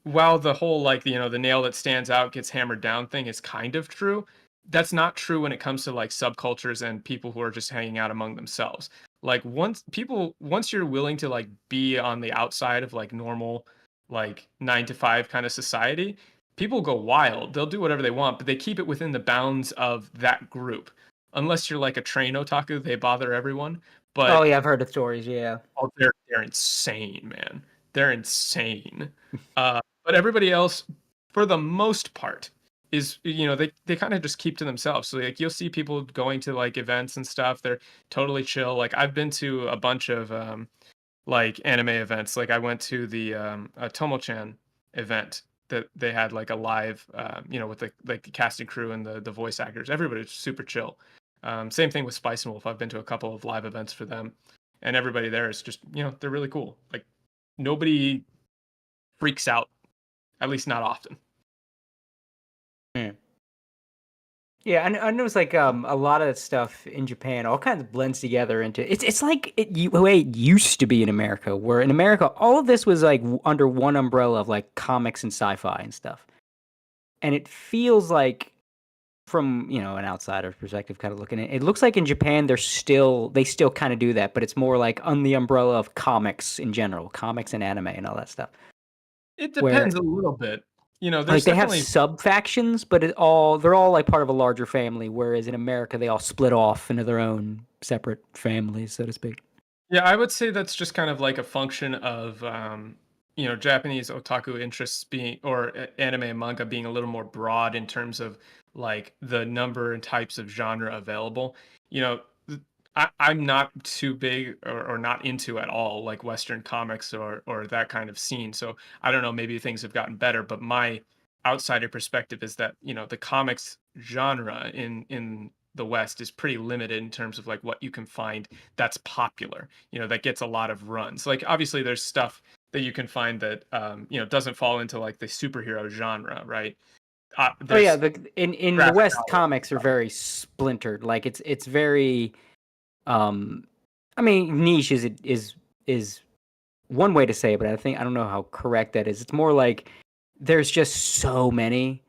while the whole like the nail that stands out gets hammered down thing is kind of true, that's not true when it comes to like subcultures and people who are just hanging out among themselves. Like once you're willing to like be on the outside of like normal like 9 to 5 kind of society, people go wild. They'll do whatever they want, but they keep it within the bounds of that group. Unless you're like a train otaku, they bother everyone. But Oh yeah, I've heard the stories. Yeah. oh, they're insane, man. They're insane. But everybody else, for the most part, is they kind of just keep to themselves. So like you'll see people going to like events and stuff. They're totally chill. Like I've been to a bunch of like anime events. Like I went to the Tomo-chan event that they had like a live with the cast and crew and the voice actors. Everybody's super chill. Same thing with Spice and Wolf. I've been to a couple of live events for them, and everybody there is just they're really cool. Like nobody freaks out, at least not often. Yeah, I noticed like a lot of that stuff in Japan all kinds of blends together into it's like the way it used to be in America, where in America all of this was like under one umbrella of like comics and sci-fi and stuff, and it feels like from an outsider's perspective, kind of looking at it, it looks like in Japan they still kind of do that, but it's more like on the umbrella of comics in general, comics and anime and all that stuff. It depends a little bit. There's Like they have definitely sub factions, but they're all like part of a larger family. Whereas in America, they all split off into their own separate families, so to speak. Yeah, I would say that's just kind of like a function of Japanese otaku interests being or anime and manga being a little more broad in terms of like the number and types of genre available. I'm not too big or not into at all like Western comics or that kind of scene. So I don't know, maybe things have gotten better, but my outsider perspective is that, the comics genre in the West is pretty limited in terms of like what you can find that's popular, that gets a lot of runs. Like obviously there's stuff that you can find that, doesn't fall into like the superhero genre, right? Oh yeah, in the West, comics are very splintered. Like it's very I mean, niche is one way to say it, but I don't know how correct that is. It's more like there's just so many,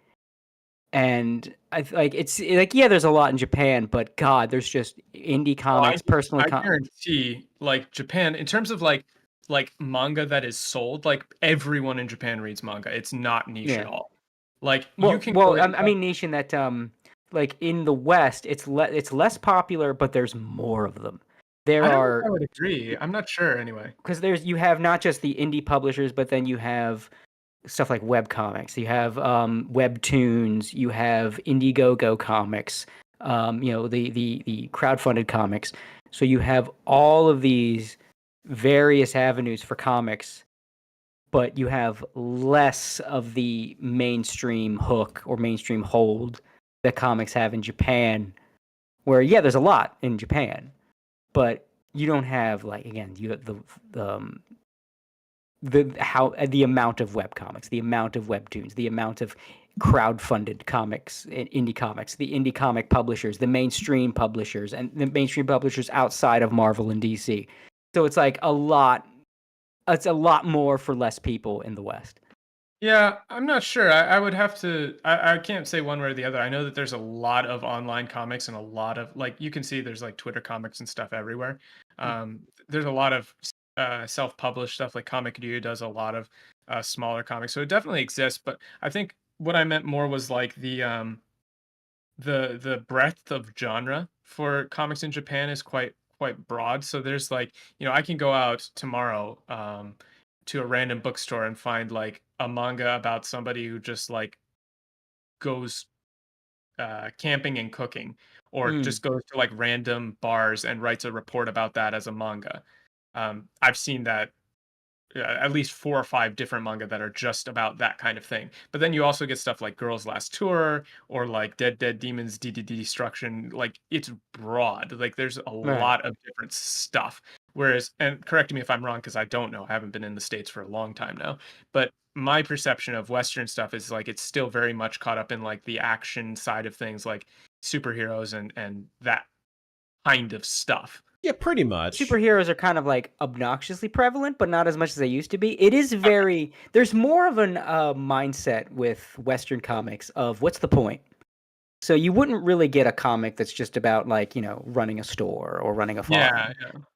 and it's like there's a lot in Japan, but God, there's just indie comics, I guarantee, like Japan, in terms of like manga that is sold, like everyone in Japan reads manga. It's not niche at all. Like you can. I mean niche in that like in the West, it's less popular, but there's more of them. I would agree. I'm not sure anyway. Because you have not just the indie publishers, but then you have stuff like webcomics. You have webtoons. You have Indiegogo comics. The crowdfunded comics. So you have all of these various avenues for comics, but you have less of the mainstream hook or mainstream hold that comics have in Japan, where yeah, there's a lot in Japan, but you don't have like again you have the amount of webcomics, the amount of webtoons, the amount of crowd-funded comics, indie comics, the indie comic publishers, the mainstream publishers, and the mainstream publishers outside of Marvel and DC. So it's like a lot. It's a lot more for less people in the West. Yeah, I'm not sure. I would have to. I can't say one way or the other. I know that there's a lot of online comics and a lot of like you can see there's like Twitter comics and stuff everywhere. There's a lot of self-published stuff like Comic Dude does a lot of smaller comics, so it definitely exists. But I think what I meant more was like the breadth of genre for comics in Japan is quite broad. So there's like I can go out tomorrow to a random bookstore and find like a manga about somebody who just like goes camping and cooking, or just goes to like random bars and writes a report about that as a manga. I've seen that at least 4 or 5 different manga that are just about that kind of thing. But then you also get stuff like Girls Last Tour or like Dead Demons DDD Destruction. Like it's broad. Like there's a lot of different stuff. Whereas, and correct me if I'm wrong because I don't know. I haven't been in the States for a long time now. But my perception of Western stuff is like it's still very much caught up in like the action side of things, like superheroes and that kind of stuff. Yeah, pretty much. Superheroes are kind of like obnoxiously prevalent, but not as much as they used to be. It is very. There's more of an mindset with Western comics of what's the point. So you wouldn't really get a comic that's just about like running a store or running a farm. Yeah.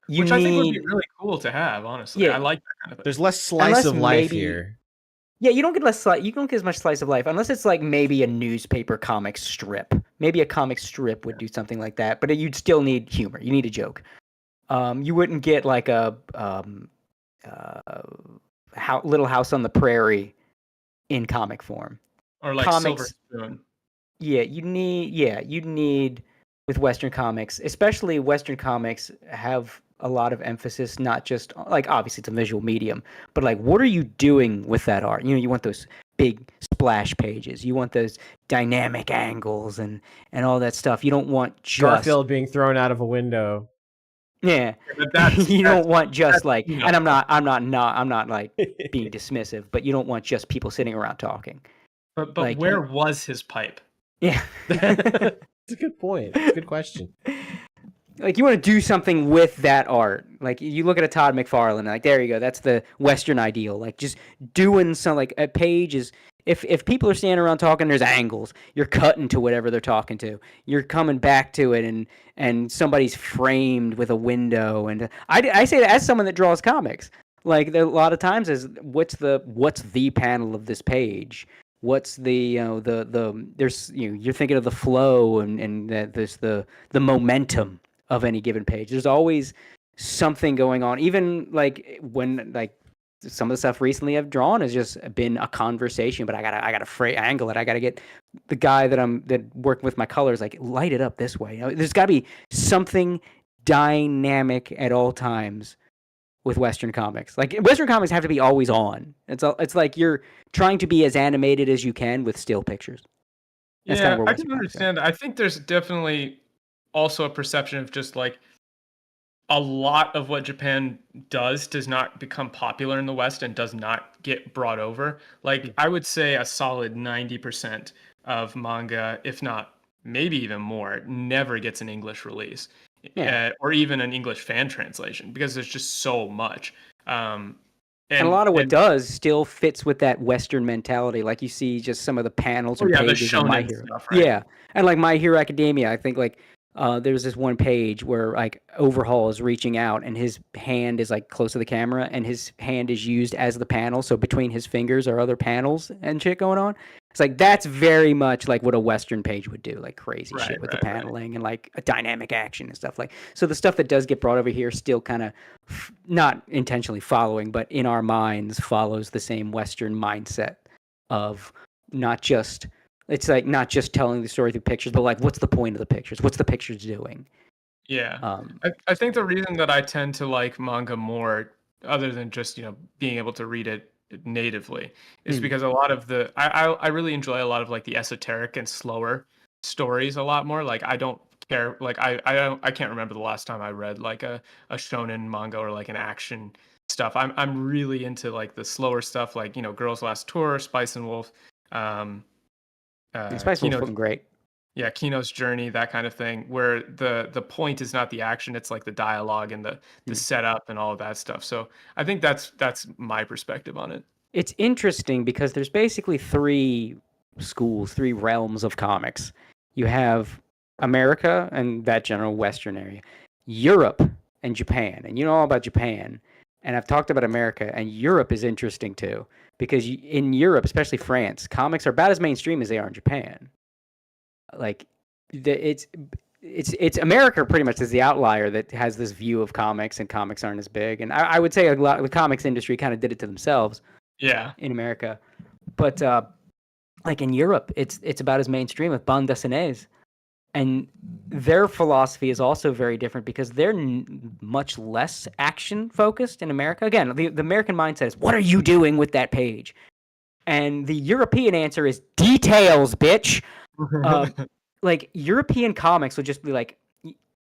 Which I think would be really cool to have. Honestly, I like that kind of thing. There's less slice of life here. Yeah, you don't get you don't get as much slice of life unless it's like maybe a newspaper comic strip. Maybe a comic strip would do something like that, but you'd still need humor. You need a joke. You wouldn't get like a Little House on the Prairie in comic form, or like Silver Spoon. Yeah, you'd need with Western comics, especially Western comics have a lot of emphasis, not just like obviously it's a visual medium, but like what are you doing with that art? You want those big splash pages, you want those dynamic angles and all that stuff. You don't want just Garfield being thrown out of a window. Yeah, you don't want just like, and I'm not like being dismissive, but you don't want just people sitting around talking. But like, where was his pipe? Yeah, that's a good point. That's a good question. Like you want to do something with that art. Like you look at a Todd McFarlane, like there you go. That's the Western ideal. Like just doing some like a page is. If people are standing around talking, there's angles. You're cutting to whatever they're talking to. You're coming back to it, and somebody's framed with a window. And I say that as someone that draws comics. Like a lot of times, is what's the panel of this page? What's the there's you're thinking of the flow and there's the momentum of any given page. There's always something going on. Even like when like. Some of the stuff recently I've drawn has just been a conversation, but I gotta angle it. I gotta get the guy that working with my colors like light it up this way. There's got to be something dynamic at all times with Western comics. Like Western comics have to be always on. It's like you're trying to be as animated as you can with still pictures. That's kind of where I can understand. I think there's definitely also a perception of just like. A lot of what Japan does not become popular in the West and does not get brought over. Like I would say a solid 90% of manga, if not maybe even more, never gets an English release or even an English fan translation because there's just so much. And a lot of what does still fits with that Western mentality. Like you see just some of the panels and pages of My Hero. Stuff, right? Yeah. And like My Hero Academia, I think like there's this one page where like Overhaul is reaching out and his hand is like close to the camera and his hand is used as the panel. So between his fingers are other panels and shit going on. It's like that's very much like what a Western page would do, like crazy shit with the paneling and like a dynamic action and stuff like. So the stuff that does get brought over here still kind of not intentionally following, but in our minds follows the same Western mindset of not just. It's like not just telling the story through pictures, but like, what's the point of the pictures? What's the pictures doing? Yeah. I think the reason that I tend to like manga more, other than just, being able to read it natively is because a lot of the I really enjoy a lot of like the esoteric and slower stories a lot more. Like I don't care, like I can't remember the last time I read like a shonen manga or like an action stuff. I'm really into like the slower stuff, like Girls Last Tour, Spice and Wolf, Spice Wolf's Kino, fucking great. yeah, Kino's Journey, that kind of thing, where the point is not the action, it's like the dialogue and the setup and all of that stuff. So I think that's my perspective on it. It's interesting because there's basically three schools, three realms of comics. You have America and that general Western area, Europe and Japan. And you know all about Japan. And I've talked about America, and Europe is interesting too. Because in Europe, especially France, comics are about as mainstream as they are in Japan. Like, it's America pretty much is the outlier that has this view of comics, and comics aren't as big. And I would say a lot of the comics industry kind of did it to themselves. Yeah. In America, but like in Europe, it's about as mainstream with bande dessinées, and their philosophy is also very different because they're much less action focused in America. Again, the American mindset is, what are you doing with that page? And the European answer is details, bitch. Like European comics will just be like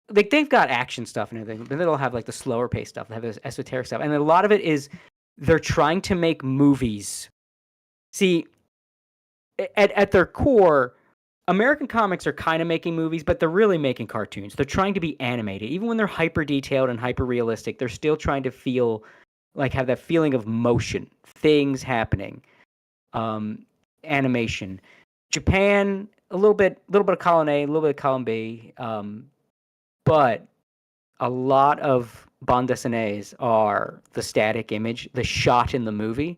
they've got action stuff and everything, but they'll have like the slower pace stuff. They have this esoteric stuff, and a lot of it is they're trying to make movies. See, at their core, American comics are kind of making movies, but they're really making cartoons. They're trying to be animated. Even when they're hyper detailed and hyper realistic, they're still trying to feel like have that feeling of motion, things happening, animation. Japan, a little bit of column A, a little bit of column B, but a lot of bande dessinées are the static image, the shot in the movie.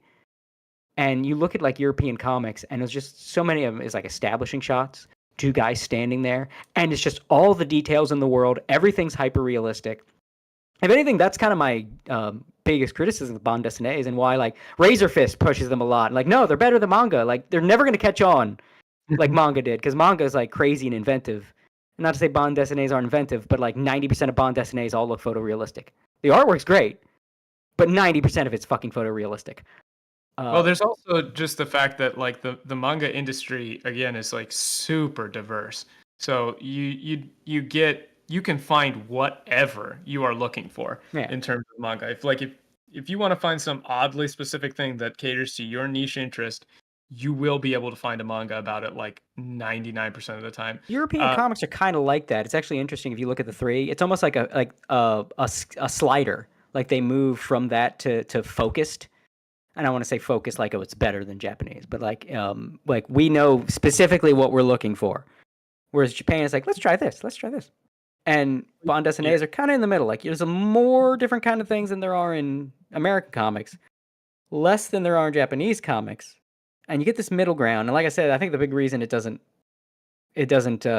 And you look at like European comics, and it's just so many of them is like establishing shots, two guys standing there, and it's just all the details in the world. Everything's hyper realistic. If anything, that's kind of my biggest criticism of bande dessinées, and why like Razor Fist pushes them a lot. Like, no, they're better than manga. Like, they're never going to catch on like manga did, because manga is like crazy and inventive. Not to say bande dessinées aren't inventive, but like 90% of bande dessinées all look photorealistic. The artwork's great, but 90% of it's fucking photorealistic. Well, there's also just the fact that like the manga industry again is like super diverse. So you can find whatever you are looking for in terms of manga. If you want to find some oddly specific thing that caters to your niche interest, you will be able to find a manga about it like 99% of the time. European comics are kind of like that. It's actually interesting if you look at the three. It's almost like a slider. Like they move from that to focused. And I want to say focused like, oh, it's better than Japanese, but like we know specifically what we're looking for. Whereas Japan is like, let's try this. And bande dessinées are kind of in the middle. Like there's a more different kind of things than there are in American comics, less than there are in Japanese comics. And you get this middle ground. And like I said, I think the big reason it doesn't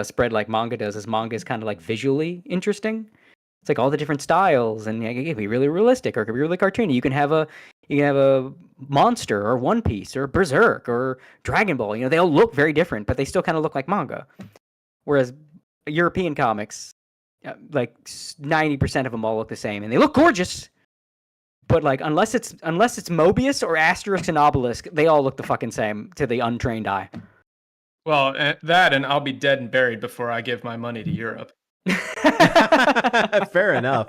spread like manga does is manga is kind of like visually interesting. It's like all the different styles, and it can be really realistic or it can be really cartoony. You can have a monster or One Piece or Berserk or Dragon Ball. They all look very different, but they still kind of look like manga. Whereas European comics, like 90% of them all look the same, and they look gorgeous. But like unless it's Mobius or Asterix and Obelisk, they all look the fucking same to the untrained eye. Well, that and I'll be dead and buried before I give my money to Europe. Fair enough.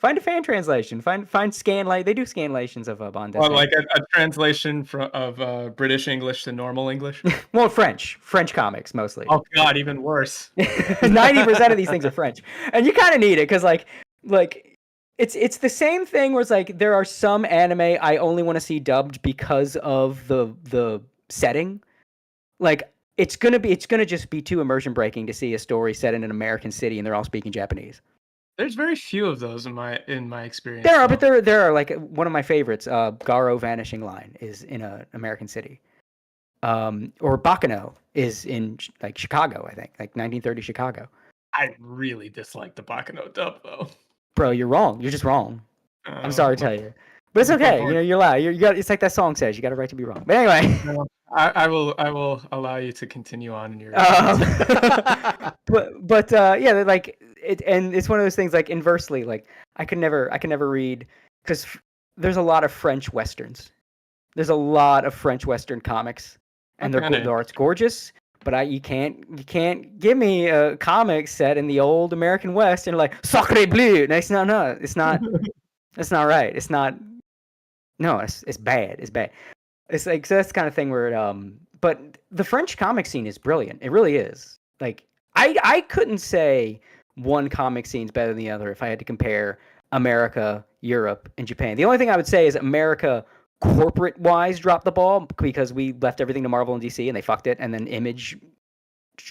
Find a fan translation. Find scanlate. They do scanlations of bande. Well, like a translation of British English to normal English. Well, French comics mostly. Oh God, even worse. 90% of these things are French, and you kind of need it because like it's the same thing where it's like there are some anime I only want to see dubbed because of the setting. Like it's gonna just be too immersion breaking to see a story set in an American city and they're all speaking Japanese. There's very few of those in my experience. There are, but there are like one of my favorites. Garo Vanishing Line is in an American city, or Bakano is in like Chicago. I think like 1930 Chicago. I really dislike the Bakano dub though. Bro, you're wrong. You're just wrong. I'm sorry to tell you, but it's okay. You're allowed. You got. It's like that song says. You got a right to be wrong. But anyway. No, I will allow you to continue on in your. But yeah, like it, and it's one of those things like inversely, like I could never read because there's a lot of French westerns There's a lot of French Western comics, and Okay. the art's gorgeous. But you can't give me a comic set in the old American West and like sacre bleu. No, it's not. It's not. That's not right. It's not. No, it's bad. It's bad. It's like so that's the kind of thing where But the French comic scene is brilliant. It really is. Like I couldn't say one comic scene's better than the other if I had to compare America, Europe, and Japan. The only thing I would say is America corporate-wise dropped the ball because we left everything to Marvel and DC and they fucked it, and then Image,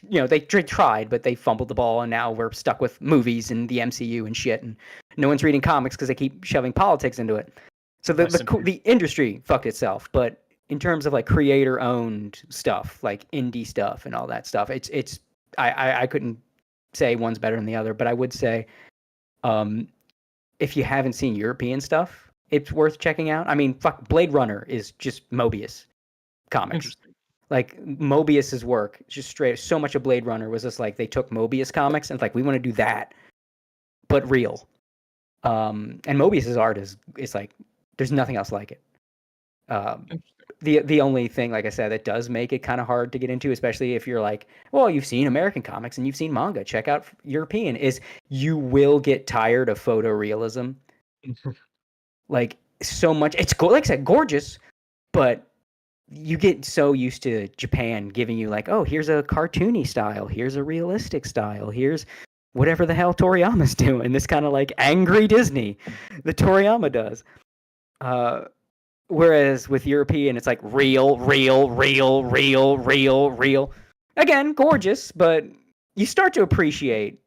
they tried, but they fumbled the ball, and now we're stuck with movies and the MCU and shit, and no one's reading comics because they keep shoving politics into it. So the industry fucked itself, but in terms of like creator-owned stuff, like indie stuff and all that stuff, I couldn't say one's better than the other, but I would say, if you haven't seen European stuff, it's worth checking out. I mean, Blade Runner is just Mobius comics. Interesting. Like Mobius's work, just straight. So much of Blade Runner was just like they took Mobius comics and like we want to do that, but real. And Mobius's art is like there's nothing else like it. The only thing, like I said, that does make it kind of hard to get into, especially if you're like, well, you've seen American comics and you've seen manga, check out European, is you will get tired of photorealism. Like so much, it's like I said, gorgeous, but you get so used to Japan giving you like, oh, here's a cartoony style, here's a realistic style, here's whatever the hell Toriyama's doing, this kind of like angry Disney that Toriyama does. Whereas with European, it's like real. Again, gorgeous, but you start to appreciate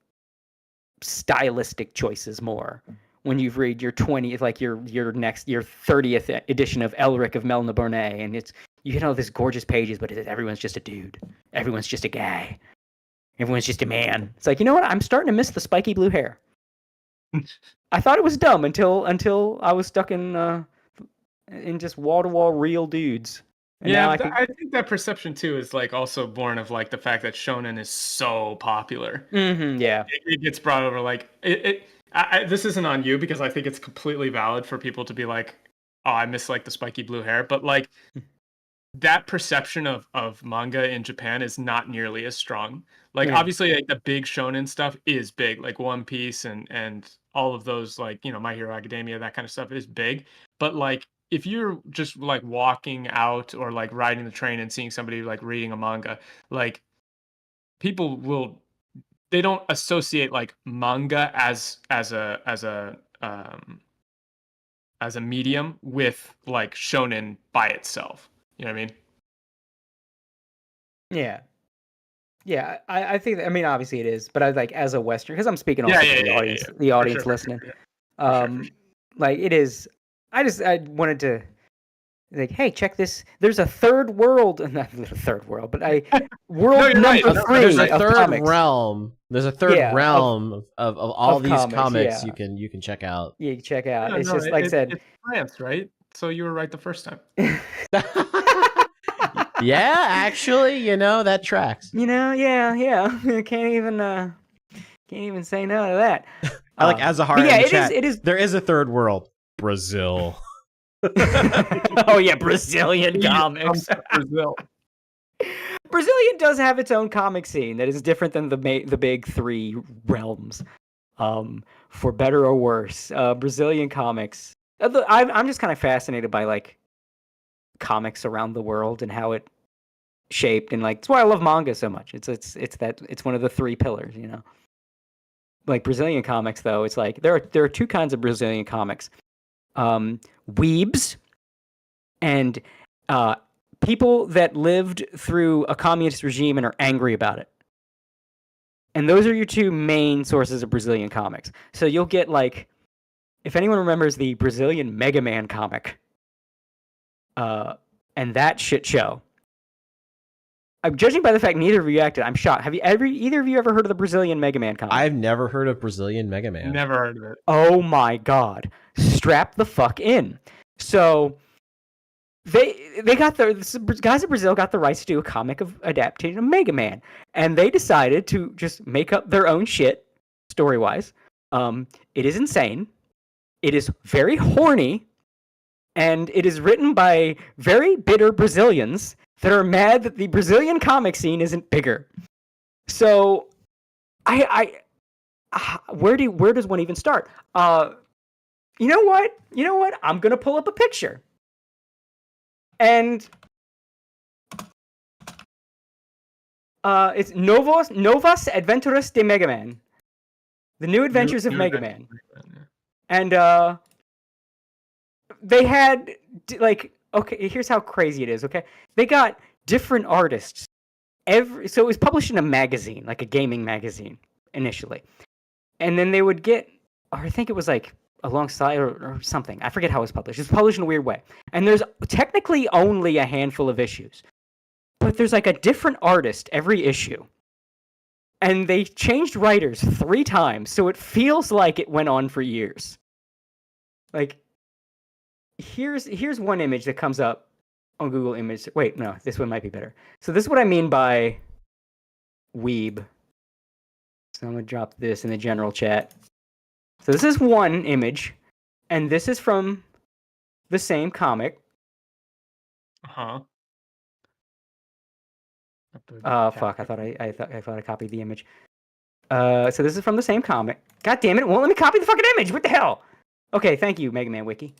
stylistic choices more when you've read your 20th, like your 30th edition of Elric of Melna Bornet, and you get all this gorgeous pages, but everyone's just a dude, everyone's just a guy, everyone's just a man. It's like, you know what? I'm starting to miss the spiky blue hair. I thought it was dumb until I was stuck in just wall-to-wall real dudes. And yeah, I think that perception too is like also born of like the fact that shonen is so popular. Mm-hmm, yeah, it gets brought over like this isn't on you because I think it's completely valid for people to be like, oh, I miss like the spiky blue hair, but like that perception of manga in Japan is not nearly as strong. Like obviously like the big shonen stuff is big, like One Piece and all of those, like, My Hero Academia, that kind of stuff is big. But like if you're just like walking out or like riding the train and seeing somebody like reading a manga, like they don't associate like manga as a medium with like shonen by itself. You know what I mean? Yeah. Yeah, I think. I mean, obviously it is, but I like as a Western, because I'm speaking also to the audience listening. For sure. Like it is. I wanted to like, hey, check this. There's a third world, not a third world, but world number 3 There's a of third comics. realm. There's a third realm of all these comics yeah. you can check out. Yeah, you can check out. It's just like I said. It's France, right? So you were right the first time. Yeah, actually, that tracks. Yeah. Can't even say no to that. I like Azahara in the chat. It is. There is a third world, Brazil. Oh yeah, Brazilian comics. Brazil. Brazilian does have its own comic scene that is different than the big 3 realms. For better or worse, Brazilian comics. I'm just kind of fascinated by like comics around the world and how it shaped, and like it's why I love manga so much. It's one of the 3 pillars, Like Brazilian comics, though, it's like there are 2 kinds of Brazilian comics: weebs and people that lived through a communist regime and are angry about it. And those are your 2 main sources of Brazilian comics. So you'll get like, if anyone remembers the Brazilian Mega Man comic, and that shit show. I'm judging by the fact neither of you acted. I'm shocked. Have either of you ever heard of the Brazilian Mega Man comic? I've never heard of Brazilian Mega Man. Never heard of it. Oh my god! Strap the fuck in. So they got the guys in Brazil got the rights to do a comic of adaptation of Mega Man, and they decided to just make up their own shit story wise. It is insane. It is very horny. and it is written by very bitter Brazilians that are mad that the Brazilian comic scene isn't bigger. So, where does one even start? You know what? I'm gonna pull up a picture, and it's Novas Adventuras de Mega Man, the New Adventures of Mega Man, and they had okay. Here's how crazy it is. Okay, they got different artists. So it was published in a magazine, like a gaming magazine initially, and then they would get, or I think it was like alongside or something. I forget how it was published. It was published in a weird way, and there's technically only a handful of issues, but there's like a different artist every issue, and they changed writers 3 times, so it feels like it went on for years. Like, here's one image that comes up on Google Image. Wait, no, this one might be better. So this is what I mean by weeb. So I'm gonna drop this in the general chat. So this is one image, and this is from the same comic. Uh-huh. Fuck! I thought I copied the image. So this is from the same comic. God damn it! It won't let me copy the fucking image. What the hell? Okay, thank you, Mega Man Wiki.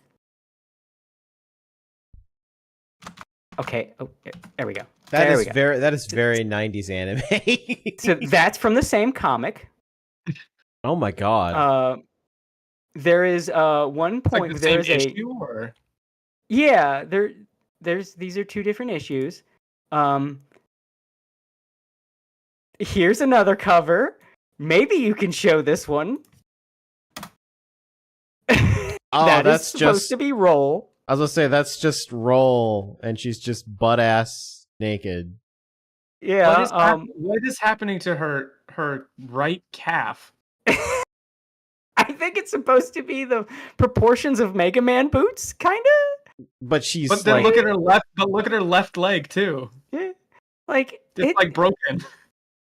Okay. Oh, there we go. That is very 90s anime. So that's from the same comic. Oh my god. There is one point. It's like the same issue, or? Yeah, there's these are 2 different issues. Here's another cover. Maybe you can show this one. That's supposed to be Roll. I was gonna say that's just Roll, and she's just butt ass naked. Yeah. What is happening to her right calf? I think it's supposed to be the proportions of Mega Man boots, kind of. But she's. But then look at her left. But look at her left leg too. Yeah. Like it's like broken.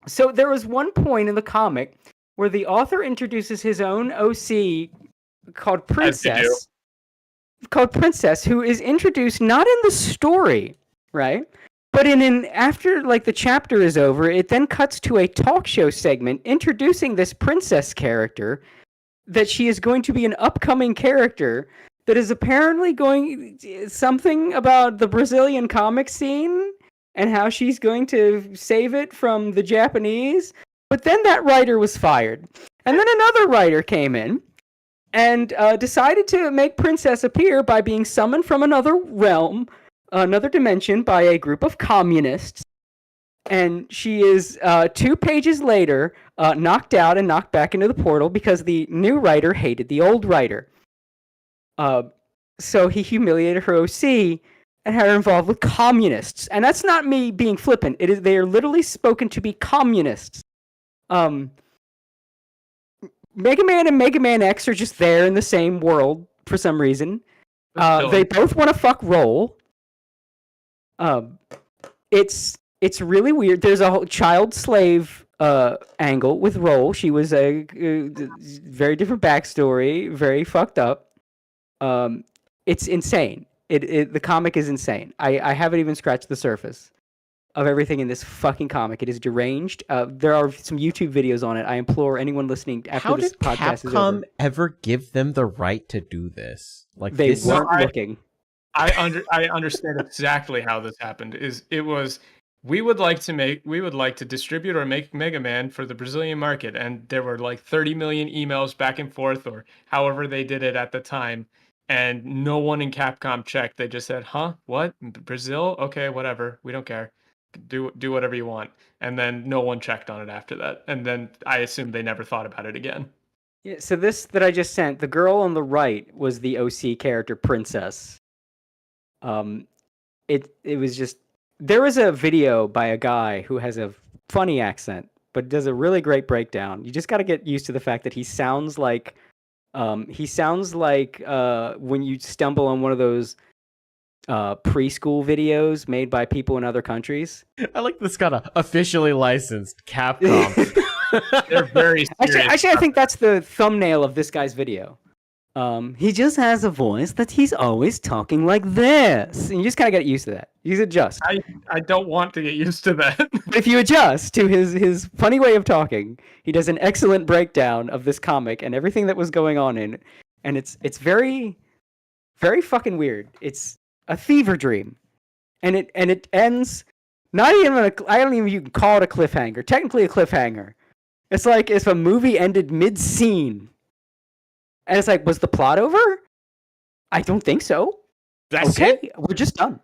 So there was one point in the comic where the author introduces his own OC called Princess. Who is introduced not in the story, right? But after like the chapter is over, it then cuts to a talk show segment introducing this princess character, that she is going to be an upcoming character that is apparently going something about the Brazilian comic scene and how she's going to save it from the Japanese. But then that writer was fired. And then another writer came in and decided to make Princess appear by being summoned from another realm, another dimension, by a group of communists. And she is, 2 pages later, knocked out and knocked back into the portal because the new writer hated the old writer. So he humiliated her OC and had her involved with communists. And that's not me being flippant. They are literally spoken to be communists. Mega Man and Mega Man X are just there in the same world for some reason. They both want to fuck Roll. It's really weird. There's a whole child slave angle with Roll. She was a very different backstory, very fucked up. It's insane. The comic is insane. I haven't even scratched the surface of everything in this fucking comic. It is deranged. There are some YouTube videos on it. I implore anyone listening after this podcast is over. How did Capcom ever give them the right to do this? Like they weren't looking. I understand exactly how this happened. We would like to distribute or make Mega Man for the Brazilian market, and there were like 30 million emails back and forth, or however they did it at the time, and no one in Capcom checked. They just said, "Huh? What? Brazil? Okay, whatever. We don't care. Do whatever you want." And then no one checked on it after that. And then I assume they never thought about it again. Yeah. So this that I just sent, the girl on the right was the OC character Princess. It was just. There was a video by a guy who has a funny accent, but does a really great breakdown. You just got to get used to the fact that he sounds like when you stumble on one of those preschool videos made by people in other countries. I like this kind of officially licensed Capcom. They're very serious. Actually, I think that's the thumbnail of this guy's video. He just has a voice that he's always talking like this. And you just kind of get used to that. You adjust. I don't want to get used to that. But if you adjust to his funny way of talking, he does an excellent breakdown of this comic and everything that was going on in it. And it's very, very fucking weird. It's a fever dream. And it ends not even I don't even you can call it a cliffhanger. Technically a cliffhanger. It's like if a movie ended mid-scene. And it's like, was the plot over? I don't think so. That's okay, it? we're just done.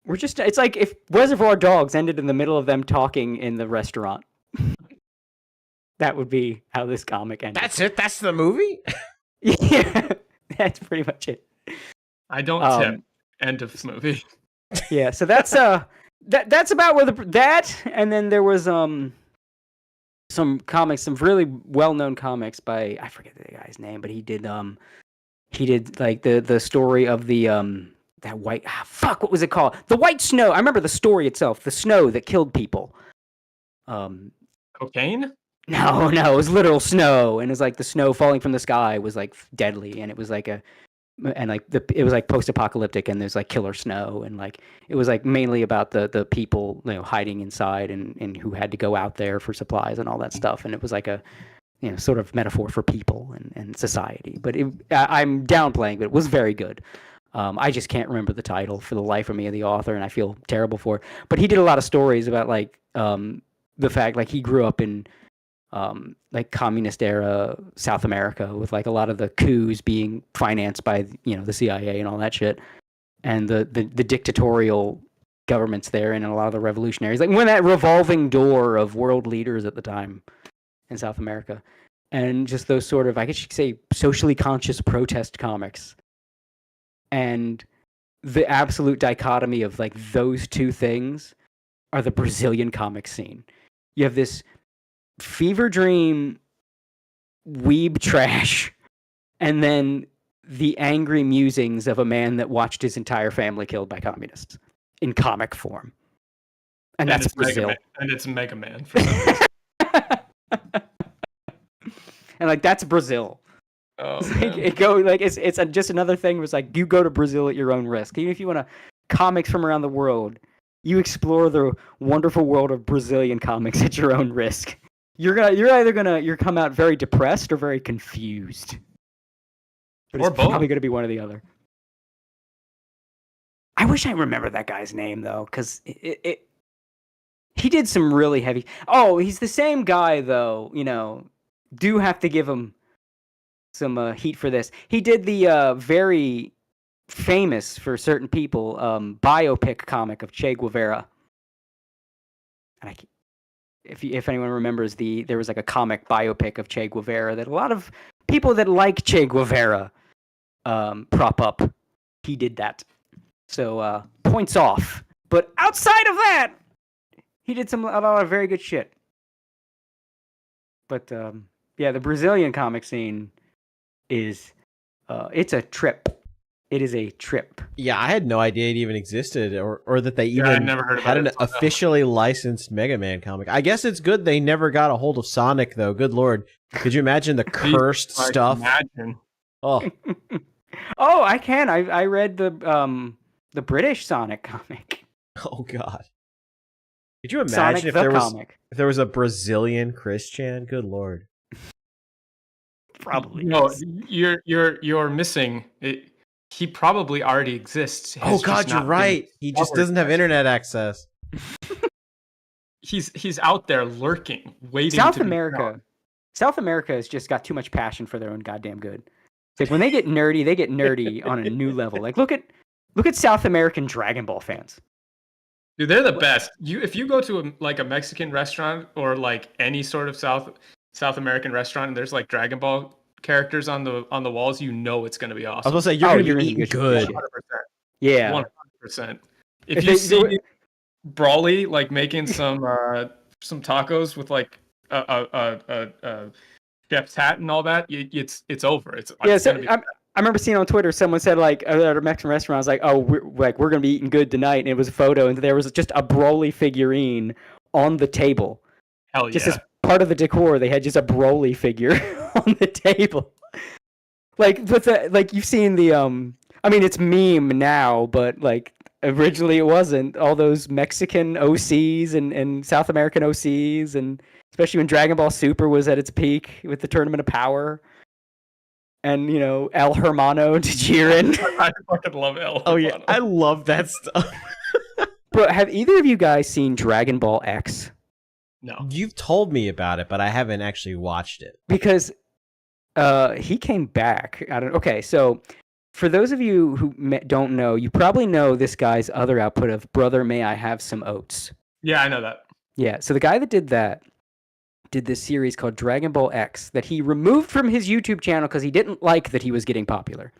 It's like if Reservoir Dogs ended in the middle of them talking in the restaurant. That would be how this comic ended. That's it? That's the movie? Yeah, that's pretty much it. I don't tip. End of movie. Yeah, so that's that's about where that, and then there was some comics, some really well-known comics by, I forget the guy's name, but he did like the story of the that white what was it called? The White Snow. I remember the story itself, the snow that killed people. Cocaine? No, it was literal snow, and it was like the snow falling from the sky was like deadly, and it was like it was like post-apocalyptic, and there's like killer snow, and like it was like mainly about the people, you know, hiding inside and who had to go out there for supplies and all that stuff, and it was like a, you know, sort of metaphor for people and society. But I'm downplaying, but it was very good. I just can't remember the title for the life of me of the author, and I feel terrible for it. But he did a lot of stories about like the fact like he grew up in like communist era South America with like a lot of the coups being financed by, you know, the CIA and all that shit, and the dictatorial governments there, and a lot of the revolutionaries, like when that revolving door of world leaders at the time in South America, and just those sort of, I guess you could say, socially conscious protest comics, and the absolute dichotomy of like those two things are the Brazilian comic scene. You have this fever dream weeb trash, and then the angry musings of a man that watched his entire family killed by communists in comic form. And that's Brazil. And it's Mega Man. And like that's Brazil. Oh, it's just another thing where it's like you go to Brazil at your own risk. Even if you want to comics from around the world, you explore the wonderful world of Brazilian comics at your own risk. You're either gonna come out very depressed or very confused. But or it's both. Probably gonna be one or the other. I wish I remember that guy's name though, because he did some really heavy. Oh, he's the same guy though. You know, do have to give him some heat for this. He did the very famous for certain people biopic comic of Che Guevara. And if anyone remembers, there was like a comic biopic of Che Guevara that a lot of people that like Che Guevara prop up. He did that. So points off. But outside of that, he did a lot of very good shit. But yeah, the Brazilian comic scene is it's a trip. It is a trip. Yeah, I had no idea it even existed, or that they even never heard had about an officially licensed Mega Man comic. I guess it's good they never got a hold of Sonic, though. Good lord. Could you imagine the cursed stuff? Imagine. Oh, oh, I can. I read the British Sonic comic. oh God. Could you imagine if there was a Brazilian Chris Chan? Good lord. Probably. No, you're missing it. He probably already exists. Oh God, you're right. He just doesn't have internet access. He's out there lurking, waiting. South America has just got too much passion for their own goddamn good. It's like when they get nerdy on a new level. Like look at South American Dragon Ball fans. Dude, they're the best. If you go to a Mexican restaurant or like any sort of South American restaurant, and there's like Dragon Ball characters on the walls, you know it's going to be awesome. I was going to say, you're going to be eating good. 100%. Yeah. 100%. If you see Brawly like making some tacos with like a chef's hat and all that, it's over. I remember seeing on Twitter someone said like at a Mexican restaurant, I was like, oh, we're going to be eating good tonight, and it was a photo, and there was just a Broly figurine on the table. Hell yeah. Just as part of the decor, they had just a Broly figure on the table. Like with the like you've seen the I mean it's meme now, but like originally it wasn't. All those Mexican OCs and South American OCs, and especially when Dragon Ball Super was at its peak with the Tournament of Power. And El Hermano to Jiren. I fucking love El Hermano. Oh yeah, I love that stuff. Bro, have either of you guys seen Dragon Ball X? No. You've told me about it, but I haven't actually watched it. Because he came back. Okay, so for those of you who don't know, you probably know this guy's other output of Brother May I Have Some Oats. Yeah, I know that. Yeah, so the guy that did that did this series called Dragon Ball X that he removed from his YouTube channel because he didn't like that he was getting popular.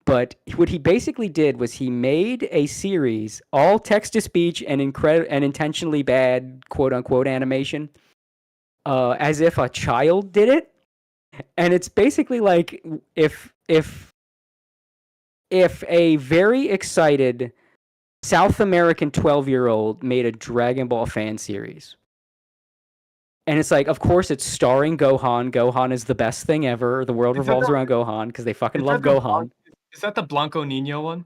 But what he basically did was he made a series, all text-to-speech and intentionally bad, quote-unquote, animation, as if a child did it. And it's basically like if a very excited South American 12-year-old made a Dragon Ball fan series. And it's like, of course, it's starring Gohan. Gohan is the best thing ever. The world revolves around Gohan because they fucking love Gohan. Is that the Blanco Nino one?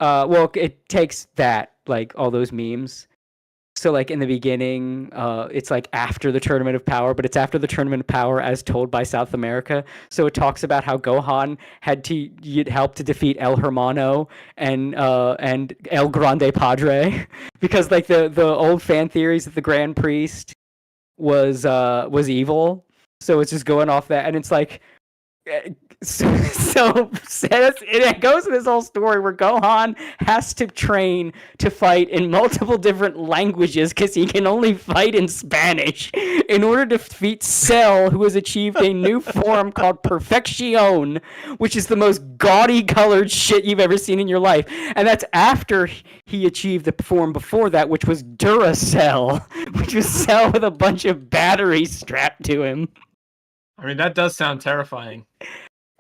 Well, it takes that, like, all those memes. So, like, in the beginning, it's, like, after the Tournament of Power, but it's after the Tournament of Power as told by South America. So it talks about how Gohan had to help to defeat El Hermano and El Grande Padre. Because, like, the old fan theories that the Grand Priest was evil. So it's just going off that. And it's, like... So it goes to this whole story where Gohan has to train to fight in multiple different languages because he can only fight in Spanish in order to defeat Cell, who has achieved a new form called Perfection, which is the most gaudy colored shit you've ever seen in your life. And that's after he achieved the form before that, which was Duracell, which was Cell with a bunch of batteries strapped to him. I mean, that does sound terrifying.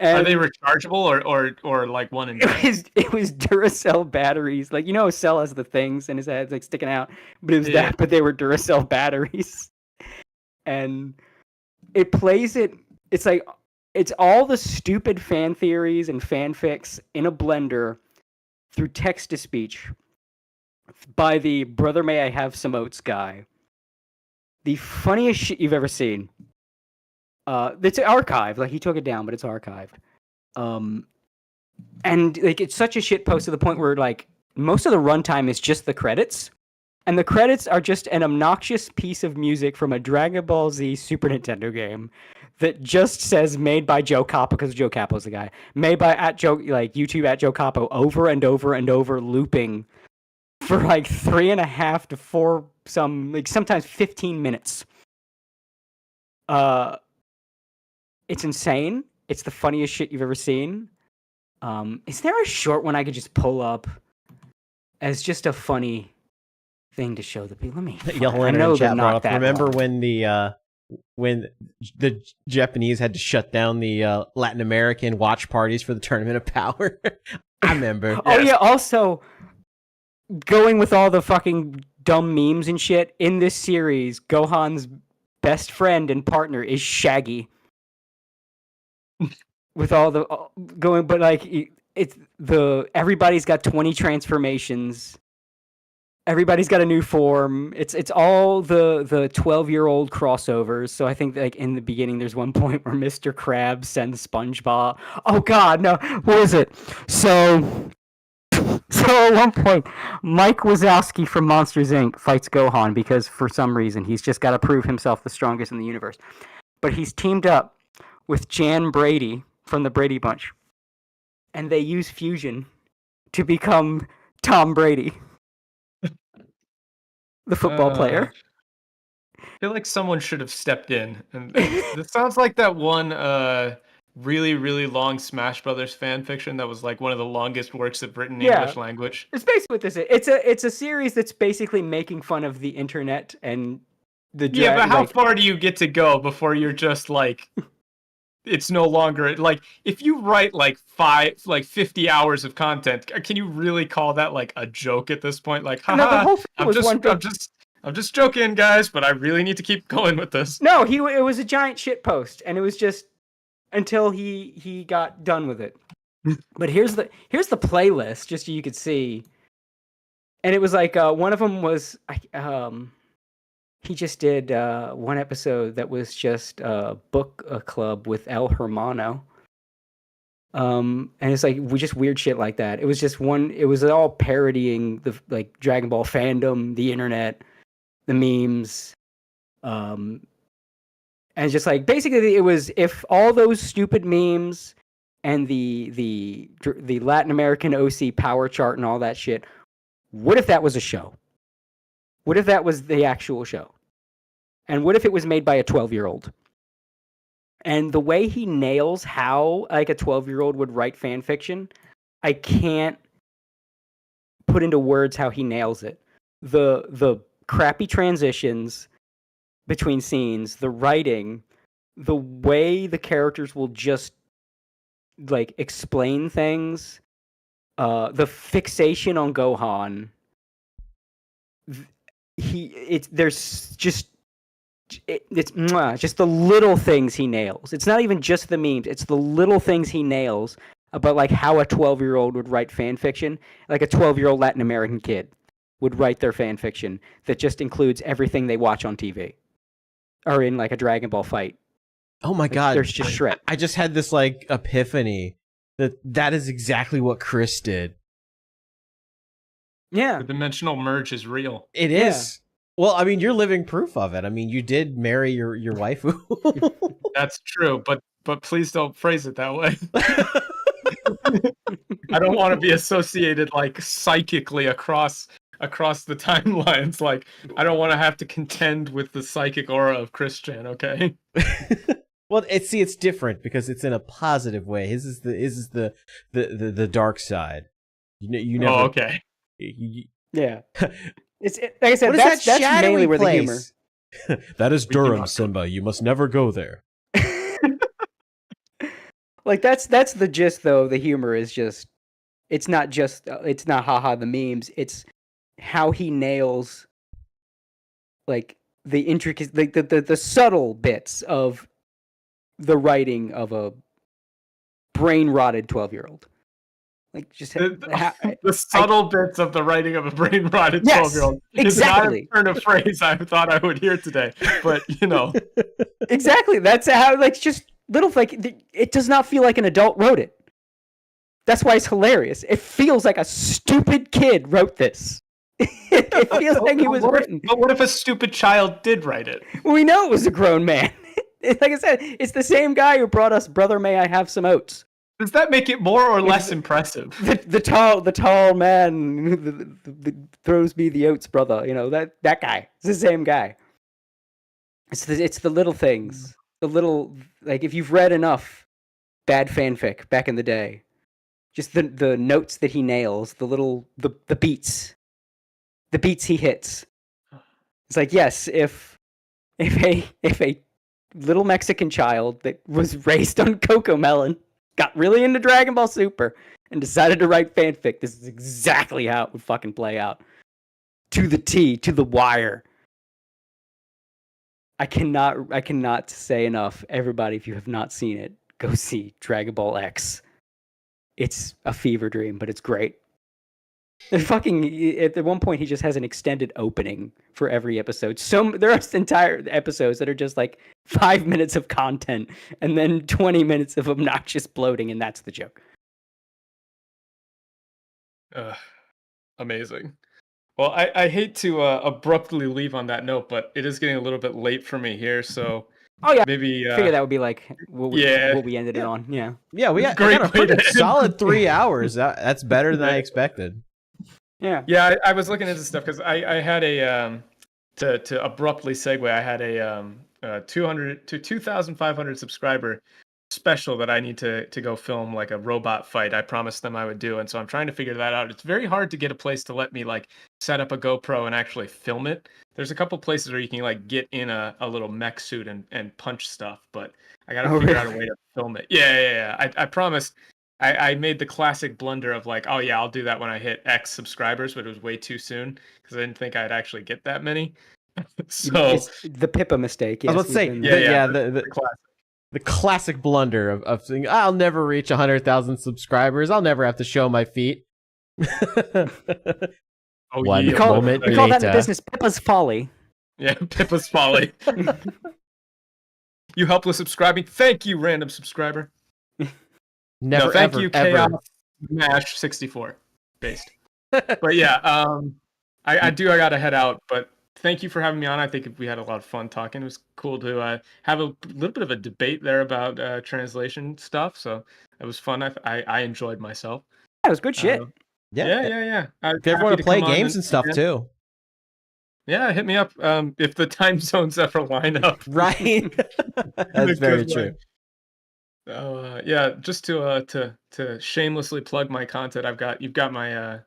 And are they rechargeable or like one and done? It was Duracell batteries. Like, Cell has the things and his head's like sticking out, but it was Yeah. but they were Duracell batteries. And it plays it. It's like it's all the stupid fan theories and fanfics in a blender through text to speech by the Brother May I Have Some Oats guy. The funniest shit you've ever seen. It's archived. Like, he took it down, but it's archived. And like it's such a shit post to the point where like most of the runtime is just the credits, and the credits are just an obnoxious piece of music from a Dragon Ball Z Super Nintendo game that just says "made by Joe Capo" because Joe Capo's the guy. Made by YouTube at Joe Capo over and over and over, looping for like 3.5 to 4, sometimes 15 minutes. It's insane. It's the funniest shit you've ever seen. Is there a short one I could just pull up as just a funny thing to show the people? I know they're not that. Remember long. when the Japanese had to shut down the Latin American watch parties for the Tournament of Power? I remember. Oh yeah. Also, going with all the fucking dumb memes and shit in this series, Gohan's best friend and partner is Shaggy. With all the going, but like everybody's got 20 transformations. Everybody's got a new form. It's all the 12-year-old crossovers. So I think like in the beginning, there's one point where Mr. Krabs sends SpongeBob. Oh God, no! What is it? So at one point, Mike Wazowski from Monsters Inc. fights Gohan because for some reason he's just got to prove himself the strongest in the universe. But he's teamed up with Jan Brady from the Brady Bunch. And they use fusion to become Tom Brady. The football player. I feel like someone should have stepped in. And this sounds like that one really, really long Smash Brothers fan fiction that was like one of the longest works of written English language. It's basically what this is. It's a series that's basically making fun of the internet and the but how far do you get to go before you're just like it's no longer like if you write like 50 hours of content, can you really call that like a joke at this point? Like, haha, I'm just joking, guys, but I really need to keep going with this. No, it was a giant shit post, and it was just until he got done with it. But here's the playlist, just so you could see. And it was like one of them was he just did one episode that was just book club with El Hermano. And it's like just weird shit like that. It was just one. It was all parodying the like Dragon Ball fandom, the internet, the memes, and just like basically it was if all those stupid memes and the Latin American OC power chart and all that shit. What if that was a show? What if that was the actual show? And what if it was made by a 12-year-old? And the way he nails how like a 12-year-old would write fan fiction, I can't put into words how he nails it. The crappy transitions between scenes, the writing, the way the characters will just like explain things, the fixation on Gohan. There's just it's just the little things he nails. It's not even just the memes. It's the little things he nails about like how a 12-year-old would write fan fiction, like a 12-year-old Latin American kid would write their fan fiction that just includes everything they watch on TV or in like a Dragon Ball fight. Oh my god! There's just Shred. I just had this like epiphany that is exactly what Chris did. Yeah, The dimensional merge is real. It is. Well, I mean, you're living proof of it. I mean, you did marry your waifu. That's true, but please don't phrase it that way. I don't want to be associated like psychically across the timelines. Like I don't want to have to contend with the psychic aura of Christian. Okay. Well, it's different because it's in a positive way. His is the dark side. You never. Oh, okay. Yeah. It's like I said. What is That's mainly where the humor. That is Durham, Simba. You must never go there. Like that's the gist, though. The humor is just. It's not haha the memes. It's how he nails. Like the intricate, like the subtle bits of the writing of a brain rotted 12-year-old. Like just the subtle bits of the writing of a brain rotted 12-year-old. Exactly. It's not a turn of phrase I thought I would hear today, but you know. Exactly. That's how like just little like it does not feel like an adult wrote it. That's why it's hilarious. It feels like a stupid kid wrote this. It feels like he was written. But what if a stupid child did write it? Well, we know it was a grown man. Like I said, it's the same guy who brought us "Brother, May I Have Some Oats." Does that make it more or less impressive? The tall man who throws me the oats, brother. You know that guy. It's the same guy. It's the little things. The little like if you've read enough bad fanfic back in the day, just the notes that he nails, the beats he hits. It's like yes, if a little Mexican child that was raised on Cocomelon got really into Dragon Ball Super and decided to write fanfic, this is exactly how it would fucking play out. To the T, to the wire. I cannot say enough. Everybody, if you have not seen it, go see Dragon Ball X. It's a fever dream, but it's great. And at one point, he just has an extended opening for every episode. So there are entire episodes that are just like 5 minutes of content and then 20 minutes of obnoxious bloating, and that's the joke. Amazing. Well, I hate to abruptly leave on that note, but it is getting a little bit late for me here, so oh yeah, maybe I figure that would be like what we ended it on. Yeah, we got a pretty solid 3 hours. That's better than I expected. Yeah. I was looking into stuff because I had a to abruptly segue. I had a 200 to 2,500 subscriber special that I need to go film like a robot fight. I promised them I would do, and so I'm trying to figure that out. It's very hard to get a place to let me like set up a GoPro and actually film it. There's a couple places where you can like get in a little mech suit and punch stuff, but I gotta figure out a way to film it. Yeah. I promised. I made the classic blunder of like, oh yeah, I'll do that when I hit X subscribers, but it was way too soon because I didn't think I'd actually get that many. So it's the Pippa mistake. Yes, I was about to say, the classic. The classic blunder of saying, I'll never reach 100,000 subscribers. I'll never have to show my feet. One We call moment that in the later. business Pippa's folly. Yeah, Pippa's folly. You helped with subscribing. Thank you, random subscriber. Never, no, thank ever, you, ever. Chaos Mash 64 based. But yeah, I gotta head out. But thank you for having me on. I think we had a lot of fun talking. It was cool to have a little bit of a debate there about translation stuff. So it was fun. I enjoyed myself. That was good shit. Yeah. If you ever want to play games and stuff too. Yeah, hit me up if the time zones ever line up. Right. That's very true. Yeah, just to shamelessly plug my content, you've got my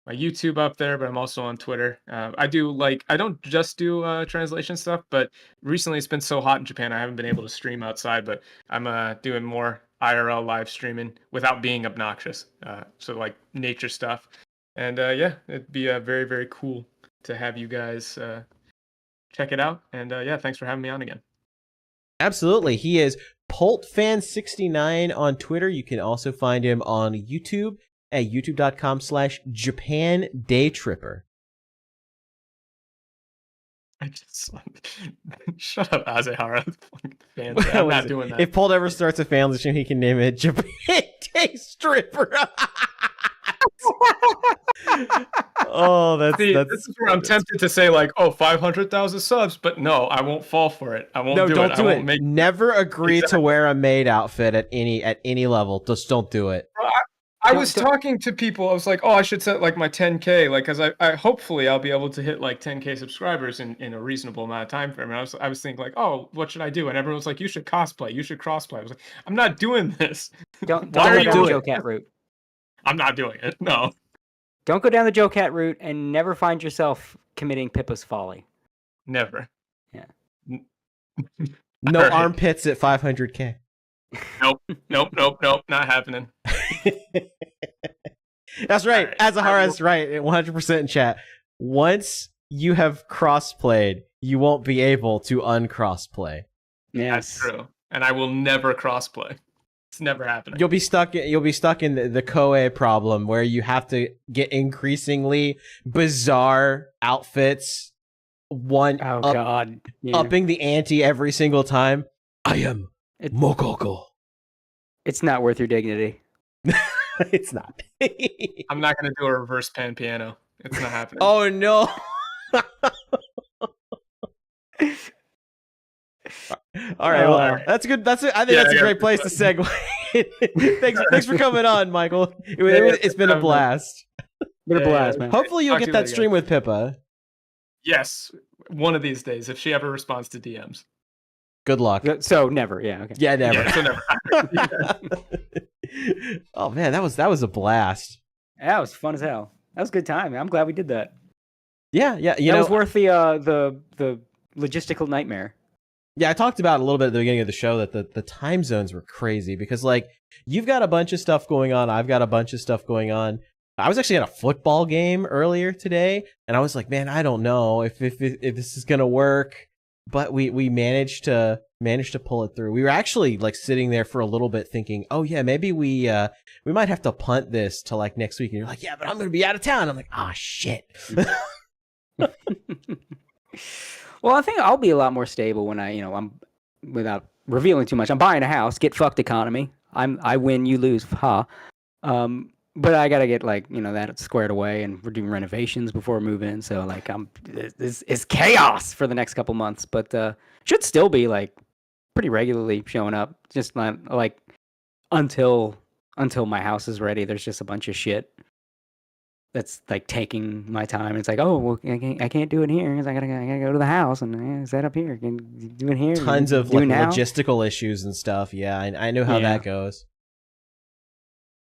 my YouTube up there, but I'm also on Twitter. I don't just do translation stuff, but recently it's been so hot in Japan I haven't been able to stream outside, but I'm doing more IRL live streaming without being obnoxious. So like nature stuff. And yeah, it'd be very, very cool to have you guys check it out. And yeah, thanks for having me on again. Absolutely. He is Poltfan69 on Twitter. You can also find him on YouTube at youtube.com/JapanDayTripper. I just shut up, Azehara. I'm not doing that. If Polt ever starts a family stream, he can name it Japan Day Stripper. Oh, that's this is where I'm tempted to say like, 500,000 subs, but no, I won't fall for it. I won't do it. Don't do it. Make... Never agree to wear a maid outfit at any level. Just don't do it. I was talking to people. I was like, I should set like my 10K, like, because I hopefully I'll be able to hit like 10K subscribers in a reasonable amount of time frame. And I was thinking like, what should I do? And everyone was like, you should cosplay. You should crossplay. I was like, I'm not doing this. Don't go down the Joe Cat route. I'm not doing it. No. Don't go down the Joe Cat route and never find yourself committing Pippa's folly. Never. Yeah. No armpits at 500K. Nope. Not happening. That's right. Azahara's right. 100% in chat. Once you have crossplayed, you won't be able to uncrossplay. Yes. That's true. And I will never crossplay. It's never happening. You'll be stuck in the Koei problem where you have to get increasingly bizarre outfits. God. Yeah. Upping the ante every single time. I am Mokoko. It's not worth your dignity. It's not. I'm not going to do a reverse pan piano. It's not happening. Oh no. All right, well, that's good. I think that's a great place to segue. thanks for coming on, Michael. It's been a blast. Been a blast, man. Hopefully you'll get that stream with Pippa. Yes, one of these days, if she ever responds to DMs. Good luck. So never, yeah, okay. Yeah, never. Yeah, so never. Oh man, that was a blast. That was fun as hell. That was a good time. I'm glad we did that. Yeah. That was worth the logistical nightmare. Yeah, I talked about a little bit at the beginning of the show that the time zones were crazy because like you've got a bunch of stuff going on, I've got a bunch of stuff going on. I was actually at a football game earlier today, and I was like, man, I don't know if this is gonna work, but we managed to pull it through. We were actually like sitting there for a little bit thinking, oh yeah, maybe we might have to punt this to like next week. And you're like, yeah, but I'm gonna be out of town. I'm like, ah, shit. Well, I think I'll be a lot more stable when I'm without revealing too much. I'm buying a house, get fucked economy. I win, you lose, ha. But I gotta get like that squared away, and we're doing renovations before we move in. So like it's chaos for the next couple months, but should still be like pretty regularly showing up. Just not like until my house is ready. There's just a bunch of shit that's like taking my time. It's like, oh, well, I can't do it here because I gotta go to the house and set up here. Can do it here. Tons of like logistical issues and stuff. Yeah, I know how that goes.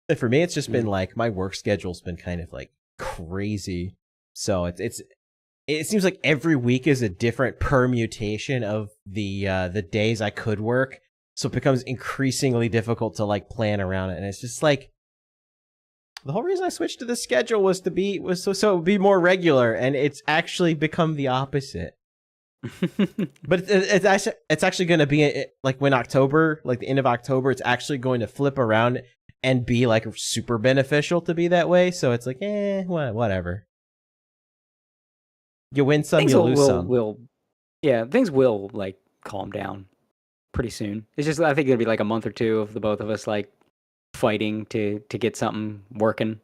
And for me, it's just been like my work schedule's been kind of like crazy. So it seems like every week is a different permutation of the days I could work. So it becomes increasingly difficult to like plan around it. And it's just like the whole reason I switched to this schedule was so it would be more regular, and it's actually become the opposite. But it's actually going to be like when October, like the end of October, it's actually going to flip around and be like super beneficial to be that way. So it's like, whatever. You win some, you lose some. Things will like calm down pretty soon. It's just I think it'll be like a month or two of the both of us like fighting to get something working.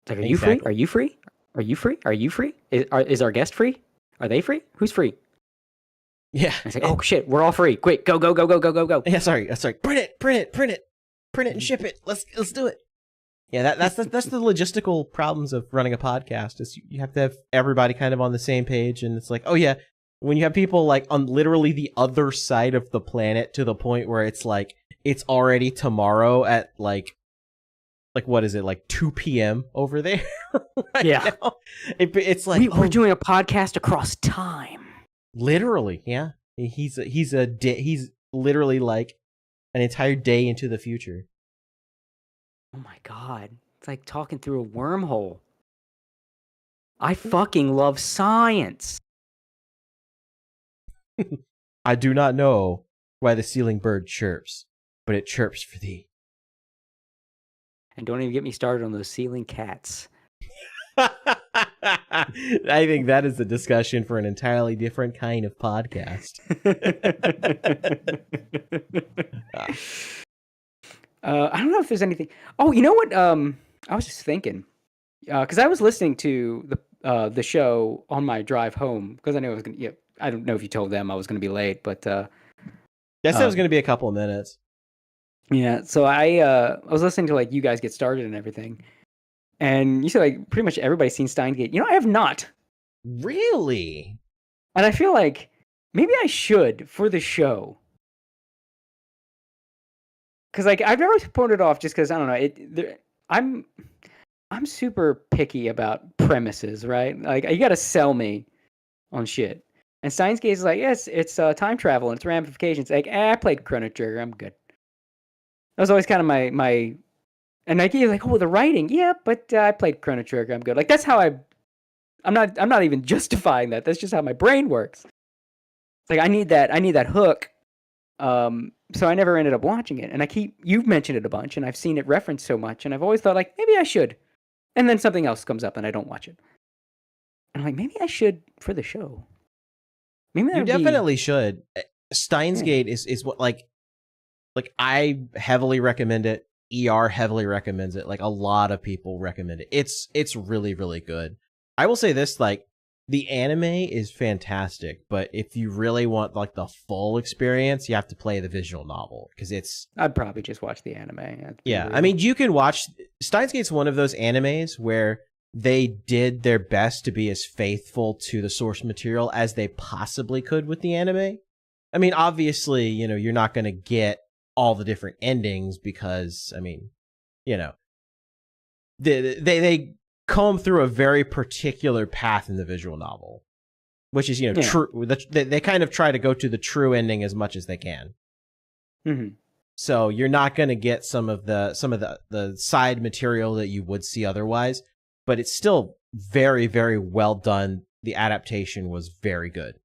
It's like, are you free? Are you free? Are you free? Are you free? Is our guest free? Are they free? Who's free? Yeah. I say, oh shit, we're all free. Quick, go. Yeah, sorry. Print it and ship it. Let's do it. Yeah, that's the logistical problems of running a podcast. Is you have to have everybody kind of on the same page, and it's like, oh yeah, when you have people like on literally the other side of the planet to the point where it's like it's already tomorrow at like what is it, like 2 p.m. over there? Right now? It's like we're doing a podcast across time. Literally, yeah. He's literally like an entire day into the future. Oh my god. It's like talking through a wormhole. I fucking love science. I do not know why the ceiling bird chirps, but it chirps for thee. And don't even get me started on those ceiling cats. I think that is a discussion for an entirely different kind of podcast. I don't know if there's anything. Oh, you know what? I was just thinking, because I was listening to the show on my drive home because I knew I was gonna. Yeah, I don't know if you told them I was gonna be late, but I said it was gonna be a couple of minutes. Yeah, so I was listening to like you guys get started and everything, and you said like pretty much everybody's seen Steins Gate. You know, I have not. Really? And I feel like maybe I should for the show. Because like I've never put it off just because I don't know I'm super picky about premises, right? Like you got to sell me on shit. And Steins Gate is like, yes, it's time travel and its ramifications. Like, I played Chrono Trigger, I'm good. That was always kind of my, and like you're like, oh, the writing, yeah, but I played Chrono Trigger, I'm good. Like that's how I'm not even justifying that. That's just how my brain works. Like I need that hook. So I never ended up watching it, and you've mentioned it a bunch, and I've seen it referenced so much, and I've always thought like maybe I should, and then something else comes up and I don't watch it. And I'm like maybe I should for the show. Maybe you definitely should. Steins Gate is what like I heavily recommend it. ER heavily recommends it. Like a lot of people recommend it. It's really really good. I will say this, like the anime is fantastic, but if you really want like the full experience, you have to play the visual novel because I'd probably just watch the anime. Yeah, I mean, you can watch Steins Gate's one of those animes where they did their best to be as faithful to the source material as they possibly could with the anime. I mean, obviously, you know, you're not going to get all the different endings because, I mean, you know, they comb through a very particular path in the visual novel, which is, you know, true. They kind of try to go to the true ending as much as they can. Mm-hmm. So you're not going to get some of the side material that you would see otherwise, but it's still very, very well done. The adaptation was very good.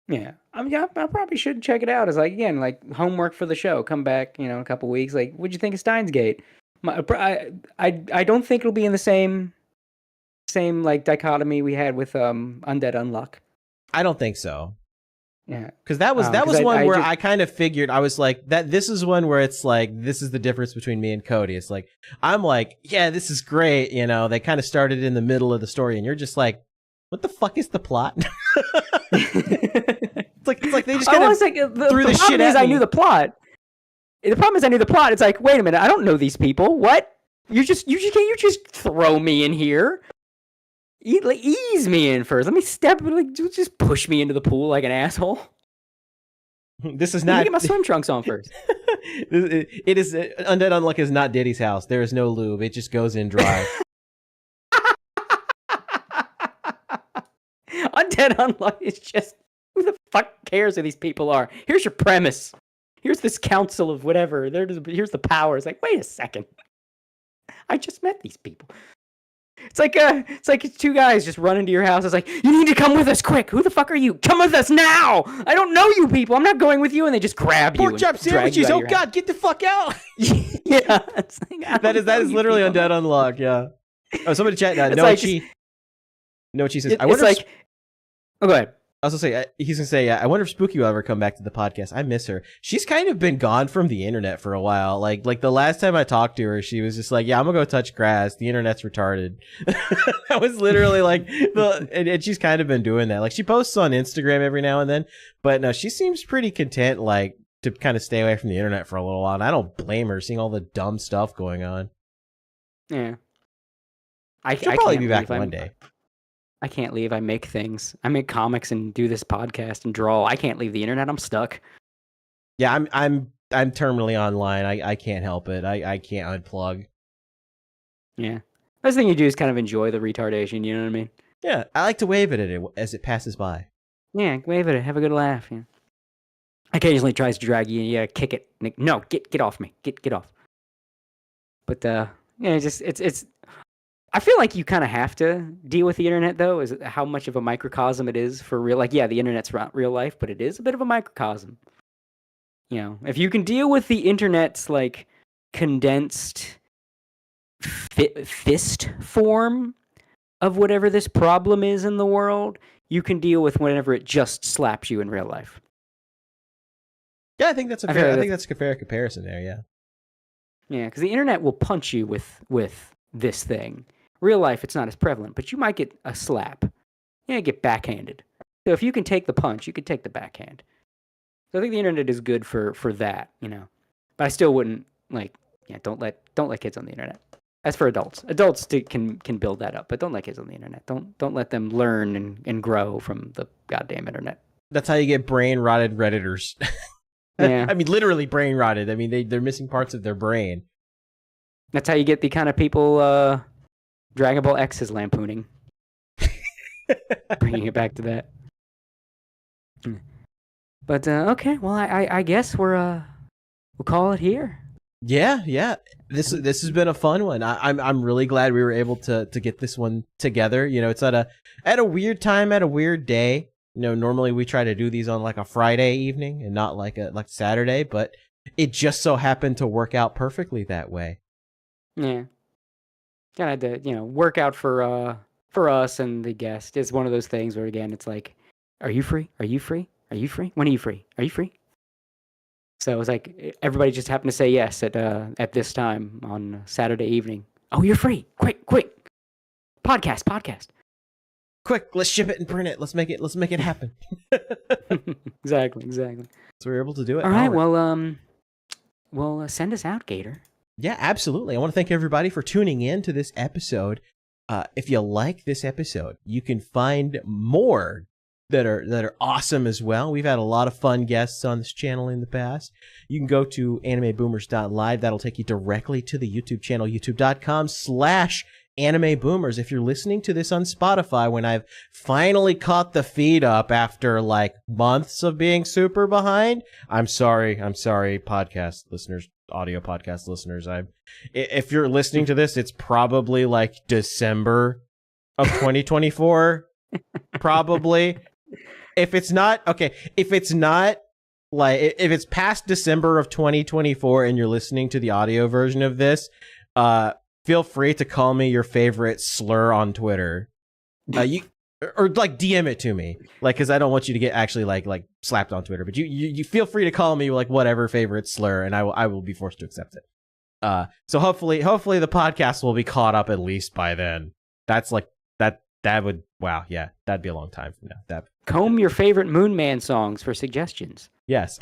Yeah, I mean, I probably should check it out. As like again, like homework for the show. Come back, you know, in a couple weeks. Like, what'd you think of Steins Gate? I don't think it'll be in the same like dichotomy we had with Undead Unluck. I don't think so. Yeah, because that was one where I kind of figured, I was like, that this is one where it's like, this is the difference between me and Cody. It's like, I'm like, yeah, this is great. You know, they kind of started in the middle of the story, and you're just like, what the fuck is the plot? it's like they just kind of threw the shit at me. I knew the plot. The problem is I knew the plot. It's like, wait a minute, I don't know these people. What? You just can't you just throw me in here? Ease me in first. Let me step. Like, just push me into the pool like an asshole. This is not. Let me get my swim trunks on first. It is Undead Unluck is not Diddy's house. There is no lube. It just goes in dry. Undead Unluck is just, who the fuck cares who these people are? Here's your premise. Here's this council of whatever. Here's the powers. Like, wait a second. I just met these people. It's like two guys just run into your house. It's like, you need to come with us quick. Who the fuck are you? Come with us now. I don't know you people. I'm not going with you. And they just grab you. Pork chop sandwiches. Oh God, get the fuck out. Yeah. It's like, that is literally Undead Unlock. Yeah. Oh, somebody chat now. Nochi says, I wonder. Oh, go ahead. I was gonna say, he's gonna say, I wonder if Spooky will ever come back to the podcast. I miss her. She's kind of been gone from the internet for a while. Like the last time I talked to her, she was just like, yeah, I'm gonna go touch grass. The internet's retarded. That was literally like, and she's kind of been doing that. Like she posts on Instagram every now and then, but no, she seems pretty content, like to kind of stay away from the internet for a little while. And I don't blame her, seeing all the dumb stuff going on. Yeah. She'll probably be back one day. I can't leave. I make things. I make comics and do this podcast and draw. I can't leave the internet. I'm stuck. Yeah, I'm terminally online. I can't help it. I can't unplug. Yeah. Best thing you do is kind of enjoy the retardation, you know what I mean? Yeah, I like to wave at it as it passes by. Yeah, wave at it. Have a good laugh. Yeah. Occasionally tries to drag you and you gotta kick it. No, get off me. Get off. But yeah, it's I feel like you kind of have to deal with the internet, though, is how much of a microcosm it is for real. Like, yeah, the internet's real life, but it is a bit of a microcosm. You know, if you can deal with the internet's, like, condensed fist form of whatever this problem is in the world, you can deal with whenever it just slaps you in real life. Yeah, I think that's a fair comparison there, yeah. Yeah, because the internet will punch you with this thing. Real life, it's not as prevalent, but you might get a slap. You might get backhanded. So if you can take the punch, you can take the backhand. So I think the internet is good for that, you know. But I still wouldn't don't let kids on the internet. As for adults, can build that up, but don't let kids on the internet. Don't let them learn and grow from the goddamn internet. That's how you get brain rotted Redditors. Yeah. I mean, literally brain rotted. I mean, they're missing parts of their brain. That's how you get the kind of people Dragon Ball X is lampooning. Bringing it back to that. But okay, well, I guess we'll call it here. Yeah. This has been a fun one. I'm really glad we were able to get this one together. You know, it's at a weird time, at a weird day. You know, normally we try to do these on like a Friday evening and not like Saturday, but it just so happened to work out perfectly that way. Yeah. Kind of to, work out for us and the guest. It's one of those things where, again, it's like, are you free? Are you free? Are you free? When are you free? Are you free? So it was like everybody just happened to say yes at this time on Saturday evening. Oh, you're free! Quick! Podcast! Quick! Let's ship it and print it. Let's make it happen. Exactly. So we were able to do it. All right. Well, send us out, Gator. Yeah, absolutely. I want to thank everybody for tuning in to this episode. If you like this episode, you can find more that are awesome as well. We've had a lot of fun guests on this channel in the past. You can go to animeboomers.live. That'll take you directly to the YouTube channel, youtube.com/animeboomers. If you're listening to this on Spotify, when I've finally caught the feed up after like months of being super behind, I'm sorry, podcast listeners. Audio podcast listeners, if you're listening to this, it's probably like December of 2024. Probably. If it's not like, if it's past December of 2024 and you're listening to the audio version of this, feel free to call me your favorite slur on Twitter. Or like DM it to me, like, because I don't want you to get actually like slapped on Twitter. But you feel free to call me like whatever favorite slur, and I will be forced to accept it. So hopefully the podcast will be caught up at least by then. That's like that would, wow, yeah, that'd be a long time from now. Comb your favorite Moon Man songs for suggestions. Yes.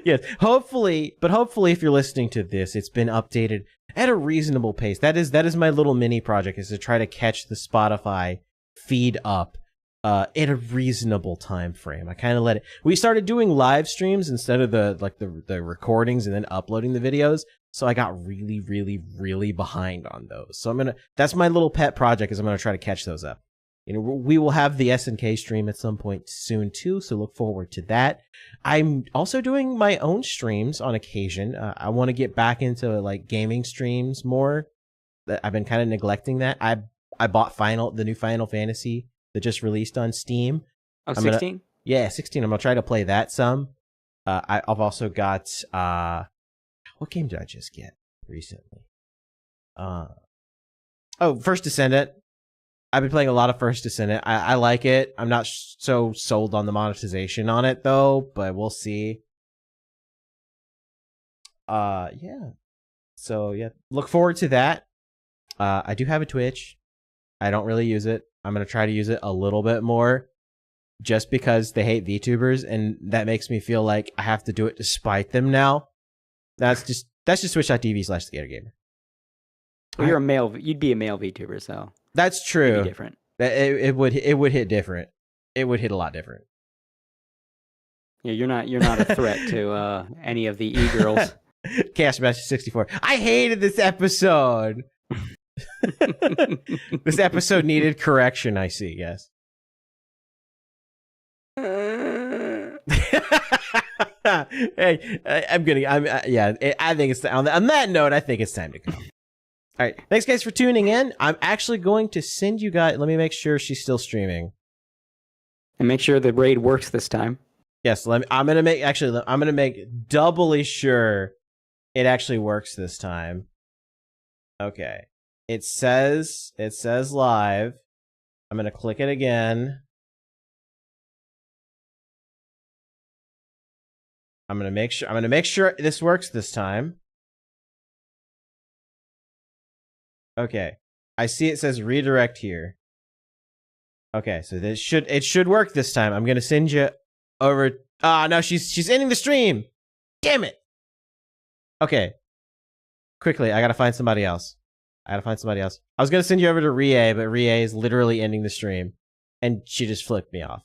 Yes, hopefully if you're listening to this, it's been updated at a reasonable pace. That is my little mini project, is to try to catch the Spotify feed up at a reasonable time frame. I kind of we started doing live streams instead of the recordings and then uploading the videos. So I got really, really, really behind on those. So that's my little pet project, is I'm going to try to catch those up. You know, we will have the SNK stream at some point soon too, so look forward to that. I'm also doing my own streams on occasion. I want to get back into like gaming streams more. I've been kind of neglecting that. I bought the new Final Fantasy that just released on Steam. Oh, 16? Yeah, 16. I'm gonna try to play that some. I've also got what game did I just get recently? First Descendant. I've been playing a lot of First Descendant. I like it. I'm not so sold on the monetization on it though, but we'll see. Yeah. So yeah, look forward to that. I do have a Twitch. I don't really use it. I'm gonna try to use it a little bit more, just because they hate VTubers, and that makes me feel like I have to do it to spite them now. That's just twitch.tv/thegatorgamer. Well, you're a male. You'd be a male VTuber, so that's true. it'd be different. It would hit different. It would hit a lot different. Yeah, you're not a threat to any of the e-girls. Chaos Master 64. I hated this episode. This episode needed correction. I see. Yes. Hey, I think it's on that note. I think it's time to go. All right, thanks guys for tuning in. I'm actually going to send you guys. Let me make sure she's still streaming, and make sure the raid works this time. Yes, I'm gonna make doubly sure it actually works this time. Okay, it says live. I'm gonna click it again. I'm gonna make sure this works this time. Okay, I see it says redirect here. Okay, so it should work this time. I'm gonna send you over. No, she's ending the stream. Damn it. Okay, quickly, I gotta find somebody else. I was gonna send you over to Rie, but Rie is literally ending the stream, and she just flipped me off.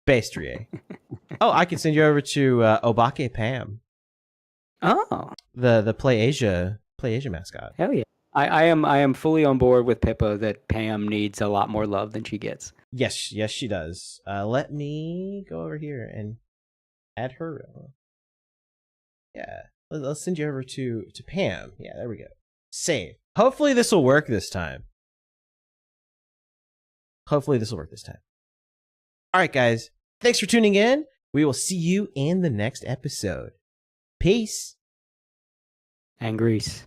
Based Rie. Oh, I can send you over to Obake Pam. Oh, the Play Asia mascot. Hell yeah! I am fully on board with Pippa that Pam needs a lot more love than she gets. Yes, she does. Let me go over here and add her. Yeah, let's send you over to Pam. Yeah, there we go. Save. Hopefully this will work this time. All right, guys. Thanks for tuning in. We will see you in the next episode. Peace. And Grease.